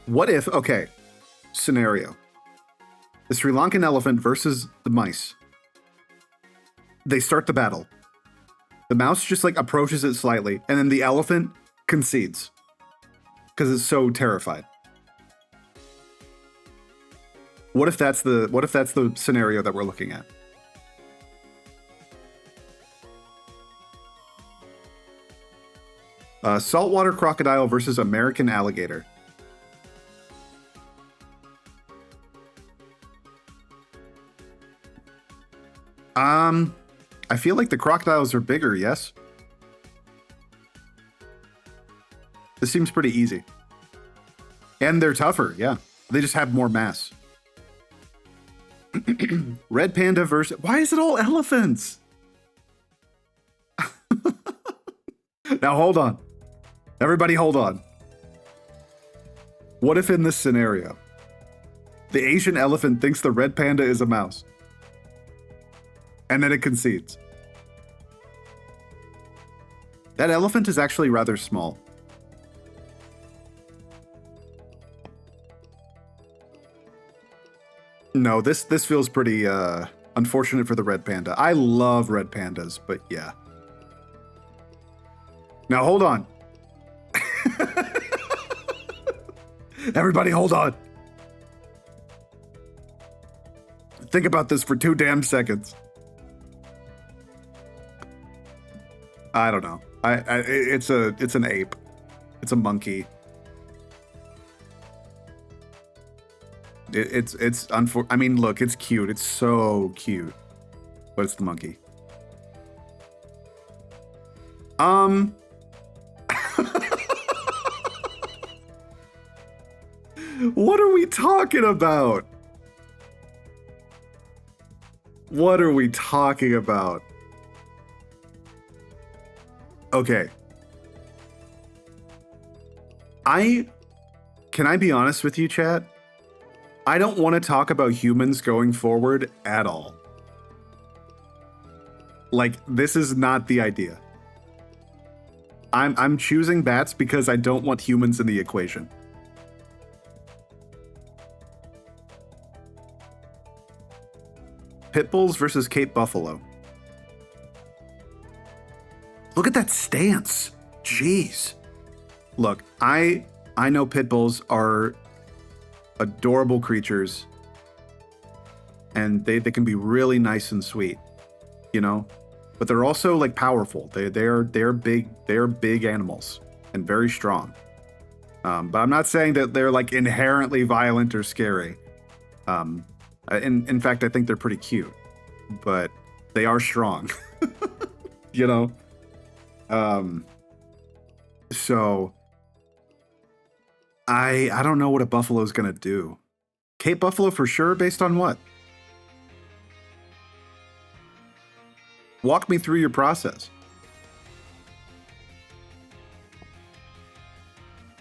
What if, okay, scenario. The Sri Lankan elephant versus the mice. They start the battle. The mouse just like approaches it slightly, and then the elephant concedes. Because it's so terrified. What if that's the scenario that we're looking at? Saltwater crocodile versus American alligator. I feel like the crocodiles are bigger, yes? This seems pretty easy. And they're tougher, yeah. They just have more mass. Red panda versus... Why is it all elephants? Now hold on. Everybody hold on. What if in this scenario, the Asian elephant thinks the red panda is a mouse? And then it concedes. That elephant is actually rather small. No, this feels pretty unfortunate for the red panda. I love red pandas, but yeah. Now hold on. Everybody hold on. Think about this for 2 damn seconds. I don't know. It's an ape. It's a monkey. I mean, look, it's cute. It's so cute. But it's the monkey. What are we talking about? What are we talking about? Okay. Can I be honest with you, chat? I don't want to talk about humans going forward at all. Like, this is not the idea. I'm choosing bats because I don't want humans in the equation. Pit bulls versus Cape buffalo. Look at that stance. Jeez. Look, I know pit bulls are adorable creatures, and they can be really nice and sweet, you know, but they're also like powerful. They're big animals and very strong. But I'm not saying that they're like inherently violent or scary. In fact, I think they're pretty cute, but they are strong. You know. So I don't know what a buffalo's gonna do. Cape buffalo for sure, based on what? Walk me through your process.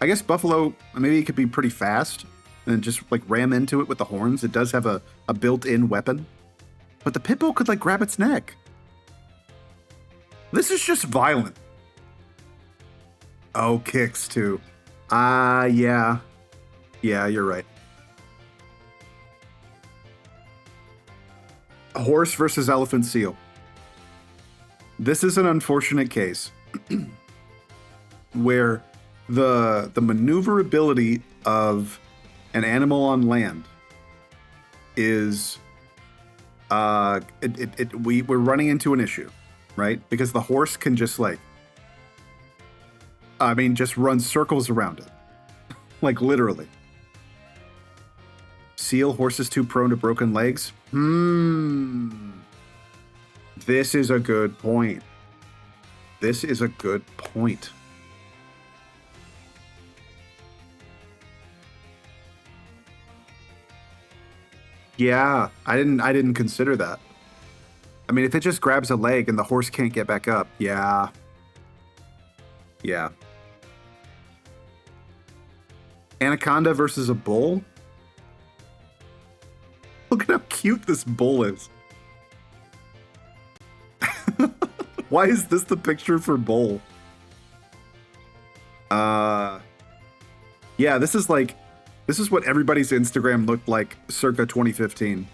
I guess buffalo, maybe it could be pretty fast and just like ram into it with the horns. It does have a built-in weapon. But the pit bull could like grab its neck. This is just violent. Oh, kicks too. Yeah. Yeah, you're right. Horse versus elephant seal. This is an unfortunate case where the maneuverability of an animal on land is we're running into an issue, right? Because the horse can just like I mean, just run circles around it. Like, literally. Seal, horses too prone to broken legs? This is a good point. This is a good point. Yeah, I didn't consider that. I mean, if it just grabs a leg and the horse can't get back up, yeah. Yeah. Anaconda versus a bull? Look at how cute this bull is. Why is this the picture for bull? Yeah, this is what everybody's Instagram looked like circa 2015.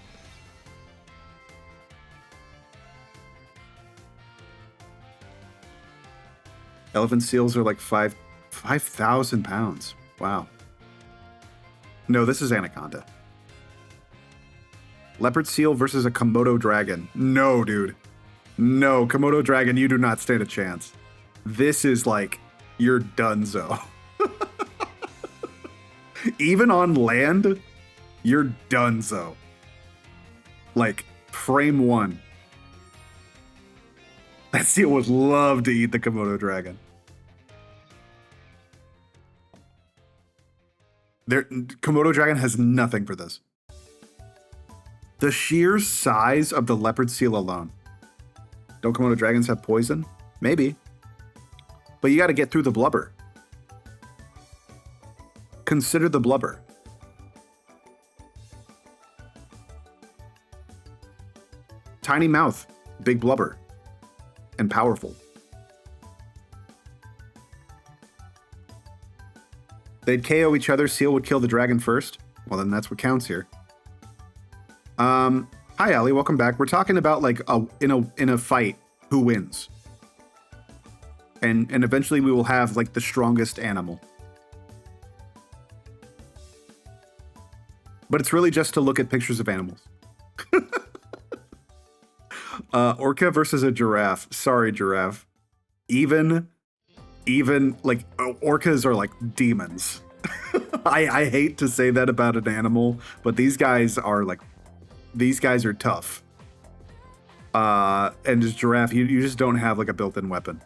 Elephant seals are like 5,000 pounds. Wow. No, this is anaconda. Leopard seal versus a Komodo dragon. No, dude. No, Komodo dragon, you do not stand a chance. This is like, you're donezo. Even on land, you're donezo. Like, frame one. That seal would love to eat the Komodo dragon. Komodo dragon has nothing for this. The sheer size of the leopard seal alone. Don't Komodo dragons have poison? Maybe. But you got to get through the blubber. Consider the blubber. Tiny mouth, big blubber, and powerful. They'd KO each other. Seal would kill the dragon first. Well, then that's what counts here. Hi, Ali. Welcome back. We're talking about like in a fight, who wins, and eventually we will have like the strongest animal. But it's really just to look at pictures of animals. Orca versus a giraffe. Sorry, giraffe. Even like orcas are like demons. I hate to say that about an animal, but these guys are tough. And just giraffe, you just don't have like a built-in weapon.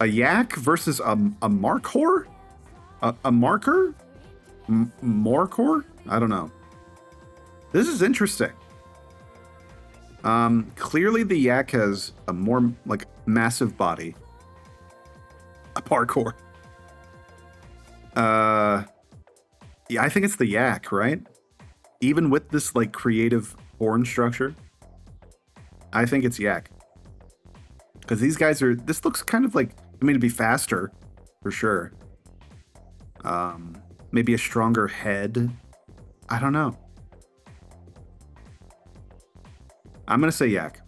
A yak versus a markhor? A marker? Morcor? I don't know. This is interesting. Clearly the yak has a more like massive body. A parkour. Yeah, I think it's the yak, right? Even with this like creative horn structure, I think it's yak. Because these guys this looks kind of like, I mean, it'd be faster for sure. Maybe a stronger head. I don't know. I'm gonna say yak.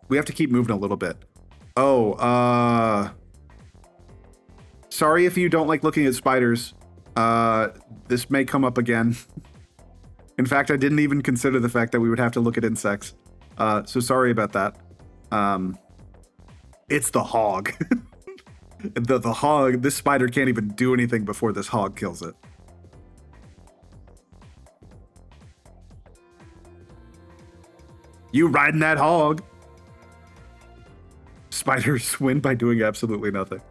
We have to keep moving a little bit. Oh, sorry if you don't like looking at spiders. This may come up again. In fact, I didn't even consider the fact that we would have to look at insects. So sorry about that. It's the hog. The hog, this spider can't even do anything before this hog kills it. You riding that hog? Spiders win by doing absolutely nothing.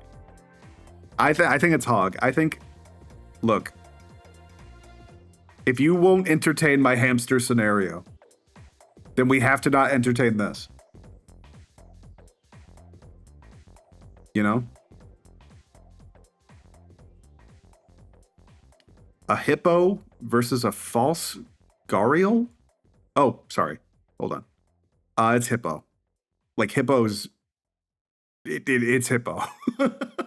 I think it's hog. I think, look, if you won't entertain my hamster scenario, then we have to not entertain this. You know? A hippo versus a false gharial? Oh, sorry. Hold on. It's hippo. Like hippos. It's hippo.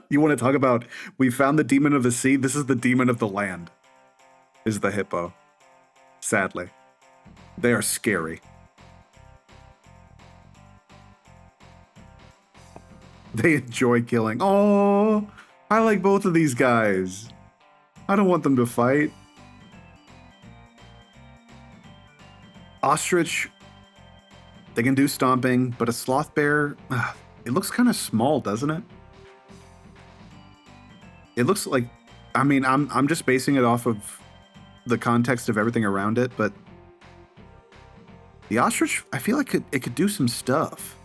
You want to talk about, we found the demon of the sea? This is the demon of the land. Is the hippo. Sadly. They are scary. They enjoy killing. Oh, I like both of these guys. I don't want them to fight. Ostrich They can do stomping, but a sloth bear, it looks kind of small, doesn't it? It looks like, I mean, I'm just basing it off of the context of everything around it, but the ostrich, I feel like it could do some stuff.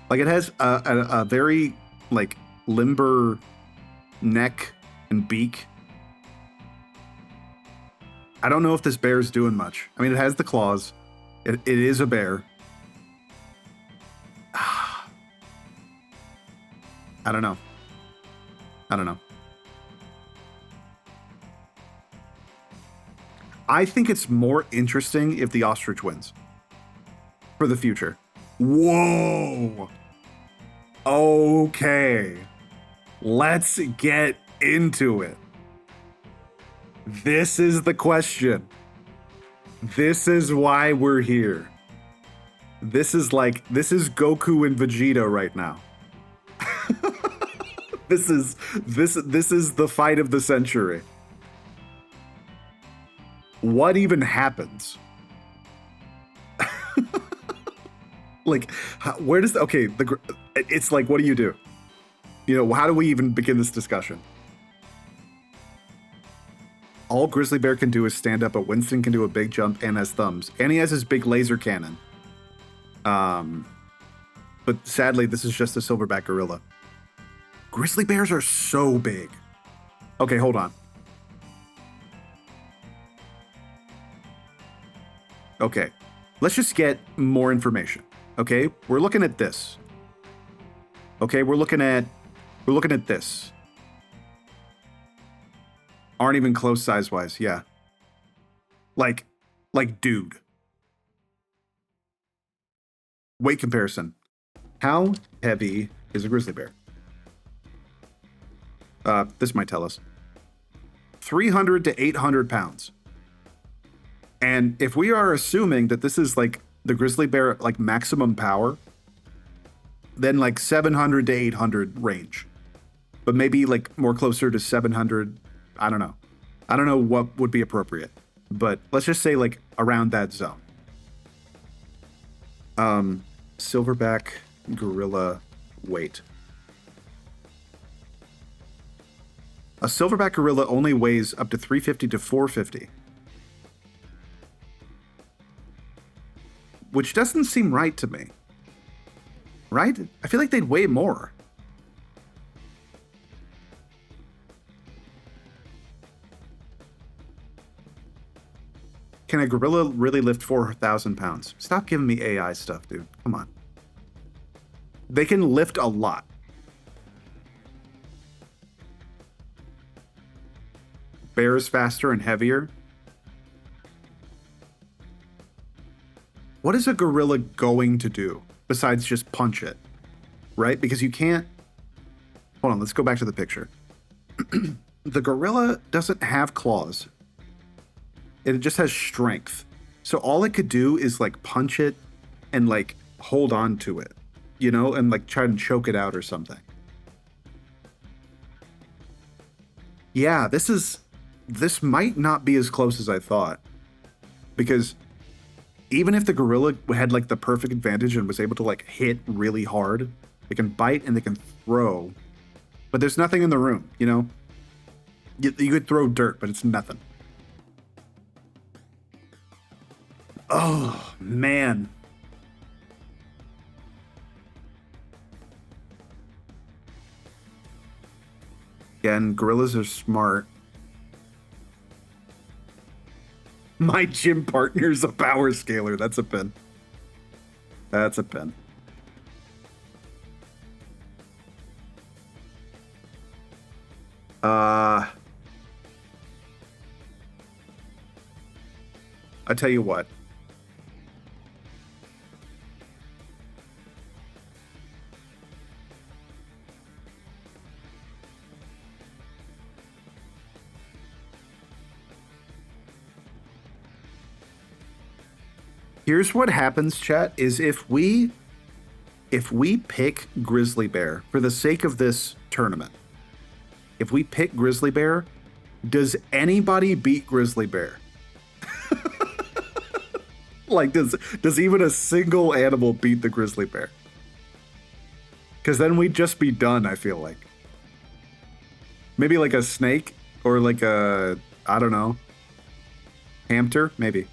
Like, it has a very, like, limber neck and beak. I don't know if this bear is doing much. I mean, it has the claws. It is a bear. I don't know. I don't know. I think it's more interesting if the ostrich wins for the future. Whoa. Okay. Let's get into it. This is the question. This is why we're here. This is Goku and Vegeta right now. This is the fight of the century. What even happens? Like, where does it's like, what do you do? You know, how do we even begin this discussion? All Grizzly Bear can do is stand up, but Winston can do a big jump and has thumbs. And he has his big laser cannon. But sadly, this is just a silverback gorilla. Grizzly bears are so big. Okay, hold on. Okay, let's just get more information. Okay, we're looking at this. Okay, we're looking at this. Aren't even close size-wise, yeah. Like, dude. Weight comparison. How heavy is a grizzly bear? This might tell us. 300 to 800 pounds. And if we are assuming that this is like the grizzly bear, like maximum power, then like 700 to 800 range. But maybe like more closer to 700. I don't know. I don't know what would be appropriate. But let's just say like around that zone. Silverback gorilla weight. A silverback gorilla only weighs up to 350 to 450. Which doesn't seem right to me. Right? I feel like they'd weigh more. Can a gorilla really lift 4,000 pounds? Stop giving me AI stuff, dude. Come on. They can lift a lot. Bear is faster and heavier. What is a gorilla going to do besides just punch it? Right? Because you can't... Hold on, let's go back to the picture. The gorilla doesn't have claws. It just has strength. So all it could do is like punch it and like hold on to it, you know, and like try and choke it out or something. Yeah, this might not be as close as I thought. Because even if the gorilla had like the perfect advantage and was able to like hit really hard, they can bite and they can throw, but there's nothing in the room, you know? You could throw dirt, but it's nothing. Oh, man. Again, gorillas are smart. My gym partner's a power scaler. That's a pin. That's a pin. I tell you what. Here's what happens, chat, is if we pick Grizzly Bear for the sake of this tournament, if we pick Grizzly Bear, does anybody beat Grizzly Bear? Like, does even a single animal beat the grizzly bear? Because then we'd just be done, I feel like. Maybe like a snake or like a, I don't know, hamster, maybe.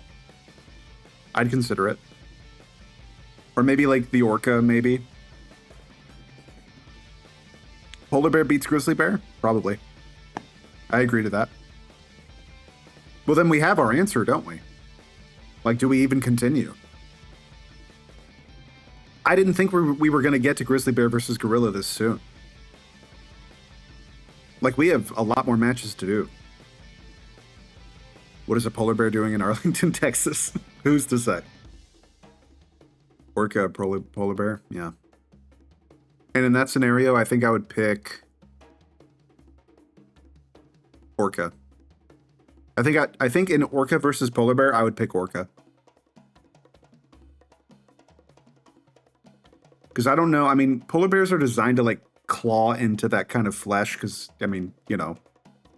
I'd consider it. Or maybe like the orca, maybe. Polar bear beats grizzly bear? Probably. I agree to that. Well, then we have our answer, don't we? Like, do we even continue? I didn't think we were going to get to grizzly bear versus gorilla this soon. Like, we have a lot more matches to do. What is a polar bear doing in Arlington, Texas? Who's to say? Orca, polar bear? Yeah. And in that scenario, I think I would pick orca. I think in orca versus polar bear, I would pick orca. Because I don't know. I mean, polar bears are designed to like claw into that kind of flesh. Because I mean, you know,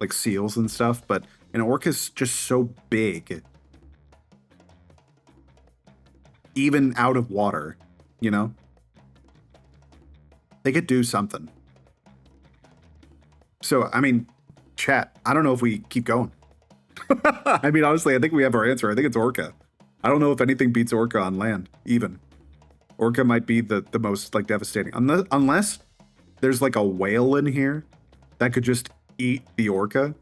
like seals and stuff. But an orca's just so big, even out of water. You know, they could do something. So I mean, chat. I don't know if we keep going. I mean, honestly, I think we have our answer. I think it's orca. I don't know if anything beats orca on land, even. Orca might be the most, like, devastating. Unless there's, like, a whale in here that could just eat the orca,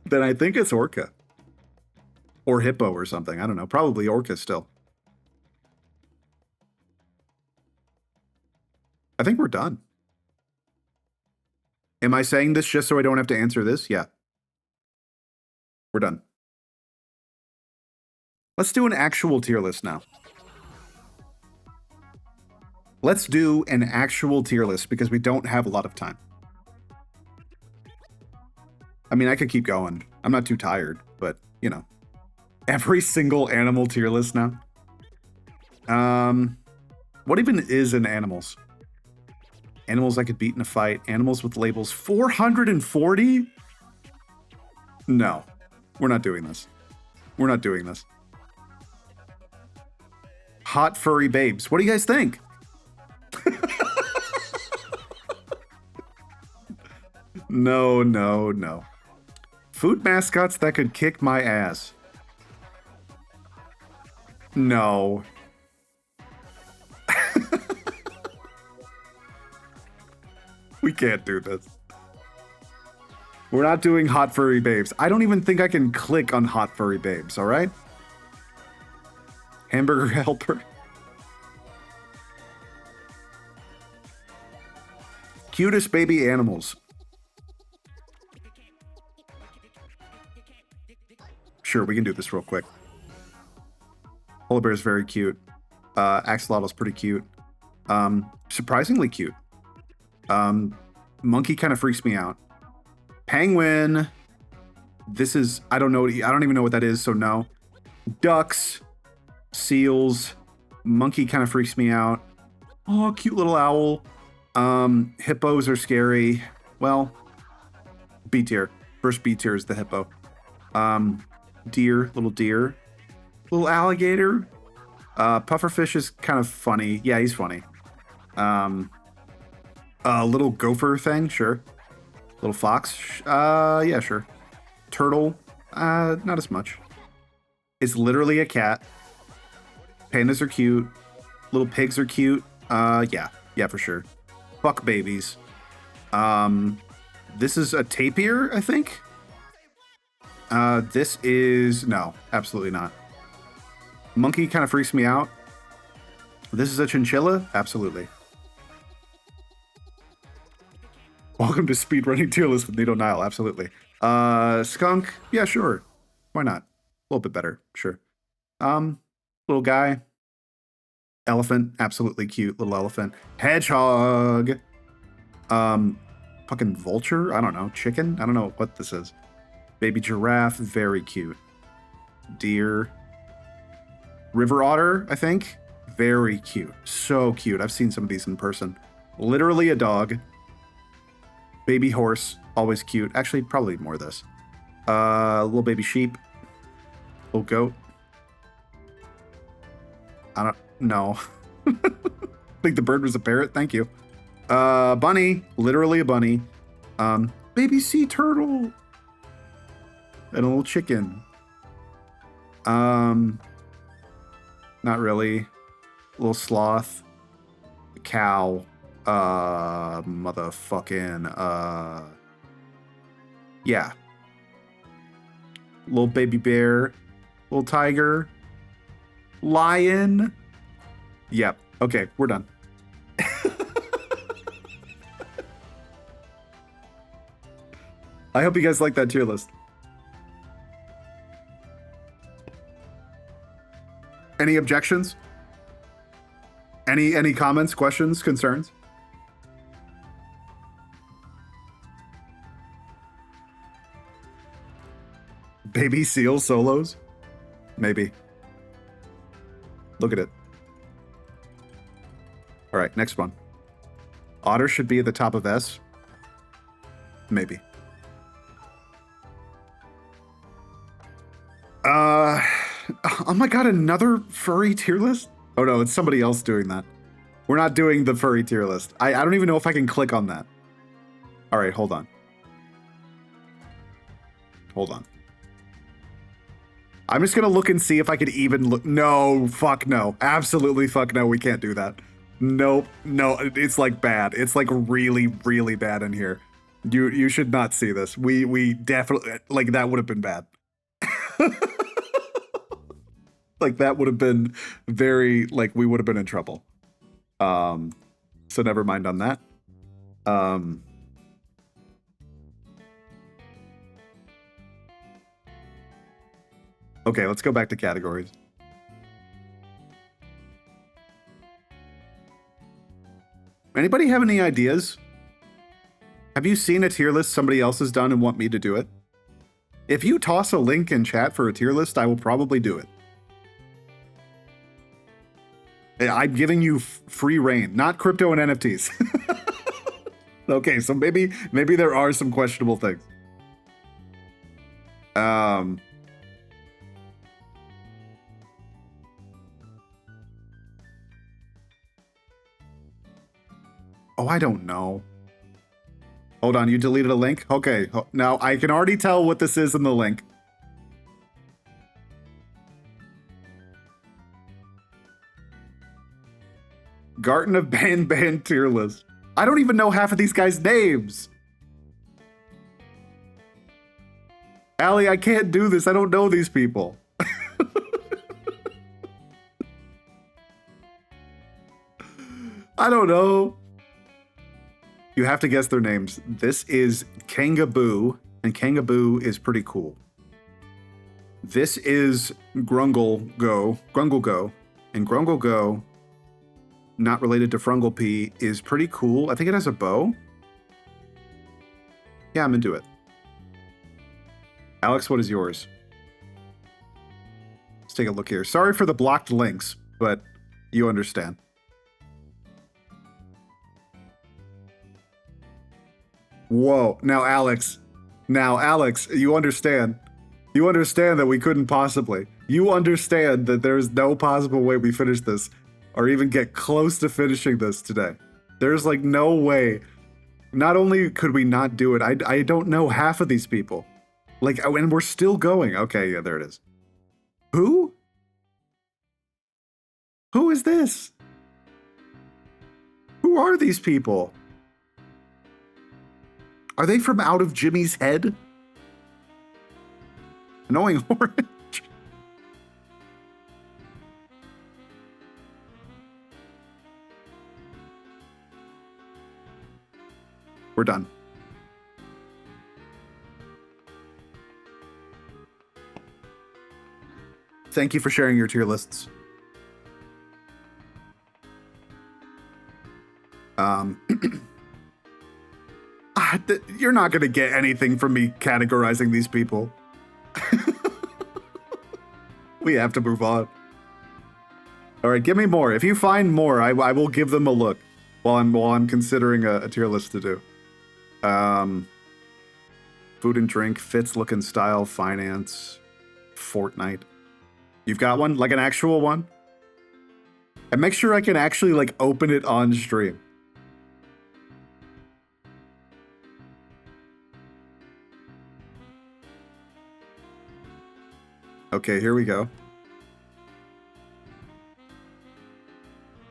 then I think it's orca. Or hippo or something. I don't know. Probably orca still. I think we're done. Am I saying this just so I don't have to answer this? Yeah. We're done. Let's do an actual tier list now. Let's do an actual tier list because we don't have a lot of time. I mean, I could keep going. I'm not too tired, but, you know. Every single animal tier list now. What even is in animals? Animals I could beat in a fight. Animals with labels 440? No. We're not doing this. We're not doing this. Hot furry babes. What do you guys think? No, no, no. Food mascots that could kick my ass. No. We can't do this. We're not doing hot furry babes. I don't even think I can click on hot furry babes, all right? Hamburger helper. Cutest baby animals. Sure, we can do this real quick. Polar bear is very cute. Axolotl's pretty cute. Surprisingly cute. Monkey kind of freaks me out. Penguin. This is, I don't even know what that is, so no. Ducks. Seals. Monkey kind of freaks me out. Oh, cute little owl. Hippos are scary. Well, B tier. First B tier is the hippo. Deer, little deer. Little alligator. Pufferfish is kind of funny. Yeah, he's funny. Little gopher thing, sure. Little fox, yeah, sure. Turtle, not as much. It's literally a cat. Pandas are cute. Little pigs are cute. Yeah, for sure. Fuck babies. This is a tapir, I think. This is, no, absolutely not. Monkey kind of freaks me out. This is a chinchilla? Absolutely. Welcome to speedrunning tier list with Nido Nile. Absolutely. Skunk? Yeah, sure. Why not? A little bit better. Sure. Little guy. Elephant. Absolutely cute little elephant. Hedgehog. Fucking vulture? I don't know. Chicken? I don't know what this is. Baby giraffe. Very cute. Deer. River otter, I think. Very cute. So cute. I've seen some of these in person. Literally a dog. Baby horse, always cute. Actually, probably more of this. Little baby sheep. Little goat. I don't know. I think the bird was a parrot. Thank you. Bunny, literally a bunny. Baby sea turtle. And a little chicken. Not really. A little sloth. A cow. Motherfucking, yeah. Little baby bear. Little tiger. Lion. Yep. Okay, we're done. I hope you guys like that tier list. Any objections? Any comments, questions, concerns? Baby seal solos? Maybe. Look at it. All right, next one. Otter should be at the top of S. Maybe. Oh my god, another furry tier list? Oh no, it's somebody else doing that. We're not doing the furry tier list. I don't even know if I can click on that. All right, hold on. Hold on. I'm just gonna look and see if I could even look. No, fuck no. Absolutely fuck no, we can't do that. Nope, no, it's like bad. It's like really, really bad in here. You should not see this. We definitely, like, that would have been bad. Like, that would have been very, like, we would have been in trouble. So never mind on that. Okay, let's go back to categories. Anybody have any ideas? Have you seen a tier list somebody else has done and want me to do it? If you toss a link in chat for a tier list, I will probably do it. I'm giving you free reign, not crypto and NFTs. Okay, so maybe there are some questionable things. Oh, I don't know. Hold on, you deleted a link? Okay, now I can already tell what this is in the link. Garden of Band tier list. I don't even know half of these guys' names. Allie, I can't do this. I don't know these people. I don't know. You have to guess their names. This is Kangaboo, and Kangaboo is pretty cool. This is Grungle Go, and Grungle Go, not related to Frungle P, is pretty cool. I think it has a bow. Yeah, I'm into it. Alex, what is yours? Let's take a look here. Sorry for the blocked links, but you understand. Whoa. Now, Alex, you understand. You understand that we couldn't possibly. You understand that there's no possible way we finish this or even get close to finishing this today. There's like no way. Not only could we not do it, I don't know half of these people. Like, and we're still going. Okay, yeah, there it is. Who? Who is this? Who are these people? Are they from out of Jimmy's head? Annoying orange. We're done. Thank you for sharing your tier lists. You're not going to get anything from me categorizing these people. We have to move on. All right, give me more. If you find more, I will give them a look while I'm considering a tier list to do. Food and drink, fits, look and style, finance, Fortnite. You've got one? Like an actual one? And make sure I can actually like open it on stream. Okay, here we go.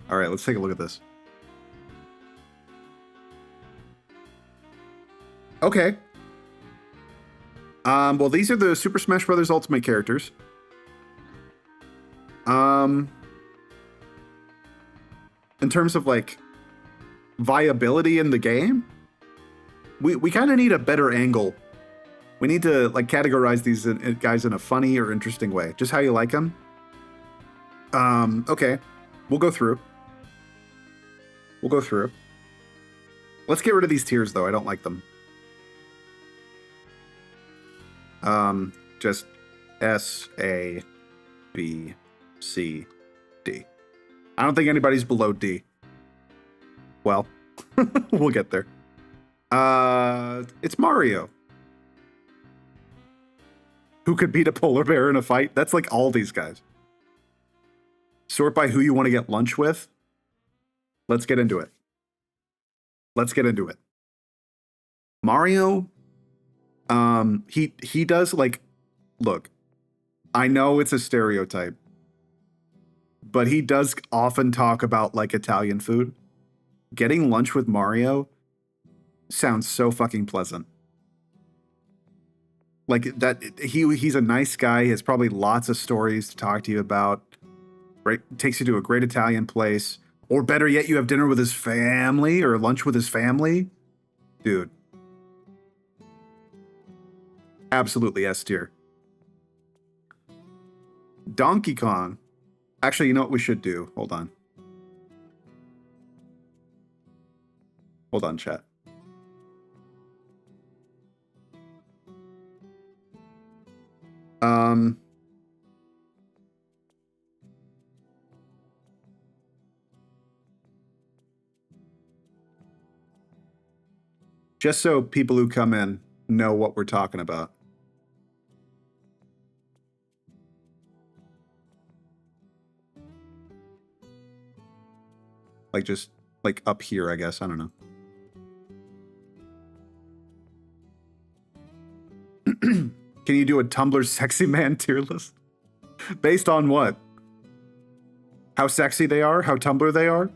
All right, let's take a look at this. Okay. Well, these are the Super Smash Bros. Ultimate characters. In terms of like viability in the game, we kind of need a better angle. We need to like categorize these guys in a funny or interesting way. Just how you like them. Okay, we'll go through. Let's get rid of these tiers though. I don't like them. Just S, A, B, C, D. I don't think anybody's below D. Well, we'll get there. It's Mario. Who could beat a polar bear in a fight? That's like all these guys. Sort by who you want to get lunch with. Let's get into it. Mario, he does like, look, I know it's a stereotype, but he does often talk about like Italian food. Getting lunch with Mario sounds so fucking pleasant. Like that, he's a nice guy. He has probably lots of stories to talk to you about. Right, takes you to a great Italian place, or better yet, you have dinner with his family or lunch with his family. Dude, absolutely S tier. Donkey Kong. Actually, you know what we should do? Hold on, chat. Just so people who come in know what we're talking about. Like just like up here, I guess. I don't know. Can you do a Tumblr sexy man tier list? Based on what? How sexy they are? How Tumblr they are?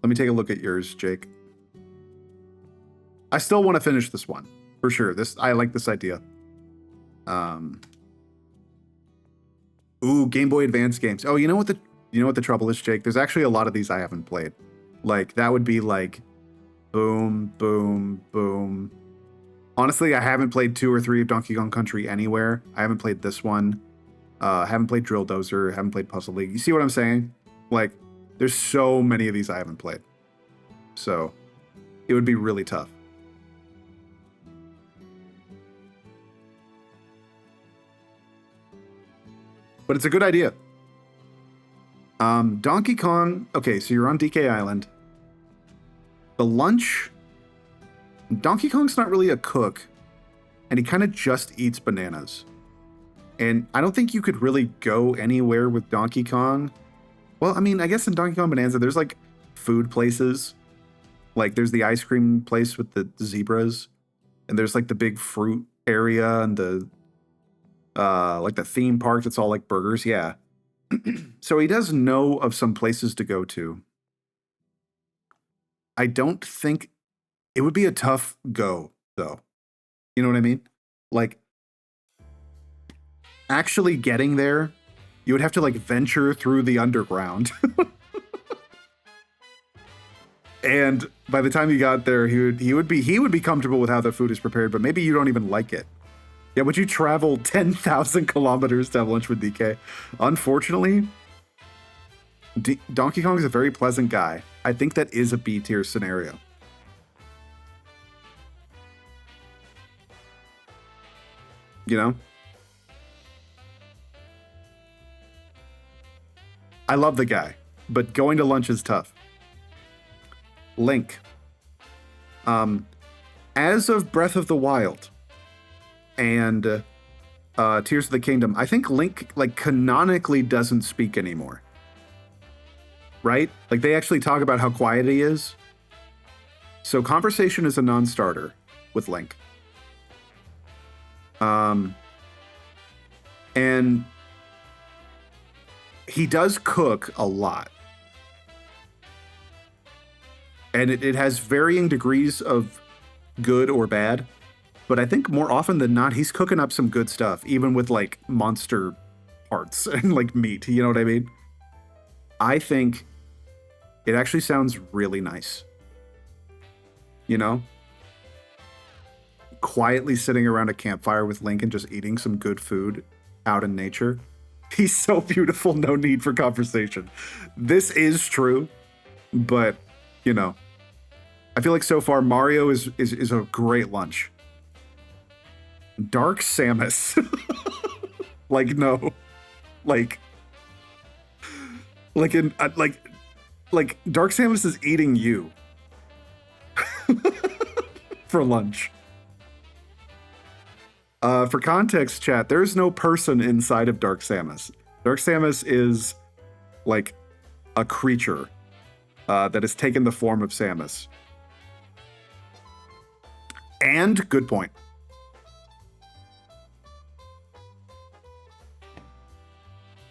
Let me take a look at yours, Jake. I still want to finish this one for sure. I like this idea. Ooh, Game Boy Advance games. Oh, you know what the trouble is, Jake? There's actually a lot of these I haven't played. Like that would be like boom, boom, boom. Honestly, I haven't played 2 or 3 of Donkey Kong Country anywhere. I haven't played this one. Haven't played Drill Dozer. Haven't played Puzzle League. You see what I'm saying? Like, there's so many of these I haven't played. So, it would be really tough. But it's a good idea. Donkey Kong. Okay, so you're on DK Island. The lunch. Donkey Kong's not really a cook, and he kind of just eats bananas. And I don't think you could really go anywhere with Donkey Kong. Well, I mean, I guess in Donkey Kong Bonanza, there's like food places. Like there's the ice cream place with the zebras, and there's like the big fruit area and the like the theme park that's all like burgers. Yeah. So he does know of some places to go to. I don't think it would be a tough go, though. You know what I mean? Like, actually getting there, you would have to like venture through the underground. And by the time you got there, he would be comfortable with how the food is prepared, but maybe you don't even like it. Yeah, would you travel 10,000 kilometers to have lunch with DK? Unfortunately, Donkey Kong is a very pleasant guy. I think that is a B tier scenario. You know? I love the guy, but going to lunch is tough. Link. As of Breath of the Wild, and Tears of the Kingdom, I think Link like canonically doesn't speak anymore. Right? Like they actually talk about how quiet he is. So conversation is a non-starter with Link. And he does cook a lot. And it has varying degrees of good or bad. But I think more often than not, he's cooking up some good stuff, even with like monster parts and like meat. You know what I mean? I think it actually sounds really nice. You know? Quietly sitting around a campfire with Link and just eating some good food out in nature. He's so beautiful, no need for conversation. This is true, but, you know, I feel like so far Mario is a great lunch. Dark Samus. Like, no. Like Dark Samus is eating you. For lunch. For context, chat, there is no person inside of Dark Samus. Dark Samus is like a creature that has taken the form of Samus. And, good point.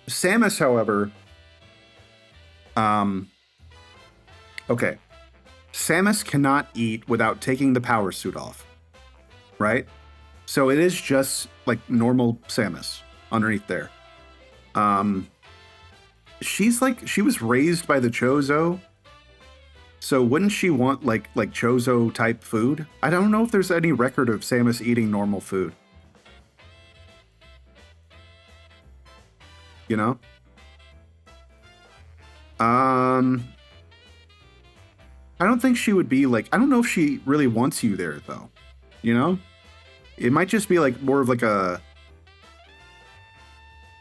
Samus, however, okay. Samus cannot eat without taking the power suit off, right? So it is just like normal Samus underneath there. She was raised by the Chozo. So wouldn't she want like Chozo type food? I don't know if there's any record of Samus eating normal food. You know? I don't think she would be like, I don't know if she really wants you there though. You know? It might just be like more of like a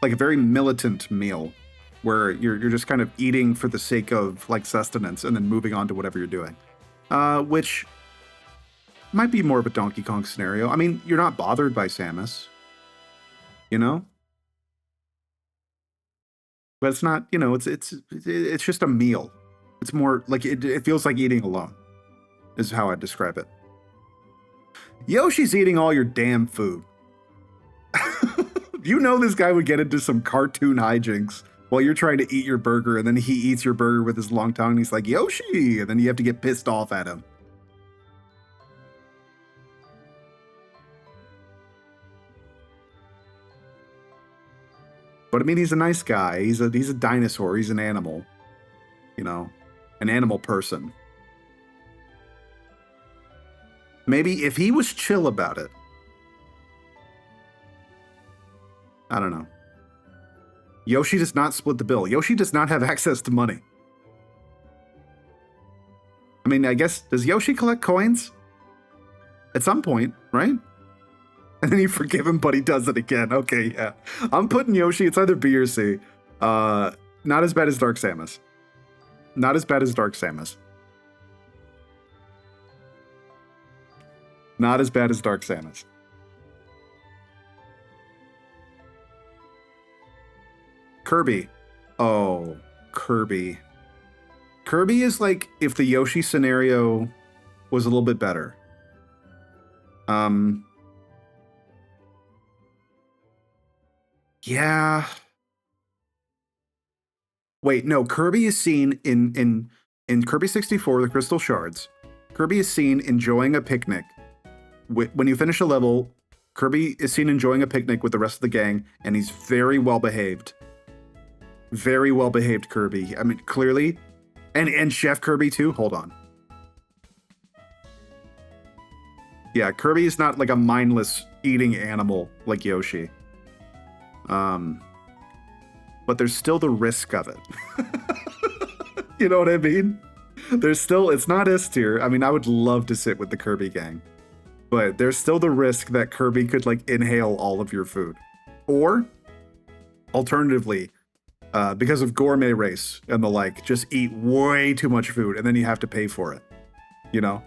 very militant meal where you're just kind of eating for the sake of like sustenance and then moving on to whatever you're doing. Which might be more of a Donkey Kong scenario. I mean, you're not bothered by Samus. You know? But it's not, you know, it's just a meal. It's more like it feels like eating alone, is how I'd describe it. Yoshi's eating all your damn food. You know this guy would get into some cartoon hijinks while you're trying to eat your burger, and then he eats your burger with his long tongue, and he's like, Yoshi! And then you have to get pissed off at him. But I mean, he's a nice guy. He's a dinosaur. He's an animal. You know, an animal person. Maybe if he was chill about it. I don't know. Yoshi does not split the bill. Yoshi does not have access to money. I mean, I guess, does Yoshi collect coins? At some point, right? And then you forgive him, but he does it again. Okay, yeah. I'm putting Yoshi, it's either B or C. Not as bad as Dark Samus. Not as bad as Dark Samus. Not as bad as Dark Samus. Kirby. Oh, Kirby. Kirby is like if the Yoshi scenario was a little bit better. Yeah. Wait, no, Kirby is seen in Kirby 64, the Crystal Shards. Kirby is seen enjoying a picnic. When you finish a level, Kirby is seen enjoying a picnic with the rest of the gang, and he's very well behaved. Very well behaved Kirby. I mean, clearly. And Chef Kirby too? Hold on. Yeah, Kirby is not like a mindless eating animal like Yoshi. But there's still the risk of it. You know what I mean? There's still, it's not S tier. I mean, I would love to sit with the Kirby gang. But there's still the risk that Kirby could like inhale all of your food. Or, alternatively, because of gourmet race and the like, just eat way too much food and then you have to pay for it. You know?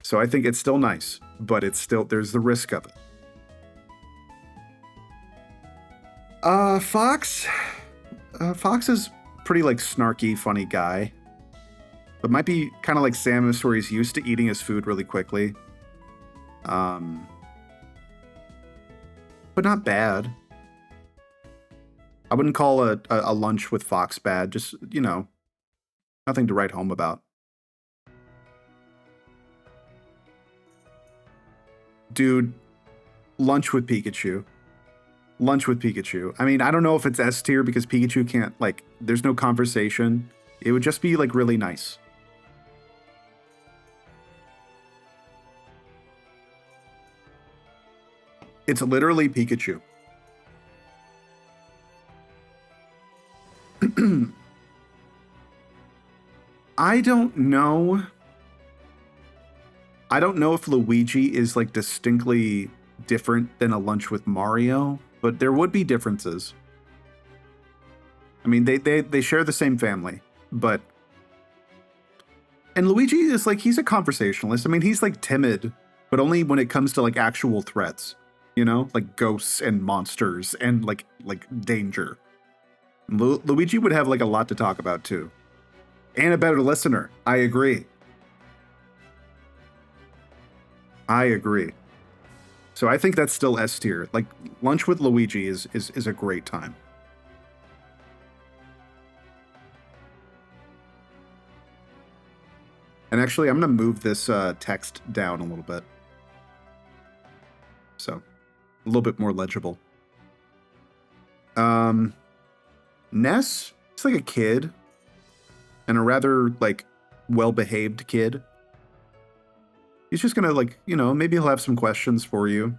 So I think it's still nice, but it's still, there's the risk of it. Fox is pretty like snarky, funny guy, but might be kind of like Samus where he's used to eating his food really quickly. But not bad. I wouldn't call a lunch with Fox bad, just, you know, nothing to write home about. Dude, lunch with Pikachu. Lunch with Pikachu. I mean, I don't know if it's S tier because Pikachu can't, like, there's no conversation. It would just be, like, really nice. It's literally Pikachu. I don't know. I don't know if Luigi is, like, distinctly different than a lunch with Mario, but there would be differences. I mean, they share the same family, but... And Luigi is, like, he's a conversationalist. I mean, he's, like, timid, but only when it comes to, like, actual threats. You know? Like, ghosts and monsters and, like danger. Luigi would have, like, a lot to talk about, too. And a better listener. I agree. I agree. So I think that's still S tier. Like, lunch with Luigi is a great time. And actually, I'm going to move this text down a little bit. So, a little bit more legible. Ness, he's like a kid. And a rather, like, well-behaved kid. He's just gonna, like, you know, maybe he'll have some questions for you.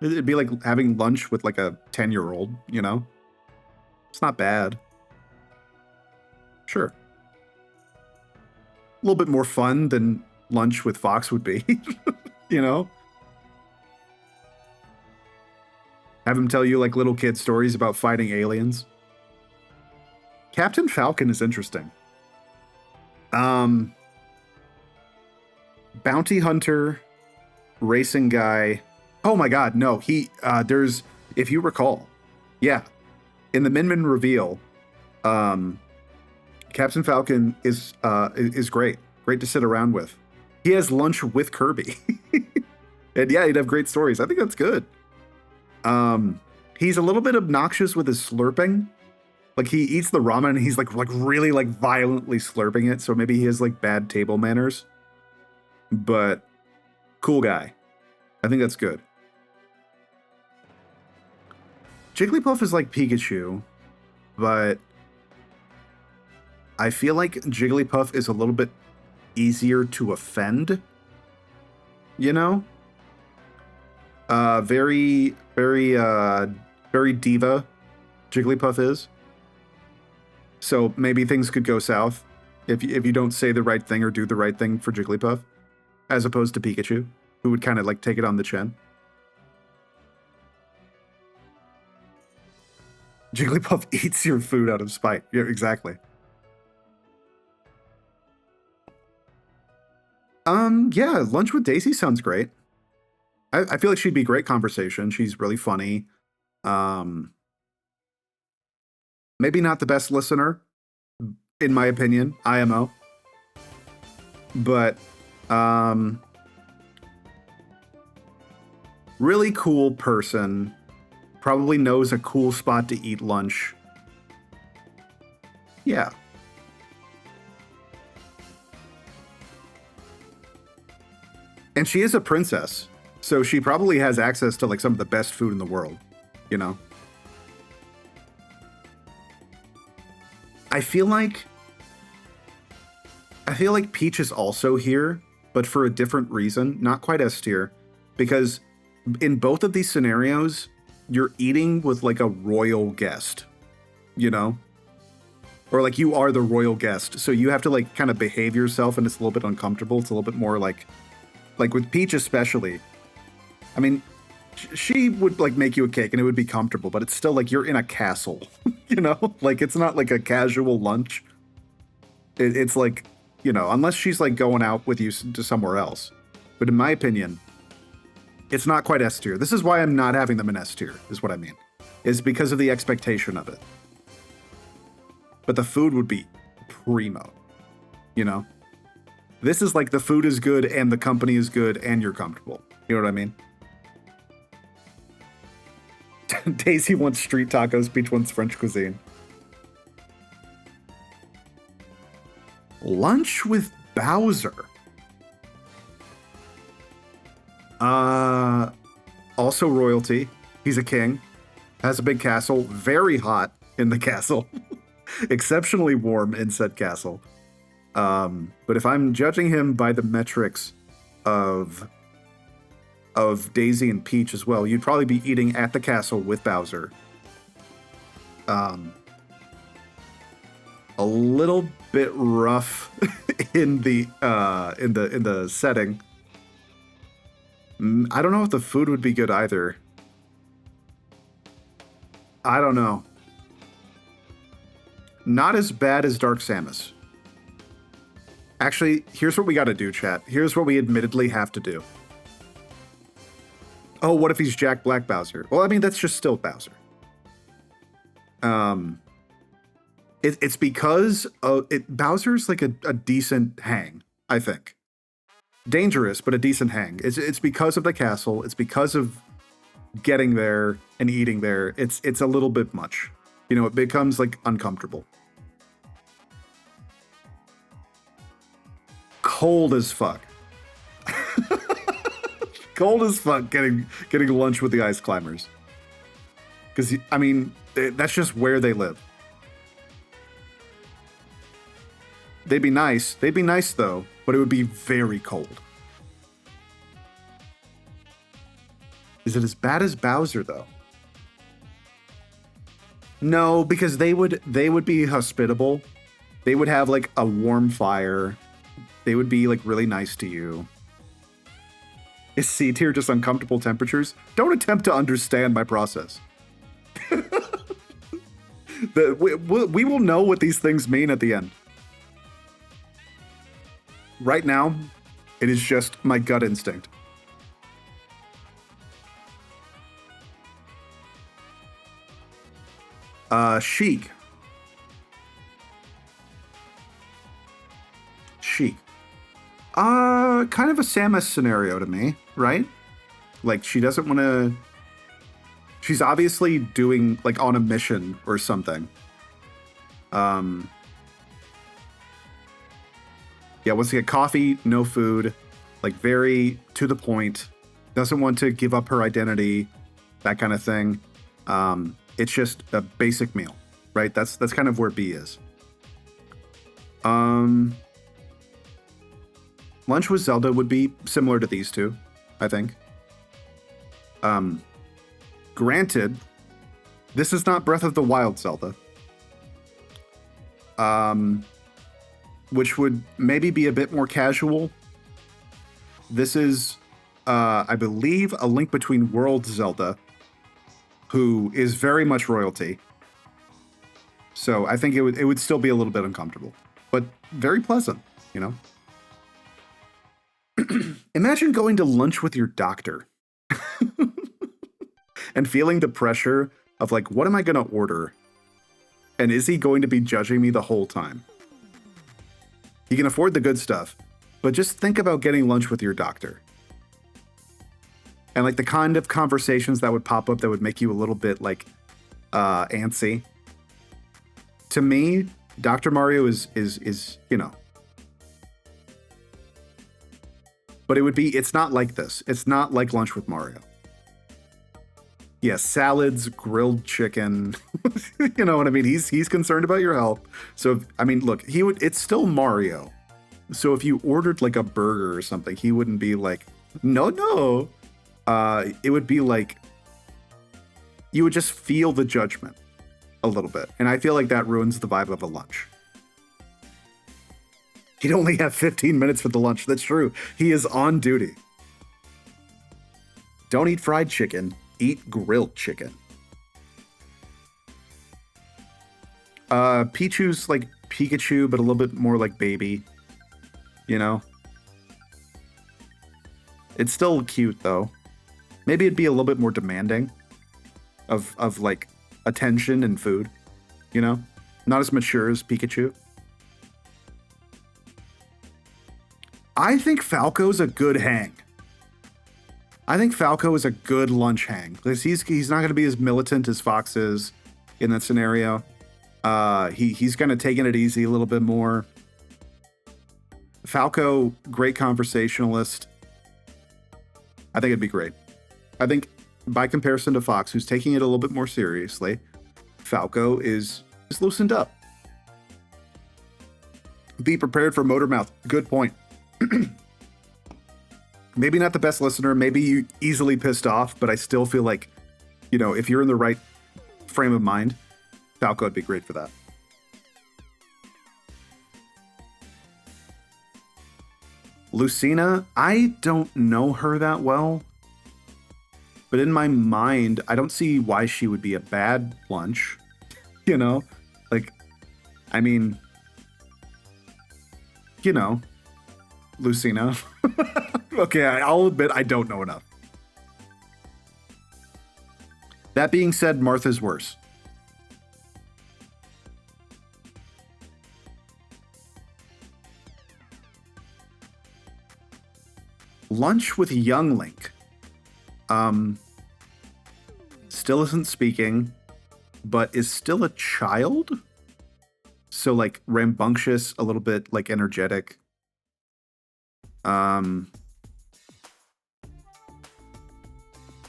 It'd be like having lunch with, like, a 10-year-old, you know? It's not bad. Sure. A little bit more fun than lunch with Fox would be, you know? Have him tell you, like, little kid stories about fighting aliens. Captain Falcon is interesting. Bounty hunter, racing guy. Oh my god, no, there's, if you recall, yeah, in the Min reveal, Captain Falcon is great to sit around with. He has lunch with Kirby. And yeah, he'd have great stories. I think that's good. He's a little bit obnoxious with his slurping. Like, he eats the ramen and he's like really like violently slurping it. So maybe he has like bad table manners. But cool guy. I think that's good. Jigglypuff is like Pikachu, but I feel like Jigglypuff is a little bit easier to offend. You know? Very diva Jigglypuff is. So maybe things could go south if you don't say the right thing or do the right thing for Jigglypuff, as opposed to Pikachu, who would kind of like take it on the chin. Jigglypuff eats your food out of spite. Yeah, exactly. Yeah, lunch with Daisy sounds great. I feel like she'd be great conversation. She's really funny. Maybe not the best listener, in my opinion, IMO. But, really cool person. Probably knows a cool spot to eat lunch. Yeah. And she is a princess, so she probably has access to like some of the best food in the world, you know? I feel like Peach is also here, but for a different reason, not quite S tier, because in both of these scenarios, you're eating with like a royal guest, you know? Or like you are the royal guest, so you have to like kind of behave yourself and it's a little bit uncomfortable. It's a little bit more like with Peach especially. I mean, she would like make you a cake and it would be comfortable, but it's still like you're in a castle, you know? Like it's not like a casual lunch. It's like, you know, unless she's like going out with you to somewhere else, but in my opinion, it's not quite S tier. This is why I'm not having them in S tier, is what I mean. Is because of the expectation of it. But the food would be primo, you know? This is like the food is good and the company is good and you're comfortable. You know what I mean? Daisy wants street tacos, Peach wants French cuisine. Lunch with Bowser. Also royalty. He's a king. Has a big castle. Very hot in the castle. Exceptionally warm in said castle. But if I'm judging him by the metrics of Daisy and Peach as well, you'd probably be eating at the castle with Bowser. A little bit rough in the setting. I don't know if the food would be good either. I don't know. Not as bad as Dark Samus. Actually, here's what we gotta do, chat. Here's what we admittedly have to do. Oh, what if he's Jack Black Bowser? Well, I mean, that's just still Bowser. It's because Bowser's like a decent hang, I think. Dangerous, but a decent hang. It's because of the castle. It's because of getting there and eating there. It's a little bit much. You know, it becomes like uncomfortable. Cold as fuck. Cold as fuck getting lunch with the ice climbers. Because, I mean, that's just where they live. They'd be nice. They'd be nice, though, but it would be very cold. Is it as bad as Bowser, though? No, because they would be hospitable. They would have, like, a warm fire. They would be, like, really nice to you. Is C tier just uncomfortable temperatures? Don't attempt to understand my process. We will know what these things mean at the end. Right now, it is just my gut instinct. Sheik. Sheik. Kind of a Samus scenario to me, right? Like, she doesn't want to... She's obviously doing, like, on a mission or something. Yeah, wants to get coffee, no food, like, very to the point. Doesn't want to give up her identity, that kind of thing. It's just a basic meal, right? That's kind of where B is. Lunch with Zelda would be similar to these two, I think. Granted, this is not Breath of the Wild Zelda. Which would maybe be a bit more casual. This is, I believe, A Link Between Worlds Zelda, who is very much royalty. So I think it would still be a little bit uncomfortable, but very pleasant, you know? Imagine going to lunch with your doctor and feeling the pressure of like, what am I going to order? And is he going to be judging me the whole time? He can afford the good stuff, but just think about getting lunch with your doctor. And like the kind of conversations that would pop up that would make you a little bit like antsy. To me, Dr. Mario is you know. But it's not like this. It's not like lunch with Mario. Yeah, salads, grilled chicken. You know what I mean? He's concerned about your health. So, I mean, look, it's still Mario. So if you ordered like a burger or something, he wouldn't be like, no. It would be like, you would just feel the judgment a little bit. And I feel like that ruins the vibe of a lunch. He'd only have 15 minutes for the lunch. That's true. He is on duty. Don't eat fried chicken. Eat grilled chicken. Pichu's like Pikachu, but a little bit more like baby. You know? It's still cute though. Maybe it'd be a little bit more demanding of like attention and food, you know? Not as mature as Pikachu. I think Falco's a good hang. I think Falco is a good lunch hang because he's not going to be as militant as Fox is in that scenario. He's kind of taking it easy a little bit more. Falco, great conversationalist. I think it'd be great. I think by comparison to Fox, who's taking it a little bit more seriously, Falco is loosened up. Be prepared for Motormouth. Good point. Maybe not the best listener. Maybe you easily pissed off, but I still feel like, you know, if you're in the right frame of mind, Falco would be great for that. Lucina, I don't know her that well, but in my mind, I don't see why she would be a bad lunch. You know, like, I mean, you know, Lucina. Okay, I'll admit I don't know enough. That being said, Martha's worse. Lunch with young Link. Still isn't speaking, but is still a child. So like rambunctious, a little bit like energetic. I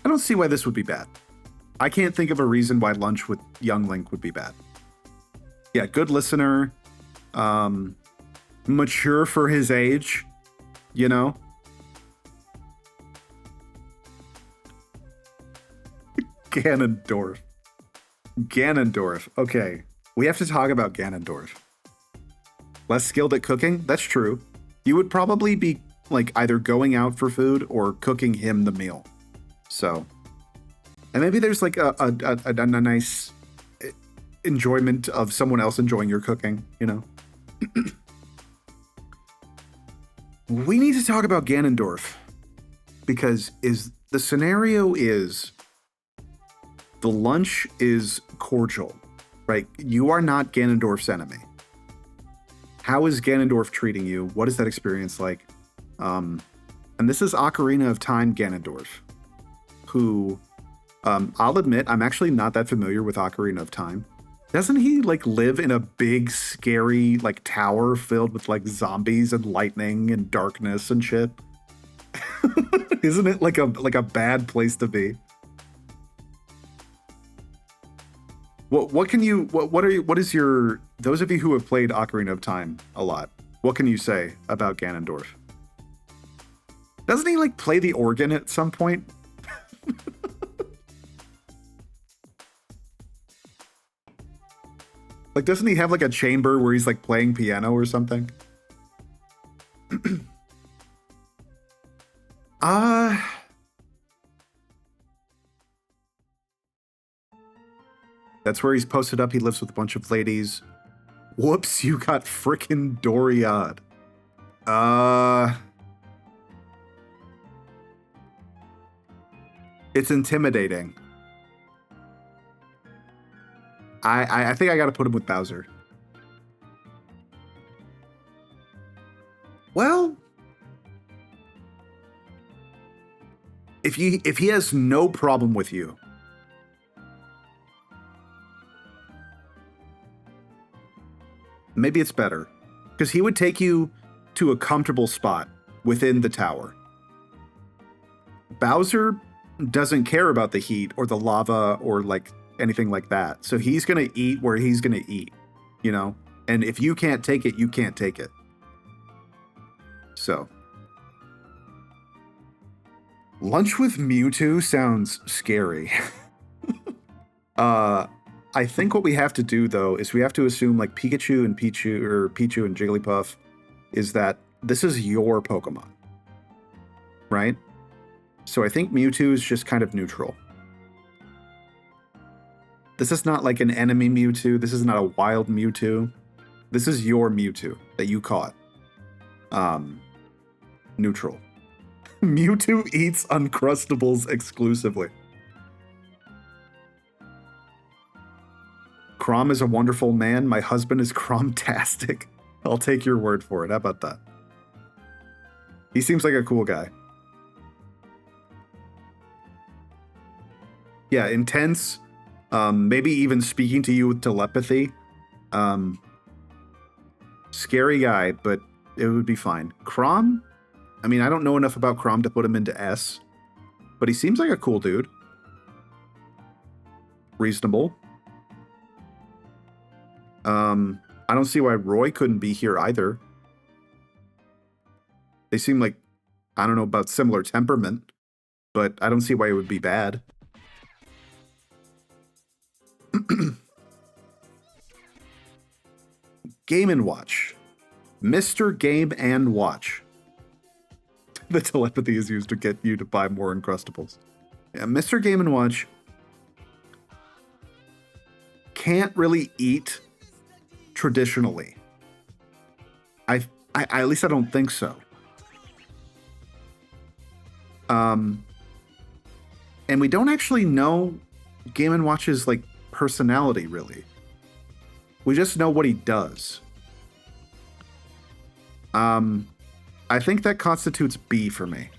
don't see why this would be bad. I can't think of a reason why lunch with young Link would be bad. Yeah, good listener. Mature for his age, you know? Ganondorf. Ganondorf. Okay. We have to talk about Ganondorf. Less skilled at cooking? That's true. You would probably be like either going out for food or cooking him the meal. So, and maybe there's like a nice enjoyment of someone else enjoying your cooking, you know? We need to talk about Ganondorf because the scenario is the lunch is cordial, right? You are not Ganondorf's enemy. How is Ganondorf treating you? What is that experience like? And this is Ocarina of Time Ganondorf, who, I'll admit, I'm actually not that familiar with Ocarina of Time. Doesn't he like live in a big, scary like tower filled with like zombies and lightning and darkness and shit? Isn't it like a bad place to be? What is your, those of you who have played Ocarina of Time a lot, what can you say about Ganondorf? Doesn't he like play the organ at some point? Like, doesn't he have like a chamber where he's like playing piano or something? That's where he's posted up. He lives with a bunch of ladies. Whoops, you got frickin' Doriad. It's intimidating. I think I gotta put him with Bowser. Well, if he has no problem with you, maybe it's better, because he would take you to a comfortable spot within the tower. Bowser doesn't care about the heat or the lava or like anything like that. So he's going to eat where he's going to eat, you know? And if you can't take it, you can't take it. So. Lunch with Mewtwo sounds scary. I think what we have to do, though, is we have to assume like Pikachu and Jigglypuff is that this is your Pokemon, right? So I think Mewtwo is just kind of neutral. This is not like an enemy Mewtwo. This is not a wild Mewtwo. This is your Mewtwo that you caught. Neutral. Mewtwo eats Uncrustables exclusively. Crom is a wonderful man. My husband is Cromtastic. I'll take your word for it. How about that? He seems like a cool guy. Yeah, intense. Maybe even speaking to you with telepathy. Scary guy, but it would be fine. Crom? I mean, I don't know enough about Crom to put him into S, but he seems like a cool dude. Reasonable. I don't see why Roy couldn't be here either. They seem like, I don't know about similar temperament, but I don't see why it would be bad. Game and Watch. Mr. Game and Watch. The telepathy is used to get you to buy more Uncrustables. Yeah, Mr. Game and Watch can't really eat traditionally. I at least I don't think so. And we don't actually know Game & Watch's like personality really. We just know what he does. I think that constitutes B for me.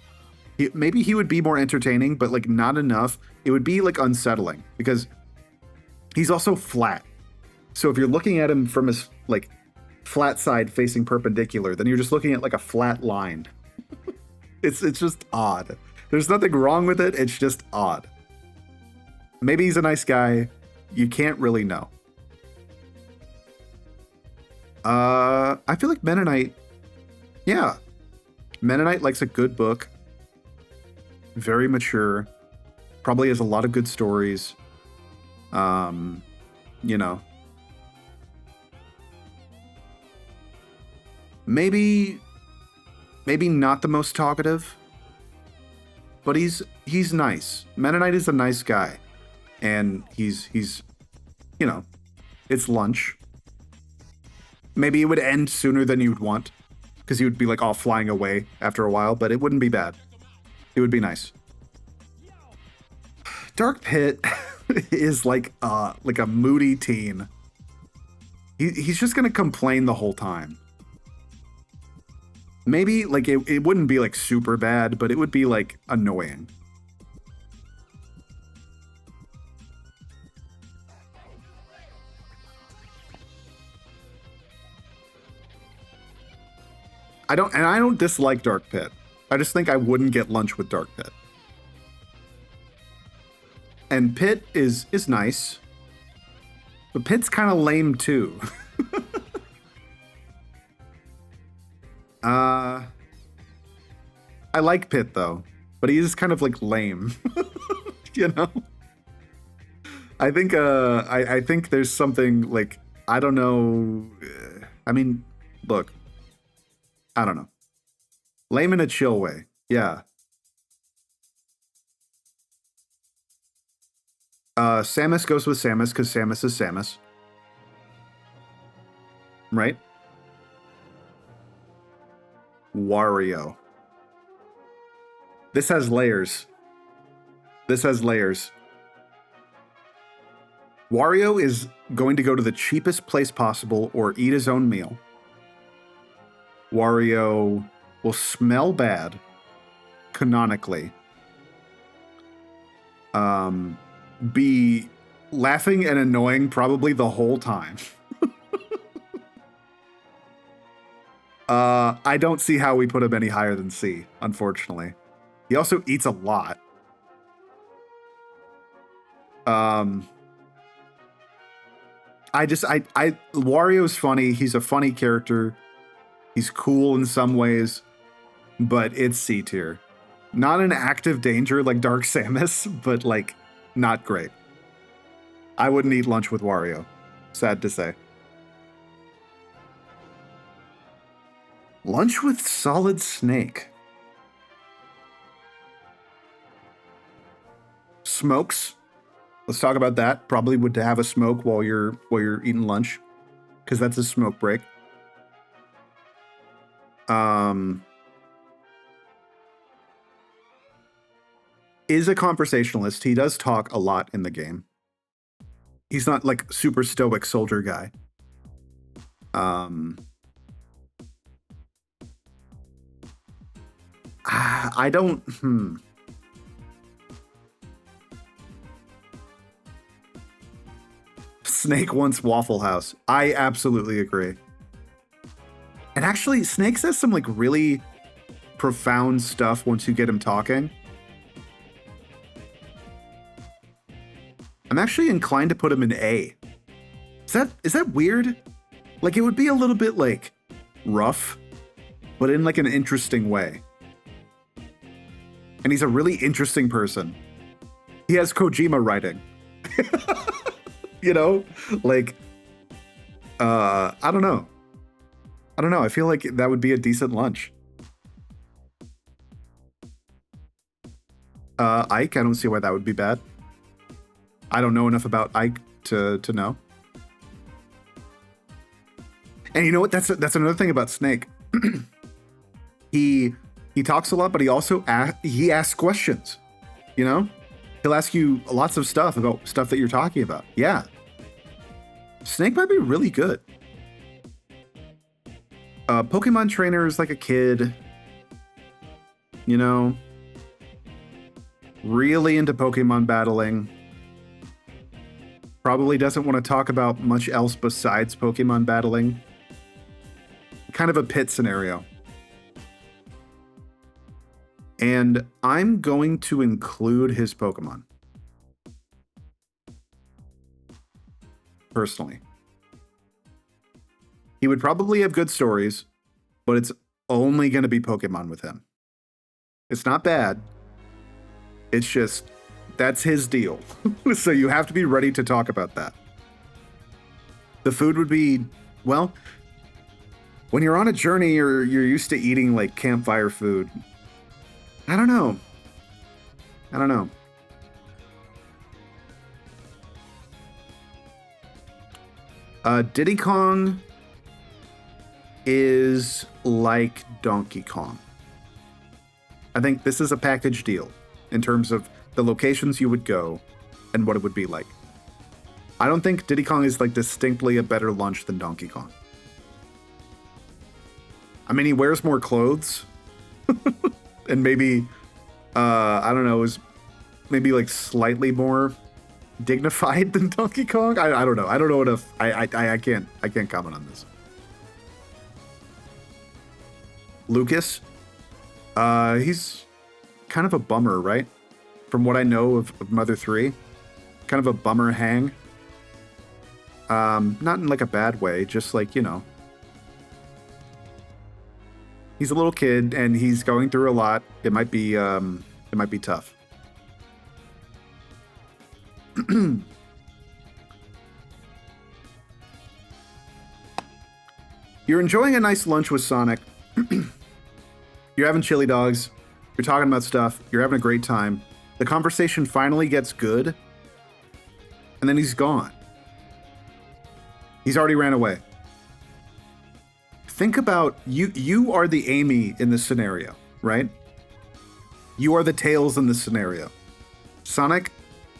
Maybe he would be more entertaining, but like not enough. It would be like unsettling because he's also flat. So if you're looking at him from his like flat side facing perpendicular, then you're just looking at like a flat line. It's just odd. There's nothing wrong with it. It's just odd. Maybe he's a nice guy. You can't really know. I feel like Mennonite. Yeah. Mennonite likes a good book. Very mature. Probably has a lot of good stories. You know. Maybe not the most talkative, but he's nice. Mennonite is a nice guy, and he's you know, it's lunch. Maybe it would end sooner than you'd want, because he would be like all flying away after a while, but it wouldn't be bad. It would be nice. Dark Pit is like a moody teen. He's just gonna complain the whole time. Maybe, like, it wouldn't be, like, super bad, but it would be, like, annoying. I don't dislike Dark Pit. I just think I wouldn't get lunch with Dark Pit. And Pit is nice. But Pit's kind of lame, too. I like Pit though, but he is kind of like lame, you know. I think I think there's something like I don't know. I mean, look, I don't know. Lame in a chill way, yeah. Samus goes with Samus because Samus is Samus, right? Wario. This has layers. This has layers. Wario is going to go to the cheapest place possible or eat his own meal. Wario will smell bad, canonically. Be laughing and annoying probably the whole time. I don't see how we put him any higher than C, unfortunately. He also eats a lot. Wario's funny. He's a funny character. He's cool in some ways, but it's C tier. Not an active danger like Dark Samus, but like not great. I wouldn't eat lunch with Wario. Sad to say. Lunch with Solid Snake. Smokes. Let's talk about that. Probably would have a smoke while you're eating lunch, because that's a smoke break. is a conversationalist. He does talk a lot in the game. He's not like super stoic soldier guy. I don't. Snake wants Waffle House. I absolutely agree. And actually, Snake says some like really profound stuff once you get him talking. I'm actually inclined to put him in A. Is that weird? Like, it would be a little bit like rough, but in like an interesting way. And he's a really interesting person. He has Kojima writing. You know, like, I don't know. I feel like that would be a decent lunch. Ike, I don't see why that would be bad. I don't know enough about Ike to know. And you know what? That's another thing about Snake. He talks a lot, but he also he asks questions. You know, he'll ask you lots of stuff about stuff that you're talking about. Yeah. Snake might be really good. Pokemon trainer is like a kid, you know, really into Pokemon battling. Probably doesn't want to talk about much else besides Pokemon battling. Kind of a pit scenario. And I'm going to include his Pokemon. Personally. He would probably have good stories, but it's only going to be Pokemon with him. It's not bad. It's just, that's his deal. So you have to be ready to talk about that. The food would be, well, when you're on a journey, you're used to eating like campfire food. I don't know. Diddy Kong is like Donkey Kong. I think this is a package deal in terms of the locations you would go and what it would be like. I don't think Diddy Kong is like distinctly a better lunch than Donkey Kong. I mean, he wears more clothes and maybe, I don't know, is maybe like slightly more dignified than Donkey Kong. I don't know. I don't know enough. I can't comment on this. Lucas, he's kind of a bummer, right? From what I know of Mother 3, kind of a bummer hang. Not in like a bad way, just like, you know, he's a little kid and he's going through a lot. It might be tough. You're enjoying a nice lunch with Sonic. You're having chili dogs. You're talking about stuff. You're having a great time. The conversation finally gets good. And then he's gone. He's already ran away. Think about you are the Amy in this scenario, right? You are the Tails in this scenario. Sonic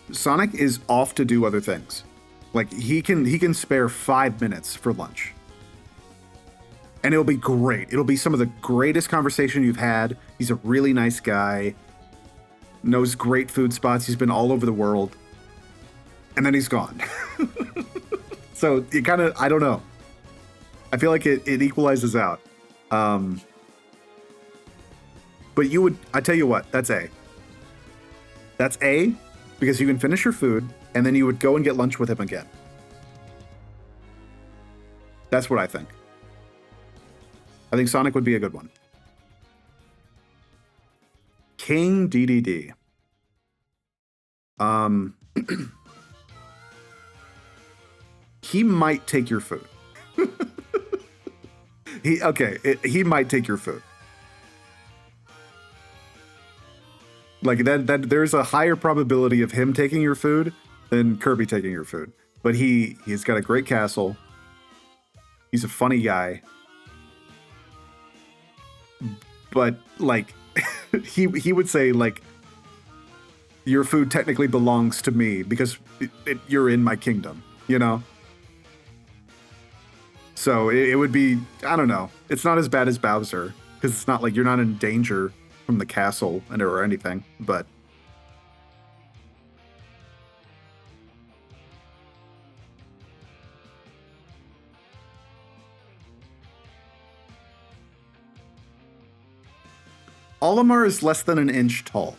is off to do other things. Like he can spare 5 minutes for lunch. And it'll be great. It'll be some of the greatest conversation you've had. He's a really nice guy. Knows great food spots. He's been all over the world. And then he's gone. So it kind of, I don't know. I feel like it equalizes out. But I tell you what, that's A. That's A, because you can finish your food, and then you would go and get lunch with him again. That's what I think. I think Sonic would be a good one. King DDD. He might take your food. He might take your food. Like that there's a higher probability of him taking your food than Kirby taking your food. But he's got a great castle. He's a funny guy. But like he would say like your food technically belongs to me because you're in my kingdom, you know? So it would be, I don't know. It's not as bad as Bowser because it's not like you're not in danger from the castle or anything, but Olimar is less than an inch tall.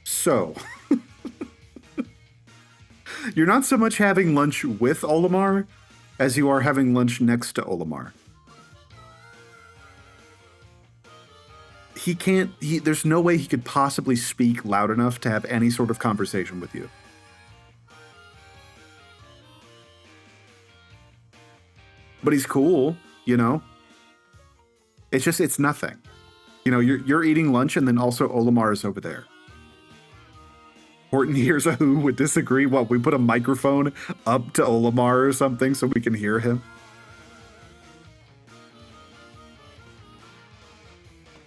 So, you're not so much having lunch with Olimar as you are having lunch next to Olimar. There's no way he could possibly speak loud enough to have any sort of conversation with you. But he's cool, you know? It's nothing. You know, you're eating lunch and then also Olimar is over there. Horton hears a who would disagree. What, we put a microphone up to Olimar or something so we can hear him?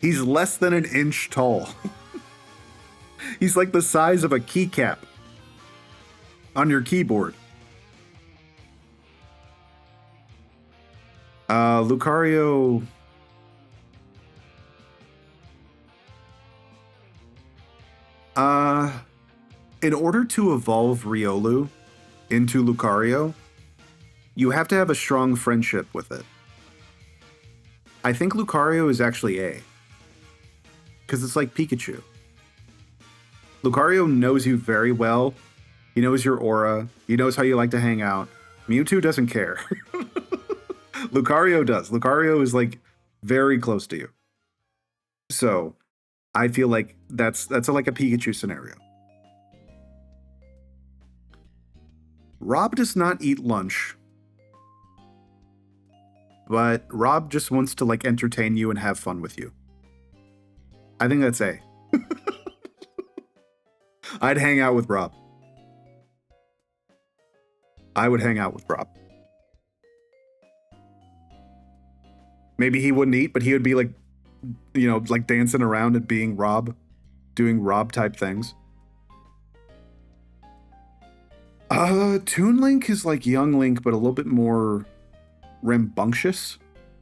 He's less than an inch tall. He's like the size of a keycap on your keyboard. Lucario... in order to evolve Riolu into Lucario, you have to have a strong friendship with it. I think Lucario is actually A. Because it's like Pikachu. Lucario knows you very well. He knows your aura. He knows how you like to hang out. Mewtwo doesn't care. Lucario does. Lucario is like very close to you. So I feel like that's like a Pikachu scenario. Rob does not eat lunch, but Rob just wants to like entertain you and have fun with you. I think that's A. I'd hang out with Rob. I would hang out with Rob. Maybe he wouldn't eat, but he would be like, you know, like dancing around and being Rob, doing Rob type things. Toon Link is like young Link, but a little bit more rambunctious,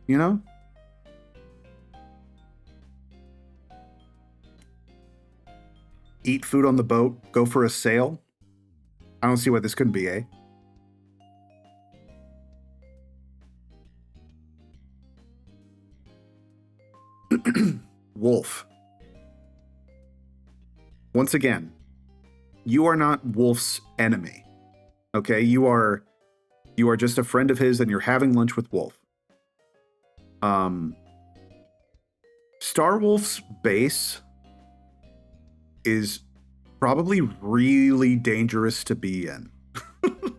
you know? Eat food on the boat, go for a sail. I don't see why this couldn't be A. Wolf. Once again, you are not Wolf's enemy. Okay, you are just a friend of his and you're having lunch with Wolf. Star Wolf's base is probably really dangerous to be in.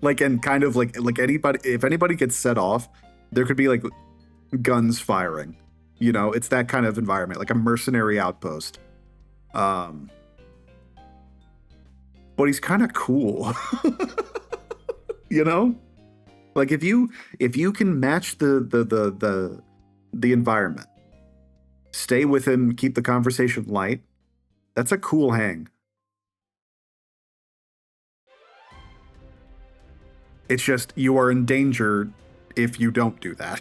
Like, and kind of like anybody, if anybody gets set off, there could be like guns firing. You know, it's that kind of environment, like a mercenary outpost. But he's kind of cool. You know? Like if you can match the environment, stay with him, keep the conversation light, that's a cool hang. It's just you are in danger if you don't do that.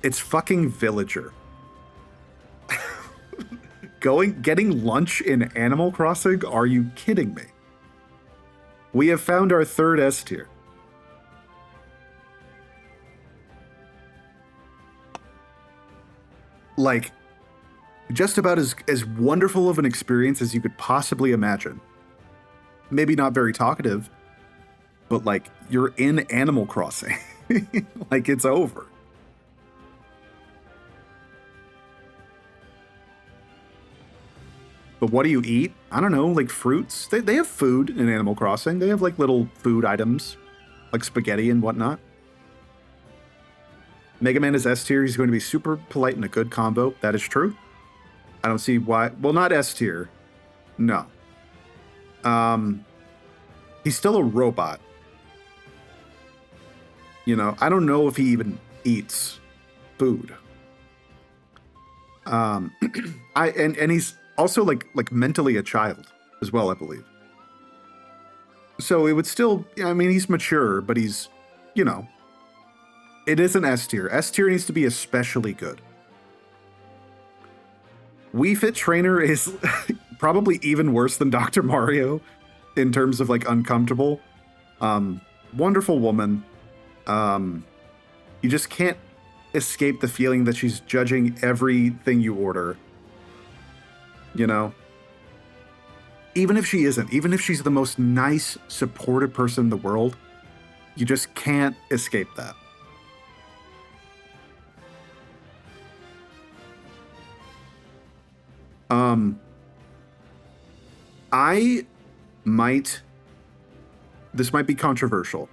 It's fucking Villager. Getting lunch in Animal Crossing? Are you kidding me? We have found our third S tier. Like, just about as wonderful of an experience as you could possibly imagine. Maybe not very talkative, but like, you're in Animal Crossing. Like, it's over. But what do you eat? I don't know, like fruits. They have food in Animal Crossing. They have like little food items, like spaghetti and whatnot. Mega Man is S tier. He's going to be super polite and a good combo. That is true. I don't see why. Well, not S tier. No. He's still a robot. You know, I don't know if he even eats food. And he's also like mentally a child as well, I believe. So it would still, I mean, he's mature, but he's, you know, it is an S tier. S tier needs to be especially good. Wii Fit Trainer is probably even worse than Dr. Mario in terms of like uncomfortable. Wonderful woman. You just can't escape the feeling that she's judging everything you order. You know? Even if she isn't, even if she's the most nice, supportive person in the world, you just can't escape that. This might be controversial.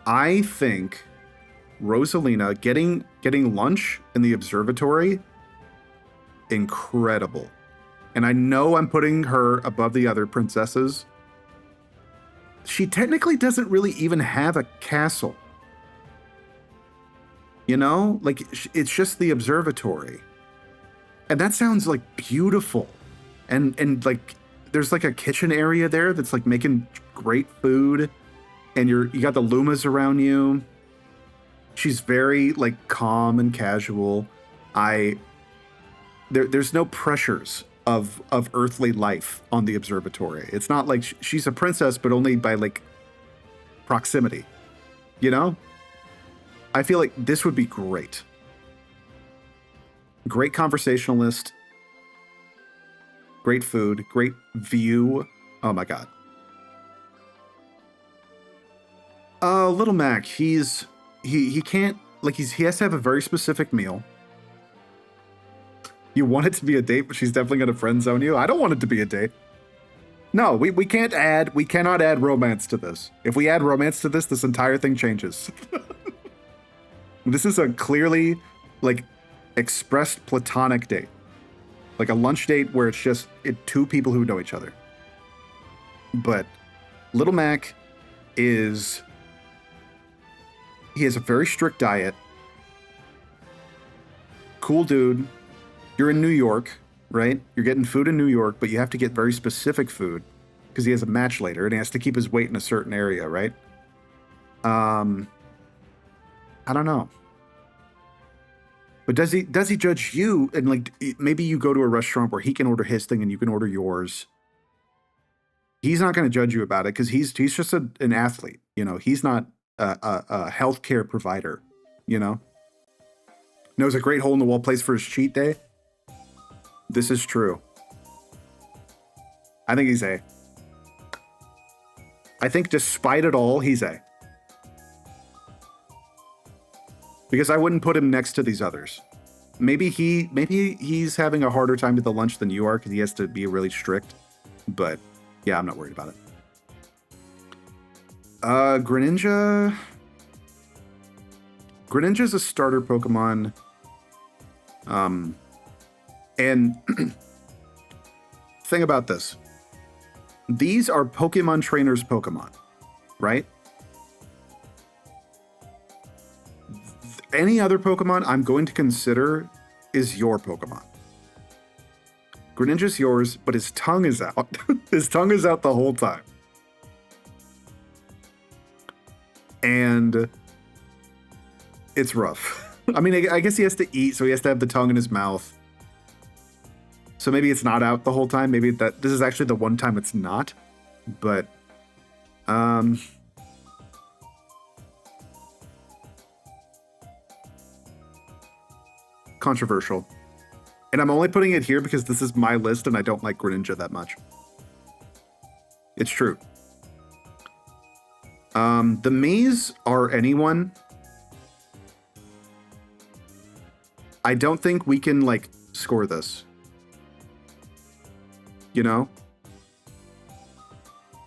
I think Rosalina getting lunch in the observatory, incredible. And I know I'm putting her above the other princesses. She technically doesn't really even have a castle. You know, like it's just the observatory. And that sounds like beautiful. And like there's like a kitchen area there that's like making great food, and you got the Lumas around you. She's very like calm and casual. There's no pressures of earthly life on the observatory. It's not like she's a princess, but only by like proximity. You know? I feel like this would be great. Great conversationalist. Great food. Great view. Oh my god. Little Mac, he can't, like he has to have a very specific meal. You want it to be a date, but she's definitely gonna friend zone you. I don't want it to be a date. No, we cannot add romance to this. If we add romance to this, this entire thing changes. This is a clearly like expressed platonic date. Like a lunch date where it's just two people who know each other. But Little Mac he has a very strict diet. Cool dude. You're in New York, right? You're getting food in New York, but you have to get very specific food because he has a match later and he has to keep his weight in a certain area, right? I don't know. But does he judge you? And like maybe you go to a restaurant where he can order his thing and you can order yours. He's not going to judge you about it because he's just an athlete. You know, he's not a healthcare provider. You know, knows a great hole in the wall place for his cheat day. This is true. I think he's A. I think despite it all, he's A. Because I wouldn't put him next to these others. Maybe he's having a harder time with the lunch than you are because he has to be really strict. But yeah, I'm not worried about it. Greninja. Greninja's a starter Pokemon. And thing about this. These are Pokemon trainers Pokemon, right? Any other Pokemon I'm going to consider is your Pokemon. Greninja's yours, but his tongue is out. His tongue is out the whole time. And it's rough. I mean, I guess he has to eat, so he has to have the tongue in his mouth. So maybe it's not out the whole time. Maybe this is actually the one time it's not. But, controversial. And I'm only putting it here because this is my list and I don't like Greninja that much. It's true. The Miis are anyone. I don't think we can like score this. You know?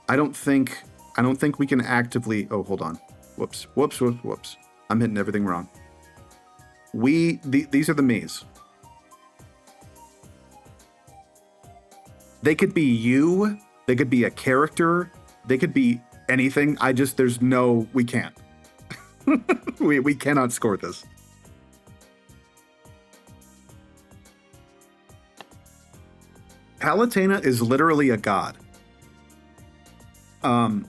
I don't think we can actively... Oh, hold on. Whoops. I'm hitting everything wrong. These are the Miis. They could be you. They could be a character. They could be anything. We can't. we cannot score this. Palutena is literally a god. And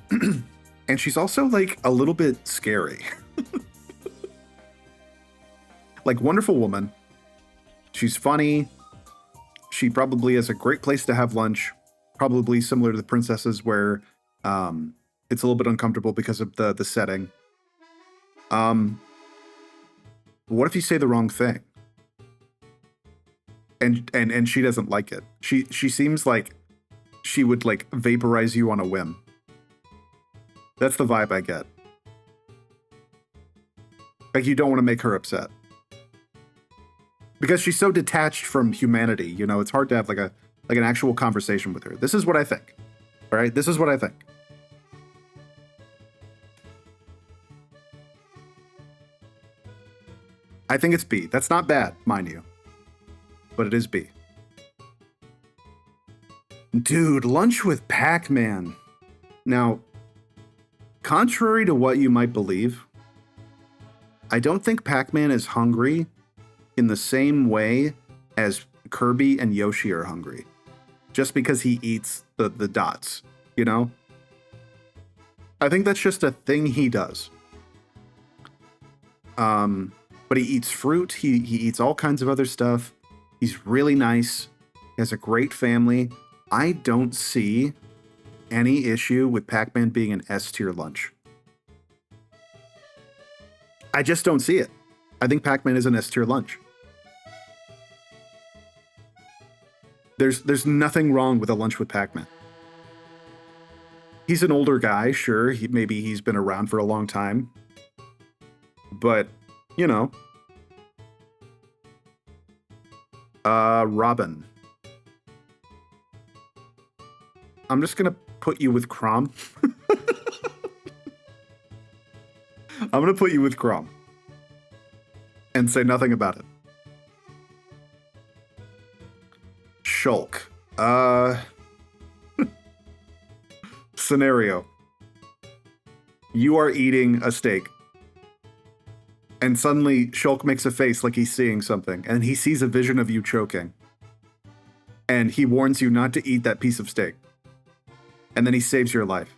she's also like a little bit scary. Like, wonderful woman. She's funny. She probably is a great place to have lunch. Probably similar to the princesses, where it's a little bit uncomfortable because of the setting. What if you say the wrong thing? And she doesn't like it. She seems like she would like vaporize you on a whim. That's the vibe I get. Like, you don't want to make her upset. Because she's so detached from humanity, you know, it's hard to have like an actual conversation with her. This is what I think. All right? This is what I think. I think it's B. That's not bad, mind you. But it is B. Dude, lunch with Pac-Man. Now, contrary to what you might believe, I don't think Pac-Man is hungry in the same way as Kirby and Yoshi are hungry. Just because he eats the dots, you know? I think that's just a thing he does. But he eats fruit, he eats all kinds of other stuff. He's really nice. He has a great family. I don't see any issue with Pac-Man being an S-tier lunch. I just don't see it. I think Pac-Man is an S-tier lunch. There's nothing wrong with a lunch with Pac-Man. He's an older guy, sure. Maybe he's been around for a long time. But, you know. Robin. I'm just gonna put you with Crom. I'm gonna put you with Crom. And say nothing about it. Shulk. Scenario. You are eating a steak. And suddenly Shulk makes a face like he's seeing something, and he sees a vision of you choking. And he warns you not to eat that piece of steak. And then he saves your life.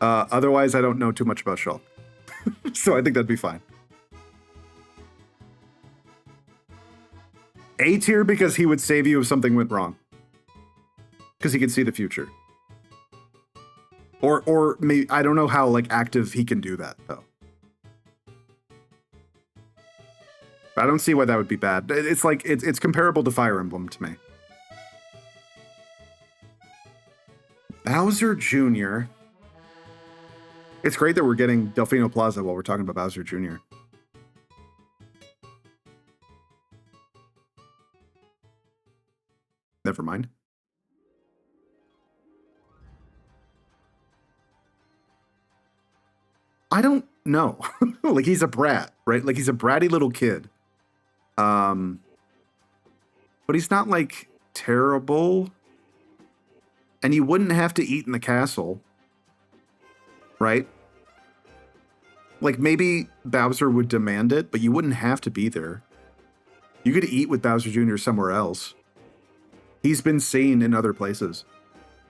Otherwise, I don't know too much about Shulk. So I think that'd be fine. A tier because he would save you if something went wrong. Because he can see the future. Or maybe, I don't know how like active he can do that though. I don't see why that would be bad. It's like it's comparable to Fire Emblem to me. Bowser Jr. It's great that we're getting Delfino Plaza while we're talking about Bowser Jr. Never mind. I don't know. Like, he's a brat, right? Like, he's a bratty little kid. But he's not, like, terrible. And you wouldn't have to eat in the castle. Right? Like, maybe Bowser would demand it, but you wouldn't have to be there. You could eat with Bowser Jr. somewhere else. He's been seen in other places.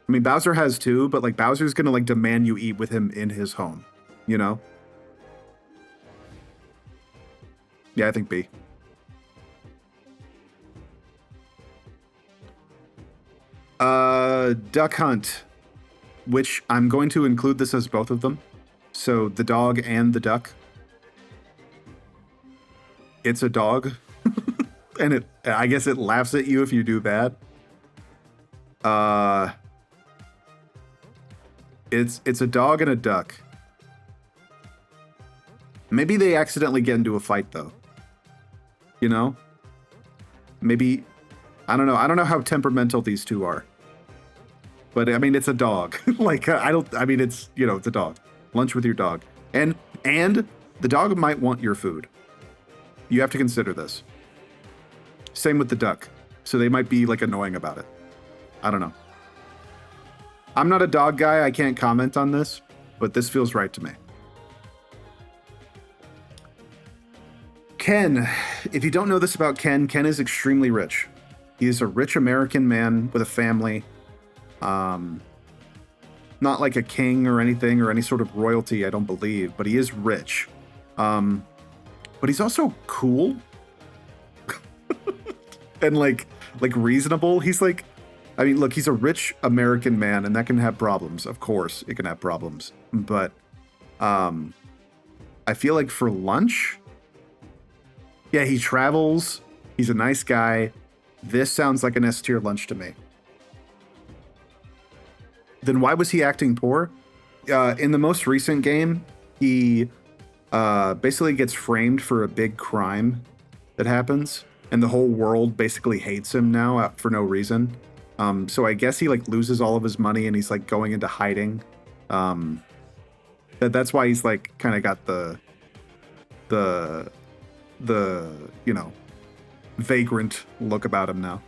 I mean, Bowser has too, but, like, Bowser's gonna, like, demand you eat with him in his home. You know? Yeah, I think B. Duck Hunt, which I'm going to include this as both of them. So the dog and the duck. It's a dog. And I guess it laughs at you if you do bad. It's a dog and a duck. Maybe they accidentally get into a fight though. You know? Maybe, I don't know. I don't know how temperamental these two are. But I mean, it's a dog. Like, I mean, it's, you know, it's a dog. Lunch with your dog. And the dog might want your food. You have to consider this. Same with the duck. So they might be like annoying about it. I don't know. I'm not a dog guy. I can't comment on this, but this feels right to me. Ken. If you don't know this about Ken, Ken is extremely rich. He's a rich American man with a family. Not like a king or anything or any sort of royalty, I don't believe, but he is rich. But he's also cool and like reasonable. He's like, I mean, look, he's a rich American man, and that can have problems. Of course, it can have problems. But I feel like for lunch, yeah, he travels. He's a nice guy. This sounds like an S tier lunch to me. Then why was he acting poor? In the most recent game, he basically gets framed for a big crime that happens, and the whole world basically hates him now for no reason. So I guess he like loses all of his money and he's like going into hiding. That's why he's like kind of got the you know, vagrant look about him now.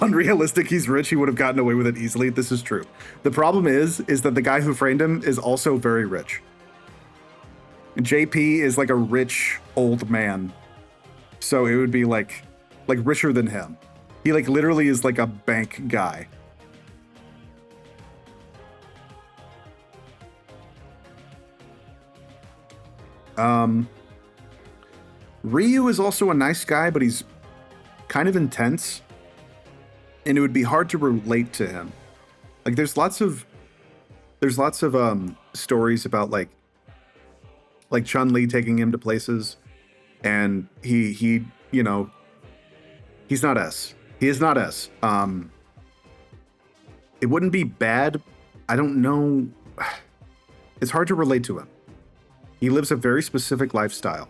Unrealistic, he's rich, he would have gotten away with it easily. This is true. The problem is that the guy who framed him is also very rich. JP is like a rich old man. So it would be like richer than him. He like literally is like a bank guy. Ryu is also a nice guy, but he's kind of intense. And it would be hard to relate to him. Like there's lots of stories about like Chun-Li taking him to places, and he you know, he's not S. He is not S. It wouldn't be bad. I don't know. It's hard to relate to him. He lives a very specific lifestyle,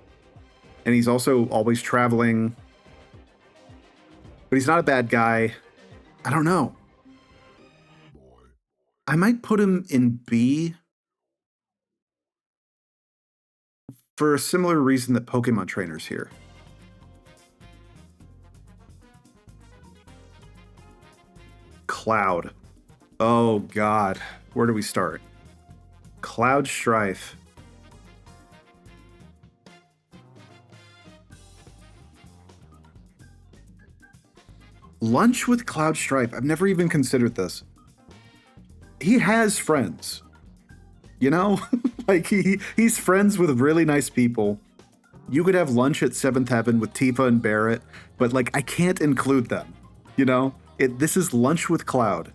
and he's also always traveling. But he's not a bad guy. I don't know. I might put him in B for a similar reason that Pokemon Trainer's here. Cloud. Oh, God. Where do we start? Cloud Strife. Lunch with Cloud Strife. I've never even considered this. He has friends. You know? Like, he's friends with really nice people. You could have lunch at 7th Heaven with Tifa and Barrett, but, like, I can't include them. You know? This is lunch with Cloud.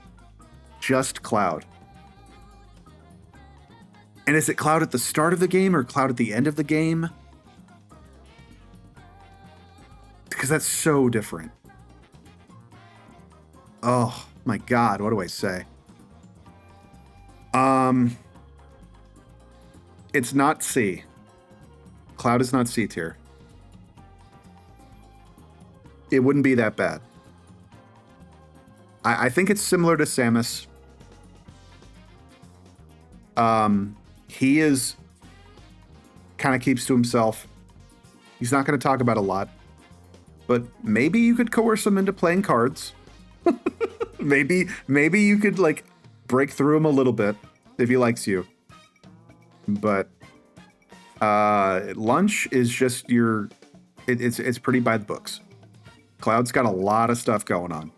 Just Cloud. And is it Cloud at the start of the game or Cloud at the end of the game? Because that's so different. Oh, my God. What do I say? It's not C. Cloud is not C tier. It wouldn't be that bad. I think it's similar to Samus. He is kind of keeps to himself. He's not going to talk about a lot. But maybe you could coerce him into playing cards. maybe you could like break through him a little bit if he likes you. But lunch is just it's pretty by the books. Cloud's got a lot of stuff going on.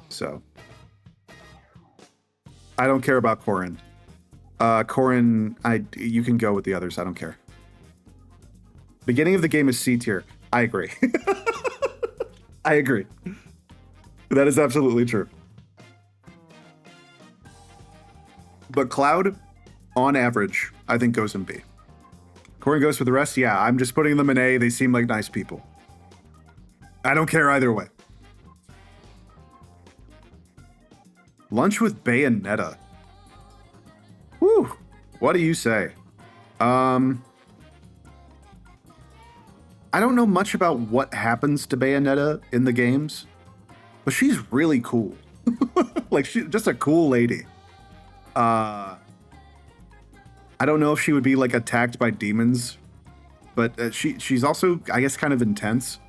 So I don't care about Corrin. Corrin, you can go with the others. I don't care. Beginning of the game is C tier. I agree. I agree. That is absolutely true. But Cloud, on average, I think goes in B. Corrin goes for the rest. Yeah, I'm just putting them in A. They seem like nice people. I don't care either way. Lunch with Bayonetta. Whew. What do you say? I don't know much about what happens to Bayonetta in the games, but she's really cool. Like, she's just a cool lady. I don't know if she would be, like, attacked by demons, but she's also, I guess, kind of intense.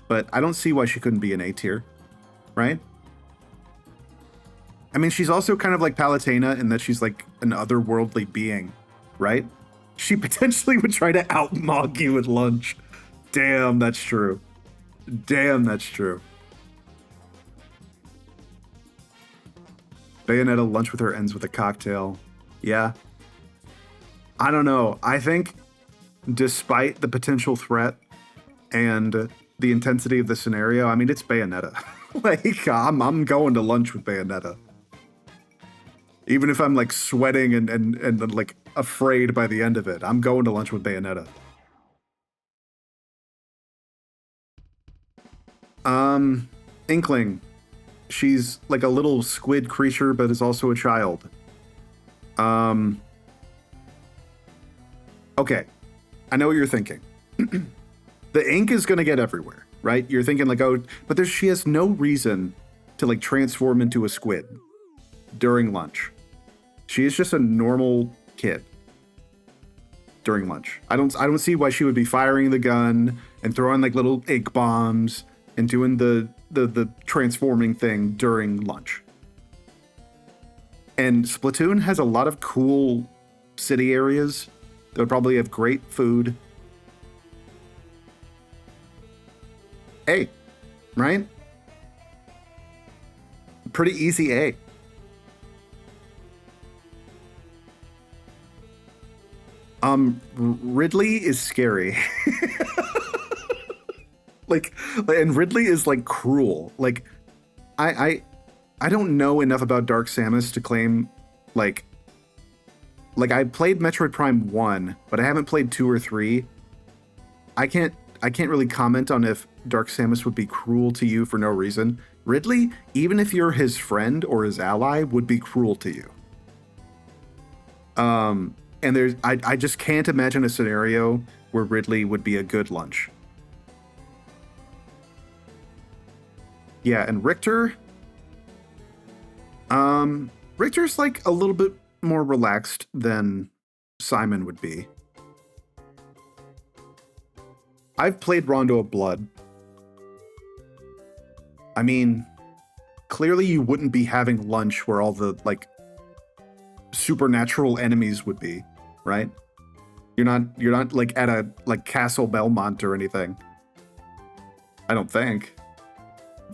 But I don't see why she couldn't be an A tier, right? I mean, she's also kind of like Palutena in that she's like an otherworldly being, right? She potentially would try to outmog you at lunch. Damn, that's true. Damn, that's true. Bayonetta lunch with her ends with a cocktail. Yeah. I don't know. I think despite the potential threat and the intensity of the scenario, I mean, it's Bayonetta. Like, I'm going to lunch with Bayonetta. Even if I'm like sweating and like afraid by the end of it, I'm going to lunch with Bayonetta. Inkling. She's like a little squid creature, but is also a child. Okay. I know what you're thinking. The ink is going to get everywhere, right? You're thinking like, oh, but she has no reason to like transform into a squid during lunch. She is just a normal kid during lunch. I don't see why she would be firing the gun and throwing like little ink bombs and doing the transforming thing during lunch. And Splatoon has a lot of cool city areas that would probably have great food. A, right? Pretty easy A. Ridley is scary. Like, and Ridley is like cruel. Like, I don't know enough about Dark Samus to claim like I played Metroid Prime 1, but I haven't played 2 or 3. I can't really comment on if Dark Samus would be cruel to you for no reason. Ridley, even if you're his friend or his ally, would be cruel to you. And I just can't imagine a scenario where Ridley would be a good lunch. Yeah, and Richter. Richter's like a little bit more relaxed than Simon would be. I've played Rondo of Blood. I mean, clearly you wouldn't be having lunch where all the like supernatural enemies would be, right? You're not like at a like Castle Belmont or anything. I don't think.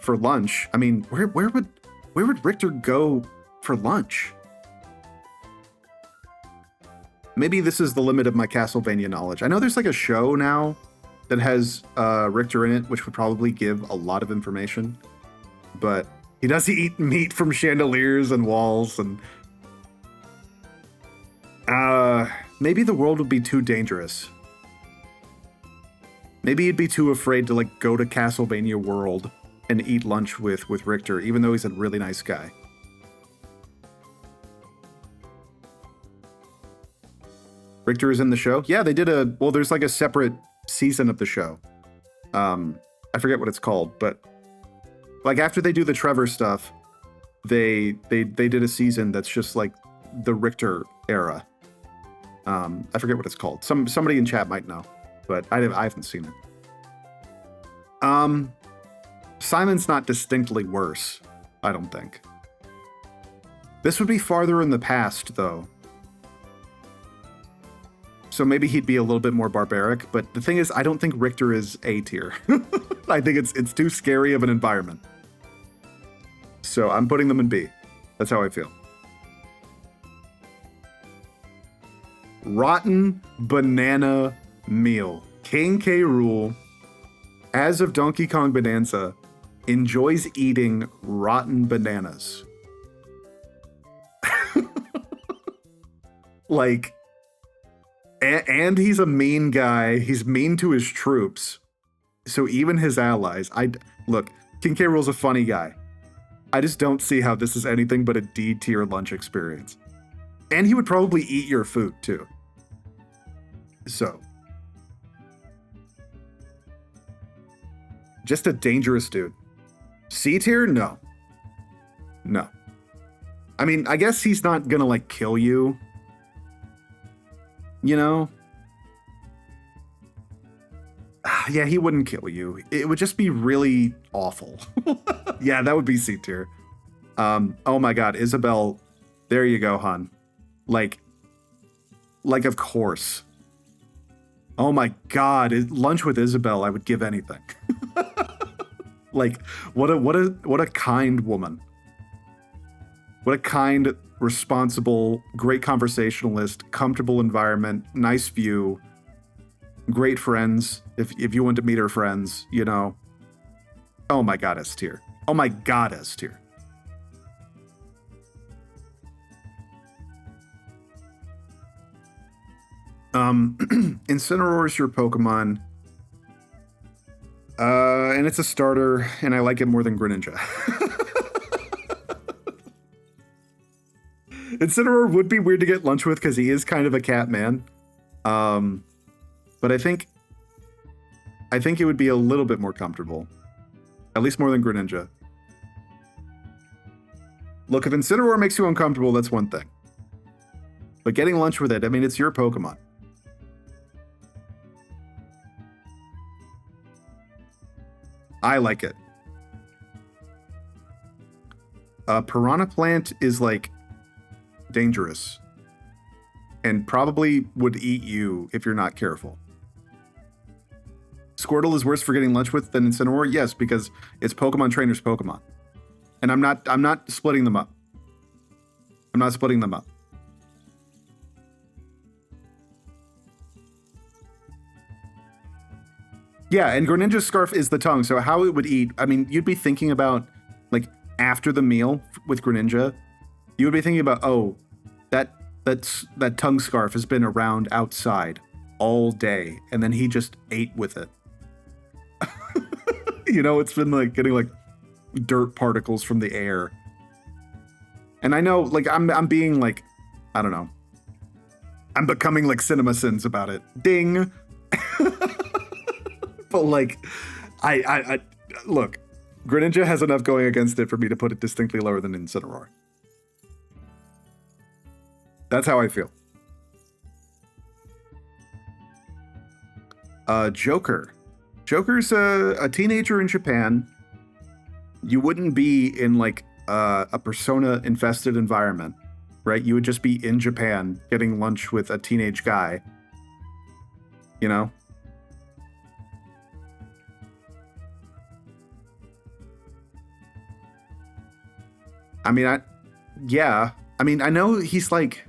For lunch, I mean, where would Richter go for lunch? Maybe this is the limit of my Castlevania knowledge. I know there's like a show now that has Richter in it, which would probably give a lot of information. But he does eat meat from chandeliers and walls, and maybe the world would be too dangerous. Maybe he'd be too afraid to like go to Castlevania World and eat lunch with Richter, even though he's a really nice guy. Richter is in the show? Yeah, they did there's like a separate season of the show. I forget what it's called, but like after they do the Trevor stuff, they did a season that's just like the Richter era. I forget what it's called. Somebody in chat might know, but I haven't seen it. Simon's not distinctly worse, I don't think. This would be farther in the past, though. So maybe he'd be a little bit more barbaric, but the thing is, I don't think Richter is A tier. I think it's too scary of an environment. So I'm putting them in B. That's how I feel. Rotten Banana Meal. King K. Rool, as of Donkey Kong Bonanza, enjoys eating rotten bananas. Like, and he's a mean guy. He's mean to his troops. So even his allies, look, King K. Rool's a funny guy. I just don't see how this is anything but a D tier lunch experience. And he would probably eat your food too. So, just a dangerous dude. C tier? No. No. I mean, I guess he's not gonna like kill you. You know? Yeah, he wouldn't kill you. It would just be really awful. Yeah, that would be C tier. Oh my god, Isabel. There you go, hon. Like of course. Oh my God, lunch with Isabel, I would give anything. Like, what a kind woman. What a kind, responsible, great conversationalist, comfortable environment, nice view, great friends. If you want to meet her friends, you know. Oh my God, S tier. Oh my God, S tier. Incineroar's your Pokemon. And it's a starter, and I like it more than Greninja. Incineroar would be weird to get lunch with because he is kind of a cat man. But I think it would be a little bit more comfortable. At least more than Greninja. Look, if Incineroar makes you uncomfortable, that's one thing. But getting lunch with it, I mean, it's your Pokemon. I like it. Piranha Plant is, like, dangerous. And probably would eat you if you're not careful. Squirtle is worse for getting lunch with than Incineroar? Yes, because it's Pokemon Trainer's Pokemon. And I'm not splitting them up. I'm not splitting them up. Yeah, and Greninja's Scarf is the tongue, so how it would eat, I mean, you'd be thinking about, like, after the meal with Greninja, you would be thinking about, oh, that tongue scarf has been around outside all day, and then he just ate with it. You know, it's been, like, getting, like, dirt particles from the air. And I know, like, I'm being, like, I don't know. I'm becoming, like, CinemaSins about it. Ding! But, like, I look, Greninja has enough going against it for me to put it distinctly lower than Incineroar. That's how I feel. Joker. Joker's a teenager in Japan. You wouldn't be in, like, a persona-infested environment, right? You would just be in Japan getting lunch with a teenage guy. You know? I mean, I know he's like,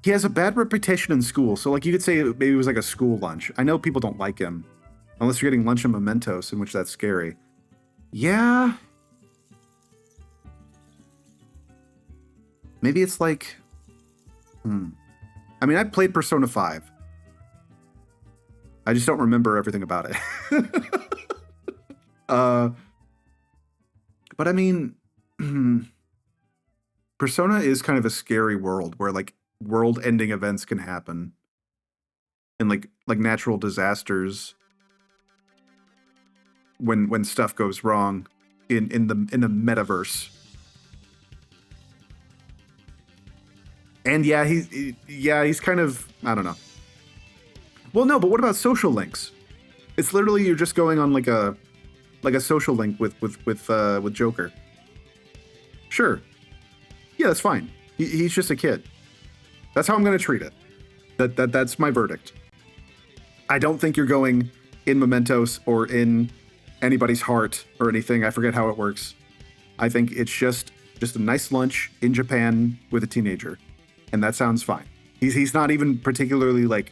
he has a bad reputation in school. So, like, you could say maybe it was like a school lunch. I know people don't like him unless you're getting lunch in Mementos, in which that's scary. Yeah. Maybe it's like, I mean, I played Persona 5. I just don't remember everything about it. But I mean, Persona is kind of a scary world where, like, world-ending events can happen, and like natural disasters when stuff goes wrong in the metaverse. And yeah, he's kind of, I don't know. Well, no, but what about social links? It's literally you're just going on like a social link with Joker. Sure. Yeah, that's fine. He's just a kid. That's how I'm going to treat it. That's my verdict. I don't think you're going in Mementos or in anybody's heart or anything. I forget how it works. I think it's just a nice lunch in Japan with a teenager, and that sounds fine. He's not even particularly, like,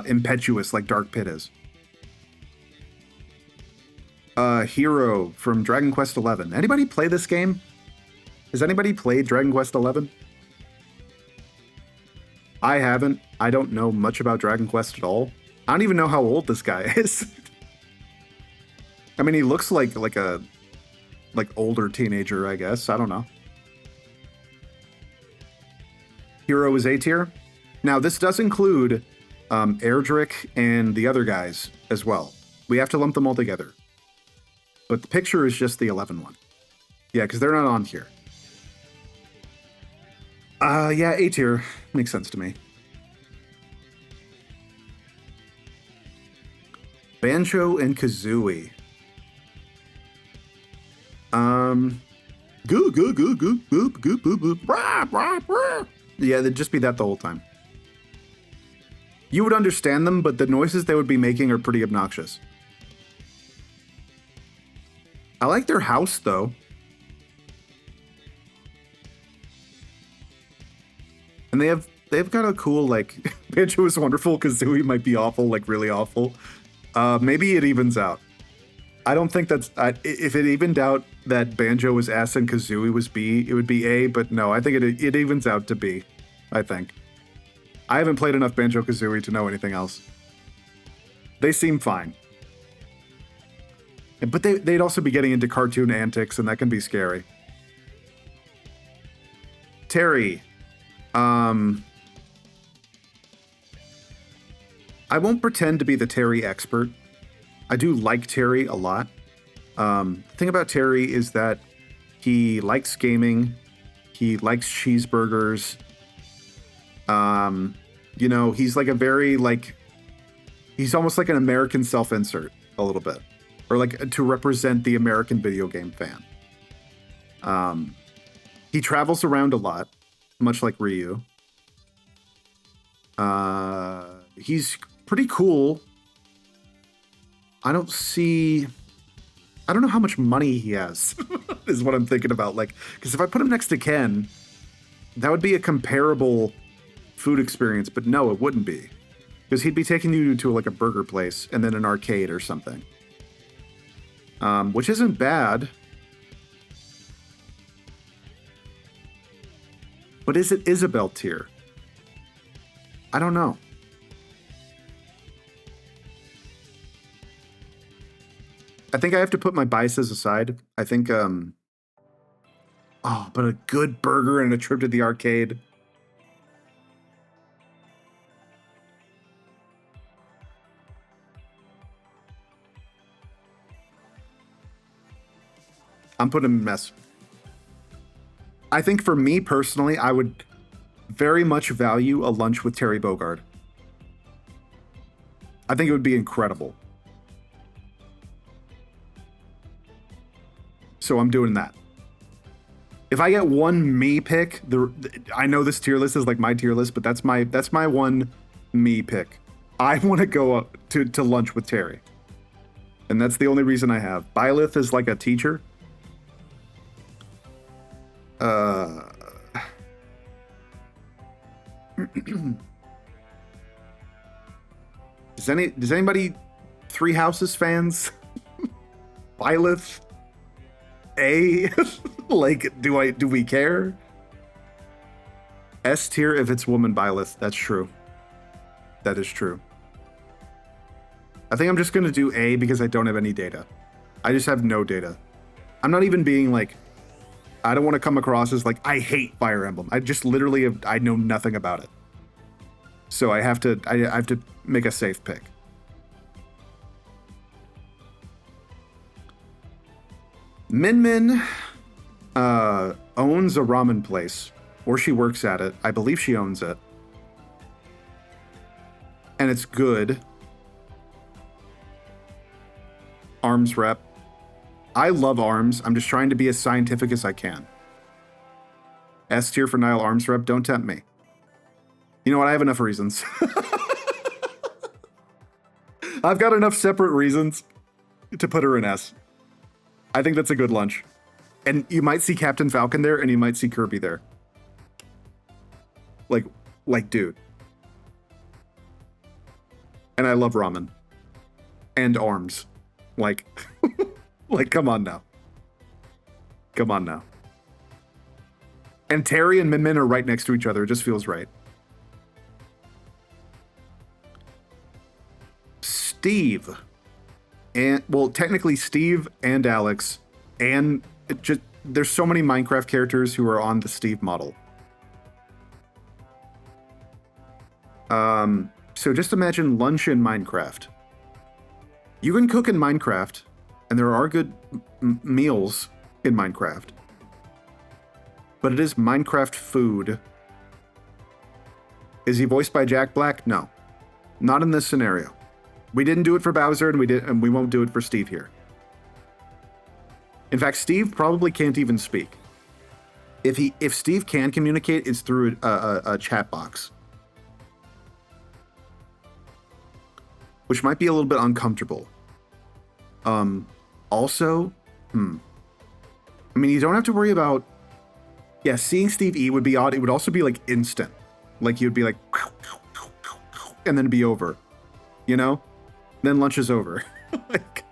impetuous like Dark Pit is. Hero from Dragon Quest XI. Anybody play this game? Has anybody played Dragon Quest XI? I haven't. I don't know much about Dragon Quest at all. I don't even know how old this guy is. I mean, he looks like a older teenager, I guess. I don't know. Hero is A tier. Now, this does include Erdrick and the other guys as well. We have to lump them all together. But the picture is just the 11 one. Yeah, because they're not on here. Yeah, A tier. Makes sense to me. Banjo and Kazooie. Goo, goo, goo, goo, goo, goo, goo, goo, rah, rah, rah. Yeah, they'd just be that the whole time. You would understand them, but the noises they would be making are pretty obnoxious. I like their house, though. And they've got a cool, like, Banjo is wonderful, Kazooie might be awful, like, really awful. Maybe it evens out. I don't think that's... if it evened out that Banjo was S and Kazooie was B, it would be A, but no, I think it evens out to B, I think. I haven't played enough Banjo-Kazooie to know anything else. They seem fine. But they'd also be getting into cartoon antics, and that can be scary. Terry. I won't pretend to be the Terry expert. I do like Terry a lot. The thing about Terry is that he likes gaming. He likes cheeseburgers. You know, he's like a very, like... He's almost like an American self-insert, a little bit. Or like to represent the American video game fan. He travels around a lot, much like Ryu. He's pretty cool. I don't know how much money he has, is what I'm thinking about. Like, because if I put him next to Ken, that would be a comparable food experience, but no, it wouldn't be. Because he'd be taking you to like a burger place and then an arcade or something. Which isn't bad. But is it Isabelle tier? I don't know. I think I have to put my biases aside. I think, but a good burger and a trip to the arcade. I'm putting him in mess. I think for me personally, I would very much value a lunch with Terry Bogard. I think it would be incredible. So I'm doing that. If I get one me pick, I know this tier list is like my tier list, but that's my one me pick. I want to go up to lunch with Terry. And that's the only reason I have. Byleth is like a teacher. Does anybody Three Houses fans? Byleth? A? Like, do we care? S tier if it's woman Byleth. That's true. That is true. I think I'm just gonna do A because I don't have any data. I just have no data. I'm not even being like, I don't want to come across as like, I hate Fire Emblem. I just literally I know nothing about it. So I have to make a safe pick. Min Min owns a ramen place, or she works at it. I believe she owns it. And it's good. Arms rep. I love arms. I'm just trying to be as scientific as I can. S tier for Nile arms rep. Don't tempt me. You know what? I have enough reasons. I've got enough separate reasons to put her in S. I think that's a good lunch. And you might see Captain Falcon there, and you might see Kirby there. Like, dude. And I love ramen. And arms. Like, like, come on now. Come on now. And Terry and Min Min are right next to each other. It just feels right. Steve. And, well, technically Steve and Alex. And there's so many Minecraft characters who are on the Steve model. So just imagine lunch in Minecraft. You can cook in Minecraft, and there are good meals in Minecraft. But it is Minecraft food. Is he voiced by Jack Black? No. Not in this scenario. We didn't do it for Bowser, and we won't do it for Steve here. In fact, Steve probably can't even speak. If Steve can communicate, it's through a chat box. which might be a little bit uncomfortable. Also, I mean, you don't have to worry about, yeah, seeing Steve eat would be odd. It would also be like instant. Like you'd be like, and then it'd be over, you know? Then lunch is over. Like,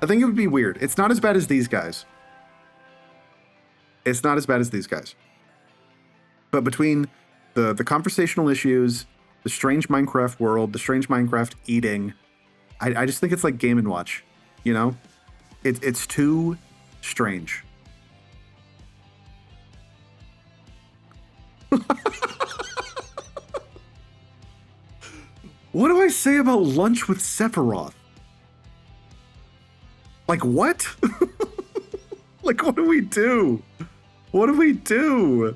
I think it would be weird. It's not as bad as these guys. It's not as bad as these guys. But between the conversational issues, the strange Minecraft world, the strange Minecraft eating, I just think it's like Game & Watch, you know? It's too strange. What do I say about lunch with Sephiroth? Like, what? Like, what do we do? What do we do?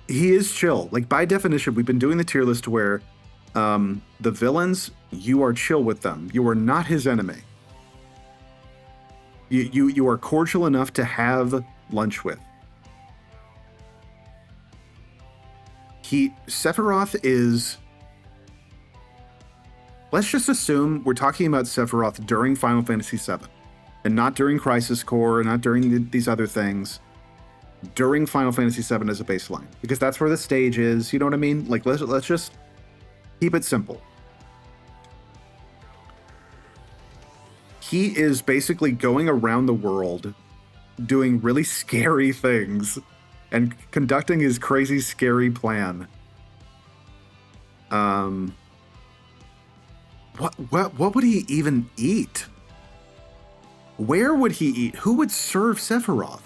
He is chill. Like, by definition, we've been doing the tier list where the villains, you are chill with them. You are not his enemy. You are cordial enough to have lunch with. Sephiroth is... Let's just assume we're talking about Sephiroth during Final Fantasy VII. And not during Crisis Core, and not during these other things. During Final Fantasy VII as a baseline. Because that's where the stage is, you know what I mean? Like, let's just keep it simple. He is basically going around the world doing really scary things and conducting his crazy, scary plan. What would he even eat? Where would he eat? Who would serve Sephiroth?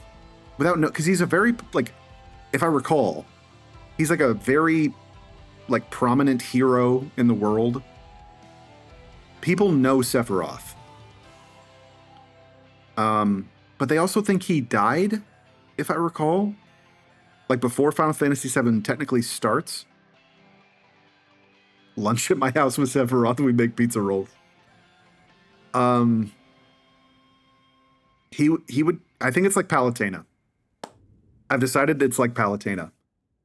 Without no, because he's a very, like, if I recall, he's like a very, like, prominent hero in the world. People know Sephiroth. But they also think he died, if I recall. Like, before Final Fantasy VII technically starts. Lunch at my house with Sephiroth, we make pizza rolls. He would, I think it's like Palutena. I've decided it's like Palutena.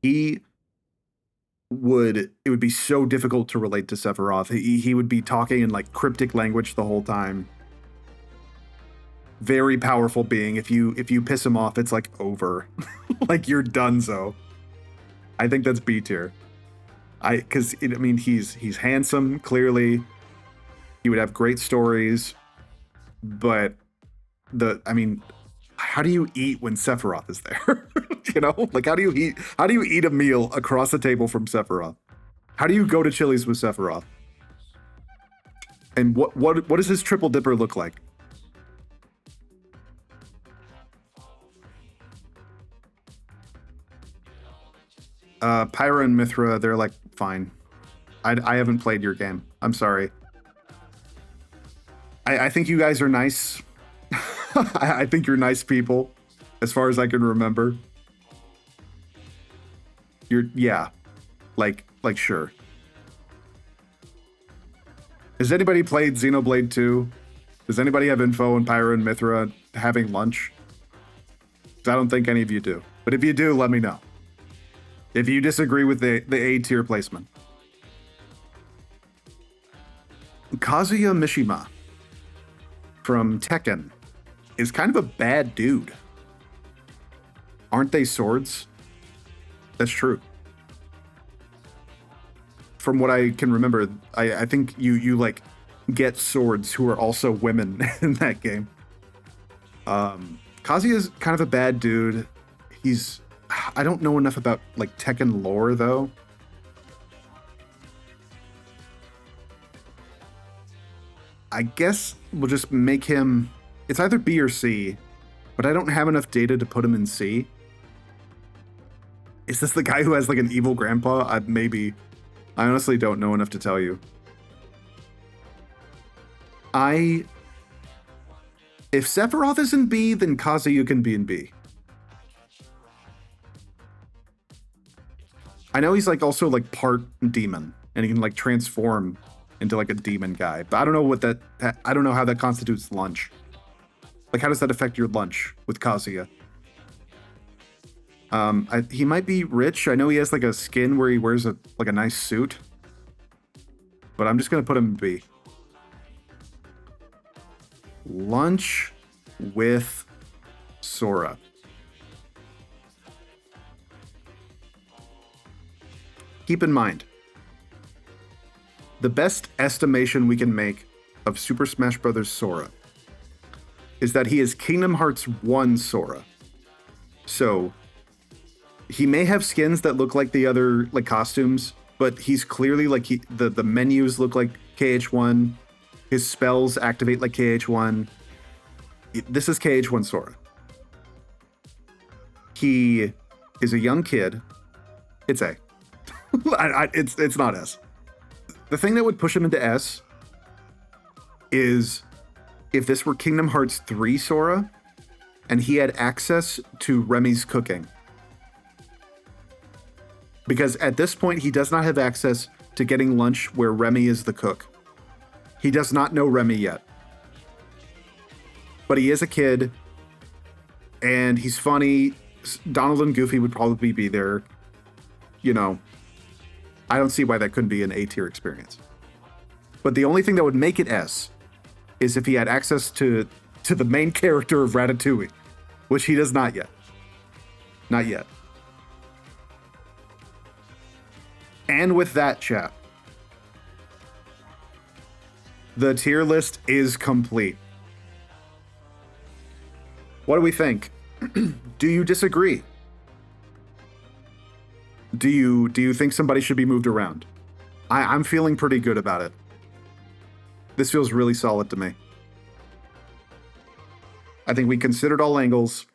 It would be so difficult to relate to Sephiroth. He would be talking in like cryptic language the whole time. Very powerful being. If you piss him off, it's like over. Like you're donezo. I think that's B tier. I mean he's handsome, clearly. He would have great stories, but how do you eat when Sephiroth is there? You know, like how do you eat a meal across the table from Sephiroth? How do you go to Chili's with Sephiroth? And what does his triple dipper look like? Pyra and Mithra, they're like fine. I haven't played your game. I'm sorry. I think you guys are nice. I think you're nice people, as far as I can remember. Like sure. Has anybody played Xenoblade 2? Does anybody have info on Pyra and Mithra having lunch? 'Cause I don't think any of you do. But if you do, let me know. If you disagree with the A tier placement. Kazuya Mishima from Tekken is kind of a bad dude. Aren't they swords? That's true. From what I can remember, I think you like get swords who are also women in that game. Kazuya's kind of a bad dude. I don't know enough about like Tekken lore though. I guess we'll just make him, it's either B or C, but I don't have enough data to put him in C. Is this the guy who has like an evil grandpa? Maybe. I honestly don't know enough to tell you. If Sephiroth is in B, then Kazuya can be in B. I know he's like also like part demon, and he can like transform into like a demon guy, but I don't know I don't know how that constitutes lunch. Like, how does that affect your lunch with Kazuya? He might be rich. I know he has like a skin where he wears a nice suit. But I'm just gonna put him in B. Lunch with Sora. Keep in mind, the best estimation we can make of Super Smash Bros. Sora is that he is Kingdom Hearts 1 Sora. So he may have skins that look like the other like costumes, but he's clearly like the menus look like KH1. His spells activate like KH1. This is KH1 Sora. He is a young kid. It's A. It's not S. The thing that would push him into S is if this were Kingdom Hearts 3 Sora and he had access to Remy's cooking. Because at this point, he does not have access to getting lunch where Remy is the cook. He does not know Remy yet. But he is a kid, and he's funny. Donald and Goofy would probably be there. You know, I don't see why that couldn't be an A-tier experience. But the only thing that would make it S is if he had access to the main character of Ratatouille, which he does not yet. Not yet. And with that, chat, the tier list is complete. What do we think? Do you disagree? Do you think somebody should be moved around? I'm feeling pretty good about it. This feels really solid to me. I think we considered all angles.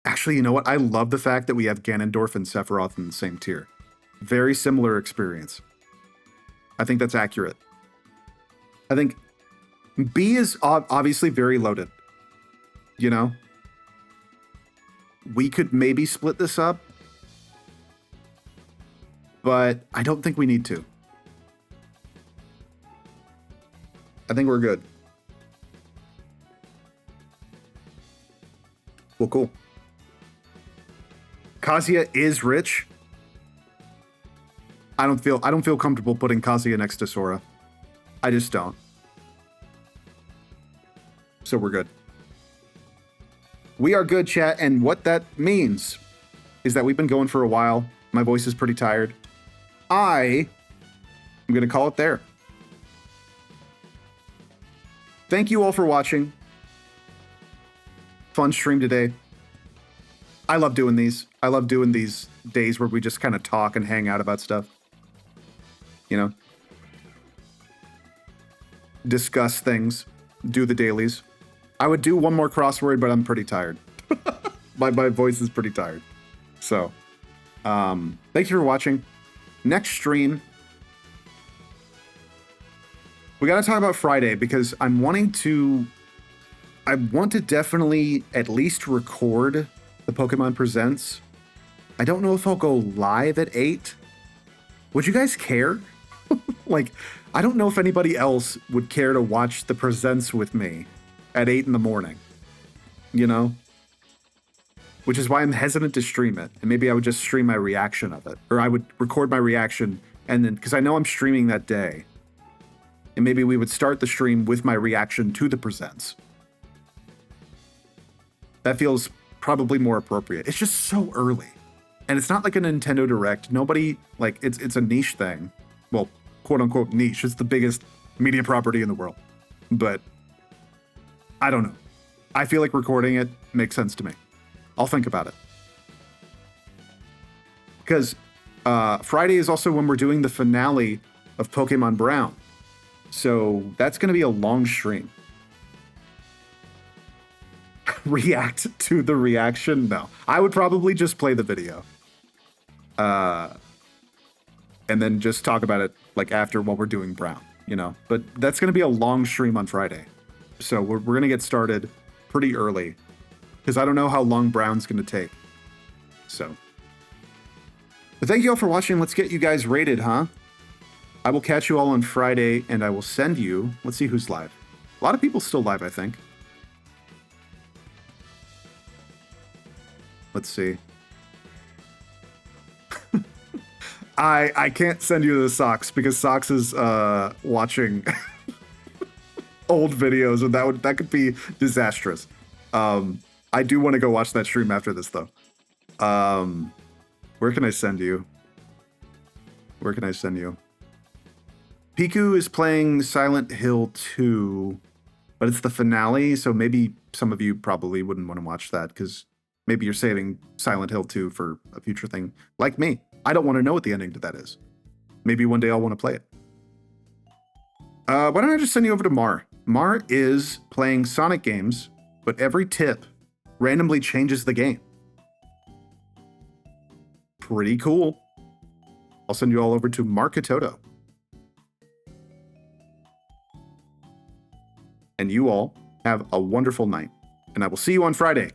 Actually, you know what? I love the fact that we have Ganondorf and Sephiroth in the same tier. Very similar experience. I think that's accurate. I think B is obviously very loaded. You know? We could maybe split this up, but I don't think we need to. I think we're good. Well, cool. Kazuya is rich. I don't feel comfortable putting Kazuya next to Sora. I just don't. So we're good. We are good, chat, and what that means is that we've been going for a while. My voice is pretty tired. I'm going to call it there. Thank you all for watching. Fun stream today. I love doing these. I love doing these days where we just kind of talk and hang out about stuff. You know? Discuss things. Do the dailies. I would do one more crossword, but I'm pretty tired. My voice is pretty tired. So, thank you for watching. Next stream, we got to talk about Friday because I want to definitely at least record the Pokemon Presents. I don't know if I'll go live at 8. Would you guys care? Like, I don't know if anybody else would care to watch the Presents with me at 8 in the morning, you know? Which is why I'm hesitant to stream it. And maybe I would just stream my reaction of it. Or I would record my reaction and then, because I know I'm streaming that day. And maybe we would start the stream with my reaction to the Presents. That feels probably more appropriate. It's just so early. And it's not like a Nintendo Direct. Nobody, like, it's a niche thing. Well, quote unquote niche. It's the biggest media property in the world. But I don't know. I feel like recording it makes sense to me. I'll think about it. Because Friday is also when we're doing the finale of Pokemon Brown. So that's going to be a long stream. React to the reaction? No. I would probably just play the video. And then just talk about it like after while we're doing Brown, you know? But that's going to be a long stream on Friday. So we're going to get started pretty early because I don't know how long Brown's going to take. So. But thank you all for watching. Let's get you guys rated, huh? I will catch you all on Friday and I will send you, let's see who's live. A lot of people still live, I think. Let's see. I can't send you the Socks because Socks is watching old videos, and that could be disastrous. I do want to go watch that stream after this though. Where can I send you? Where can I send you? Piku is playing Silent Hill 2, but it's the finale, so maybe some of you probably wouldn't want to watch that because maybe you're saving Silent Hill 2 for a future thing. Like me, I don't want to know what the ending to that is. Maybe one day I'll want to play it. Why don't I just send you over to Mar? Mar is playing Sonic games, but every tip randomly changes the game. Pretty cool. I'll send you all over to Markatoto. And you all have a wonderful night. And I will see you on Friday.